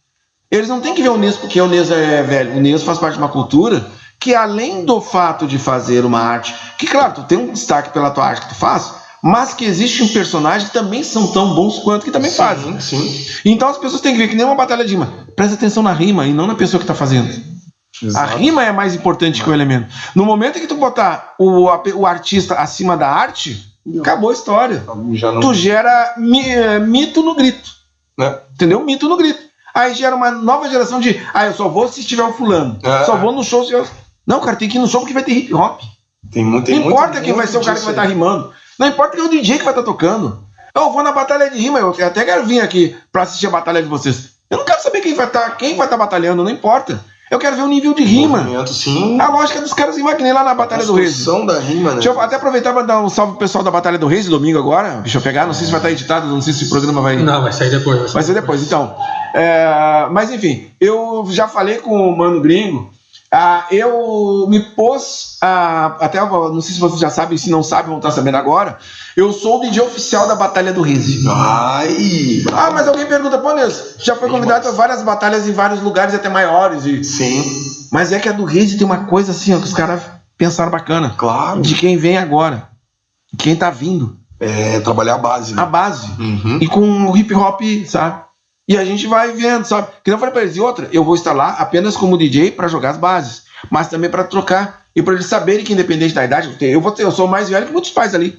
Speaker 3: Eles não têm que ver o Neso porque o Neso é velho. O Neso faz parte de uma cultura que, além do fato de fazer uma arte, que claro, tu tem um destaque pela tua arte que tu faz, mas que existe um personagem que também são tão bons quanto que também fazem.
Speaker 1: Sim.
Speaker 3: Então as pessoas têm que ver que nem uma batalha de rima. Presta atenção na rima e não na pessoa que está fazendo. Exato. A rima é mais importante que o elemento. No momento em que tu botar o artista acima da arte, acabou a história. Tu gera mito no grito.
Speaker 1: Né?
Speaker 3: Entendeu? Mito no grito. Aí gera uma nova geração de, eu só vou se estiver o fulano. Só vou no show se eu... Não, cara, tem que ir no show porque vai ter hip hop. Não importa quem vai ser o cara que vai estar rimando. Não importa quem é o DJ que vai estar tocando. Eu vou na batalha de rima, eu até quero vir aqui pra assistir a batalha de vocês. Eu não quero saber quem vai estar batalhando, não importa. Eu quero ver o nível de rima.
Speaker 1: Sim.
Speaker 3: A lógica dos caras imaginei lá na Batalha do Reis.
Speaker 1: Da rima, né?
Speaker 3: Deixa eu até aproveitar para dar um salve pro pessoal da Batalha do Reis, domingo agora. Deixa eu pegar, não sei se vai estar editado, não sei se o programa vai...
Speaker 2: Não, vai sair depois.
Speaker 3: Vai sair depois, então. Mas enfim, eu já falei com o Mano Gringo. Eu me pôs até não sei se vocês já sabem, se não sabem vão estar sabendo agora. Eu sou o DJ oficial da Batalha do Reis. Mas alguém pergunta, pô, Nilson, já foi convidado a várias batalhas em vários lugares até maiores.
Speaker 1: Sim.
Speaker 3: Mas é que a do Reis tem uma coisa assim, ó, que os caras pensaram bacana.
Speaker 1: Claro.
Speaker 3: De quem vem agora, quem tá vindo.
Speaker 1: Trabalhar a base.
Speaker 3: A base. E com o hip hop, sabe? E a gente vai vendo, sabe? Que não falei pra eles, e outra, eu vou estar lá apenas como DJ pra jogar as bases, mas também pra trocar e pra eles saberem que independente da idade, eu sou mais velho que muitos pais ali.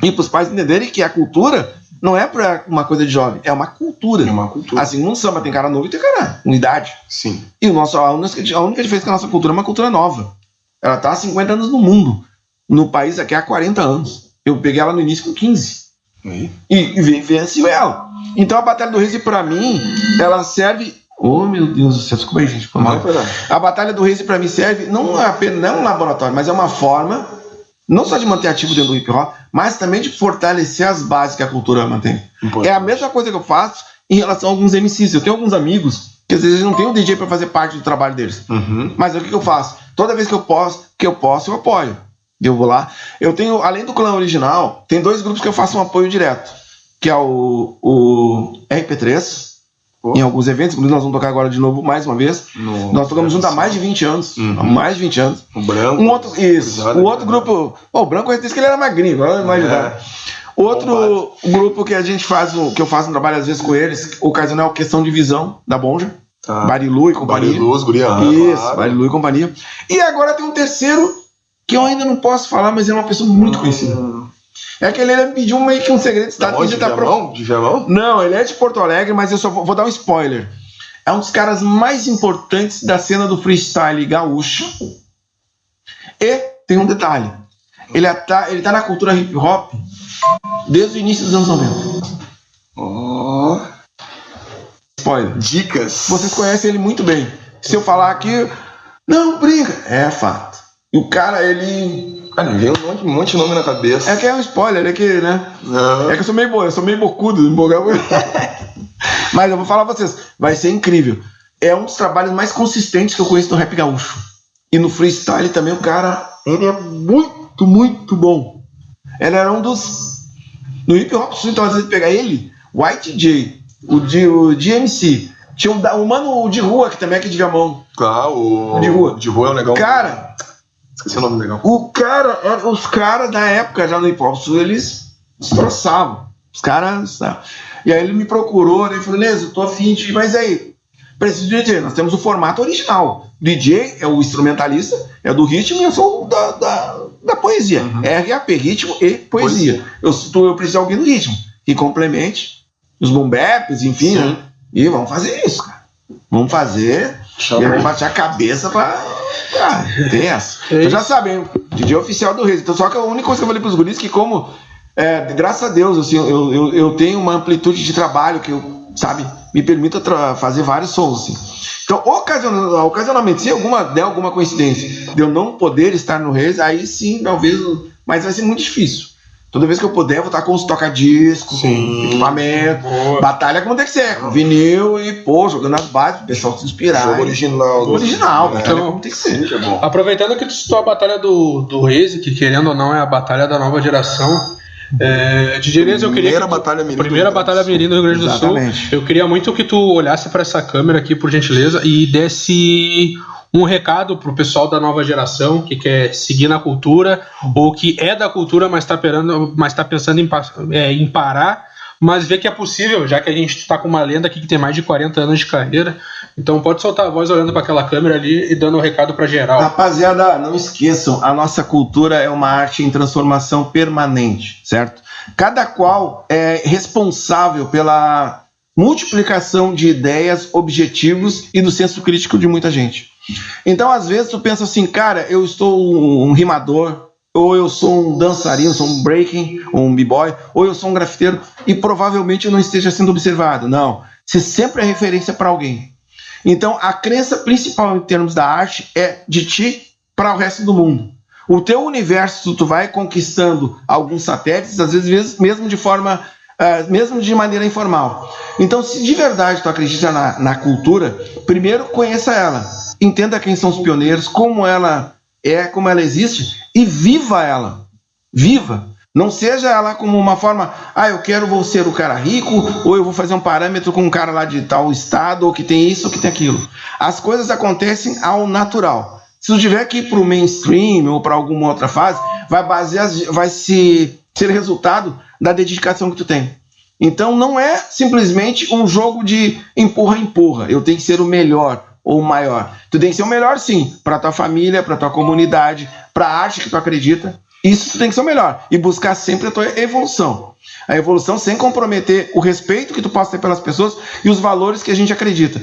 Speaker 3: E pros pais entenderem que a cultura não é pra uma coisa de jovem, é uma cultura. Assim, num samba tem cara novo e tem cara com idade.
Speaker 1: Sim.
Speaker 3: E a única diferença que a nossa cultura é uma cultura nova. Ela tá há 50 anos no mundo. No país aqui há 40 anos. Eu peguei ela no início com 15. E venci ela. Então a Batalha do Reis, pra mim, ela serve... Oh, meu Deus do céu, desculpa aí, gente. A Batalha do Reis, pra mim, serve não é um laboratório, mas é uma forma, não só de manter ativo dentro do hip hop, mas também de fortalecer as bases que a cultura mantém. É a mesma coisa que eu faço em relação a alguns MCs. Eu tenho alguns amigos que às vezes não tem um DJ pra fazer parte do trabalho deles. Mas o que eu faço? Toda vez que eu posso, eu apoio. Eu vou lá. Eu tenho, além do clã original, tem 2 grupos que eu faço um apoio direto. Que é o RP3, em alguns eventos, inclusive nós vamos tocar agora de novo, mais uma vez. Nós tocamos junto há mais de 20 anos. Mais de 20 anos.
Speaker 1: O Branco.
Speaker 3: O outro grupo... o Branco, eu disse que ele era magrinho, vamos imaginar. Outro grupo que a gente faz, que eu faço um trabalho às vezes com eles, ocasional Questão de Visão, da Bonja. Barilu e companhia. Barilu e companhia. E agora tem um terceiro, que eu ainda não posso falar, mas é uma pessoa muito conhecida. É que ele me pediu meio que um segredo de estado.
Speaker 1: De Viamão?
Speaker 3: Não, ele é de Porto Alegre, mas eu só vou dar um spoiler. É um dos caras mais importantes da cena do freestyle gaúcho. E tem um detalhe. Ele tá na cultura hip hop desde o início dos anos 90. Spoiler.
Speaker 1: Dicas.
Speaker 3: Vocês conhecem ele muito bem. Se eu falar aqui... Não, brinca. É fato. E o cara, ele...
Speaker 1: Cara, me veio um monte de nome na cabeça.
Speaker 3: É que é um spoiler, é que, né? É que eu sou meio bocudo. Mas eu vou falar pra vocês, vai ser incrível. É um dos trabalhos mais consistentes que eu conheço no rap gaúcho. E no freestyle também o cara, ele é muito, muito bom. Ele era um dos... No hip hop, então às vezes pegar ele, o YTJ, o DMC, tinha o mano de rua, que também é aqui de Viamão.
Speaker 1: O de rua. De rua é um negão.
Speaker 3: Cara...
Speaker 1: Esqueci o nome do legal.
Speaker 3: Os caras da época já no hip hop, eles destroçavam. Os caras... E aí ele me procurou, ele falou, beleza, eu tô afim de... Mas aí, preciso de DJ. Nós temos o formato original. DJ é o instrumentalista, é do ritmo, e eu sou da poesia. RAP, ritmo e poesia. Eu preciso de alguém do ritmo. Que complemente os boom baps, enfim, né? E vamos fazer isso, cara. Vamos fazer... E vamos bater a cabeça pra ter essa. Vocês já sabem, DJ oficial do Reis. Então, só que a única coisa que eu falei pros guris é que como, graças a Deus, assim, eu tenho uma amplitude de trabalho que eu, sabe, me permita fazer vários sons, assim. Então, ocasionalmente, se der alguma coincidência de eu não poder estar no Reis, aí sim, talvez, mas vai ser muito difícil. Toda vez que eu puder, vou estar com os toca-discos, com equipamento, batalha como tem que ser, com vinil e, jogando as bases, o pessoal se inspirar.
Speaker 1: Jogo original.
Speaker 3: Original,
Speaker 1: então,
Speaker 3: como tem que ser.
Speaker 4: Aproveitando que tu citou a batalha do Reis, que querendo ou não é a batalha da nova geração, DJ Nez, eu queria... Primeira batalha mirim do Rio Grande do Sul. Eu queria muito que tu olhasse para essa câmera aqui, por gentileza, e desse... um recado pro pessoal da nova geração que quer seguir na cultura ou que é da cultura, mas tá pensando em parar, mas vê que é possível, já que a gente tá com uma lenda aqui que tem mais de 40 anos de carreira. Então pode soltar a voz olhando para aquela câmera ali e dando um recado para geral.
Speaker 3: Rapaziada, não esqueçam, a nossa cultura é uma arte em transformação permanente, certo? Cada qual é responsável pela multiplicação de ideias, objetivos e do senso crítico de muita gente. Então, às vezes, tu pensa assim, cara, eu estou um rimador, ou eu sou um dançarino, sou um breaking, ou um b-boy, ou eu sou um grafiteiro, e provavelmente eu não esteja sendo observado. Não, você sempre é referência para alguém. Então, a crença principal em termos da arte é de ti para o resto do mundo. O teu universo, tu vai conquistando alguns satélites, às vezes mesmo de forma, mesmo de maneira informal. Então, se de verdade tu acredita na cultura, primeiro conheça ela, entenda quem são os pioneiros, como ela é, como ela existe, e viva ela. Viva. Não seja ela como uma forma, vou ser o cara rico, ou eu vou fazer um parâmetro com um cara lá de tal estado, ou que tem isso, ou que tem aquilo. As coisas acontecem ao natural. Se tu tiver que ir para o mainstream ou para alguma outra fase, vai ser resultado da dedicação que tu tem. Então não é simplesmente um jogo de empurra-empurra. Eu tenho que ser o melhor ou o maior. Tu tem que ser o melhor, sim, para tua família, para tua comunidade, para a arte que tu acredita. Isso tu tem que ser o melhor. E buscar sempre a tua evolução. A evolução sem comprometer o respeito que tu possa ter pelas pessoas e os valores que a gente acredita.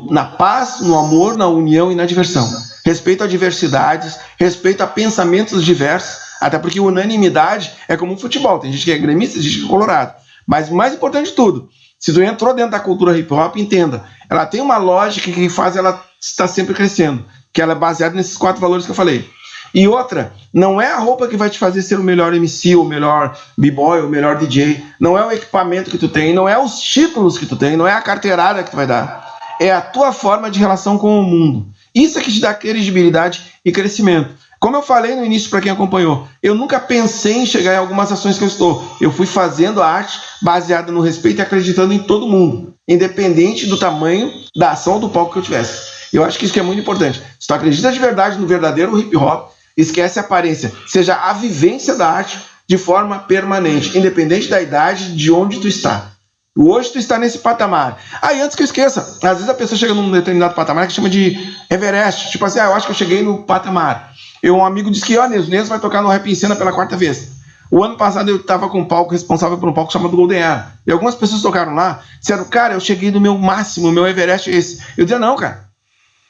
Speaker 3: Na paz, no amor, na união e na diversão. Respeito a diversidades, respeito a pensamentos diversos, até porque unanimidade é como um futebol. Tem gente que é gremista, tem gente que é colorado. Mas o mais importante de tudo, se tu entrou dentro da cultura hip-hop, entenda, ela tem uma lógica que faz ela estar sempre crescendo, que ela é baseada nesses 4 valores que eu falei. E outra, não é a roupa que vai te fazer ser o melhor MC, o melhor b-boy, o melhor DJ, não é o equipamento que tu tem, não é os títulos que tu tem, não é a carteirada que tu vai dar, é a tua forma de relação com o mundo. Isso é que te dá credibilidade e crescimento. Como eu falei no início para quem acompanhou, eu nunca pensei em chegar em algumas ações que eu estou. Eu fui fazendo a arte baseada no respeito e acreditando em todo mundo, independente do tamanho da ação ou do palco que eu tivesse. Eu acho que isso que é muito importante. Se tu acredita de verdade no verdadeiro hip-hop, esquece a aparência, seja a vivência da arte de forma permanente, independente da idade, de onde tu está. Hoje tu está nesse patamar. Antes que eu esqueça, às vezes a pessoa chega num determinado patamar que chama de Everest, tipo assim, eu acho que eu cheguei no patamar. Um amigo disse que, Neso vai tocar no Rap em Cena pela 4ª vez. O ano passado eu estava com um palco responsável por um palco chamado Golden Era, e algumas pessoas tocaram lá, disseram, cara, eu cheguei no meu máximo, o meu Everest é esse. Eu dizia, não, cara,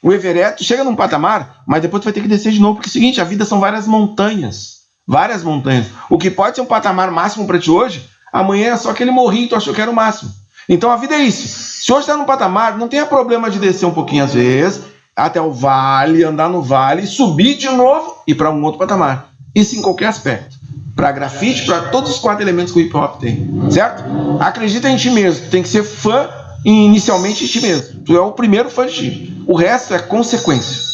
Speaker 3: o Everest chega num patamar, mas depois tu vai ter que descer de novo, porque é o seguinte, a vida são várias montanhas. Várias montanhas. O que pode ser um patamar máximo para ti hoje, amanhã é só aquele morrinho que tu achou que era o máximo. Então a vida é isso. Se hoje está num patamar, não tem problema de descer um pouquinho às vezes, até o vale, andar no vale, subir de novo e para um outro patamar. Isso em qualquer aspecto. Para grafite, para todos os 4 elementos que o hip hop tem. Certo? Acredita em ti mesmo. Tu tem que ser fã inicialmente de ti mesmo. Tu é o primeiro fã de ti. O resto é consequência.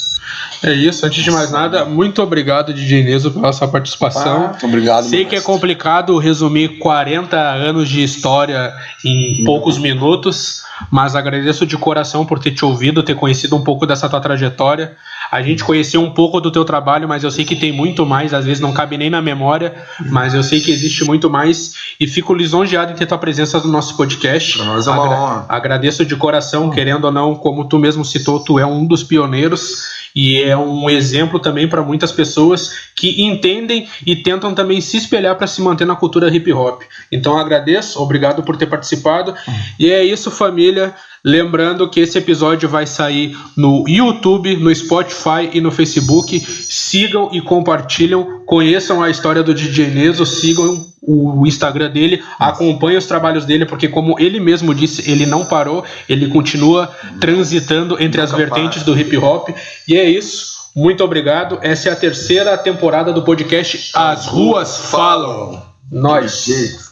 Speaker 2: É isso, antes de mais nada, muito obrigado, DJ Neso, pela sua participação.
Speaker 1: Muito obrigado.
Speaker 2: Sei que é complicado resumir 40 anos de história em poucos minutos, mas agradeço de coração por ter te ouvido, ter conhecido um pouco dessa tua trajetória. A gente conheceu um pouco do teu trabalho, mas eu sei que tem muito mais, às vezes não cabe nem na memória, mas eu sei que existe muito mais e fico lisonjeado em ter tua presença no nosso podcast.
Speaker 1: Para nós é uma honra.
Speaker 2: Agradeço de coração, querendo ou não, como tu mesmo citou, tu é um dos pioneiros e é um exemplo também para muitas pessoas que entendem e tentam também se espelhar para se manter na cultura hip hop. Então agradeço, obrigado por ter participado. E é isso, família. Lembrando que esse episódio vai sair no YouTube, no Spotify e no Facebook. Sigam e compartilham, conheçam a história do DJ Neso, sigam o Instagram dele, acompanhem os trabalhos dele, porque como ele mesmo disse, ele não parou, ele continua transitando entre as vertentes do hip hop. E é isso, muito obrigado. Essa é a 3ª temporada do podcast As Ruas Falam. Nós.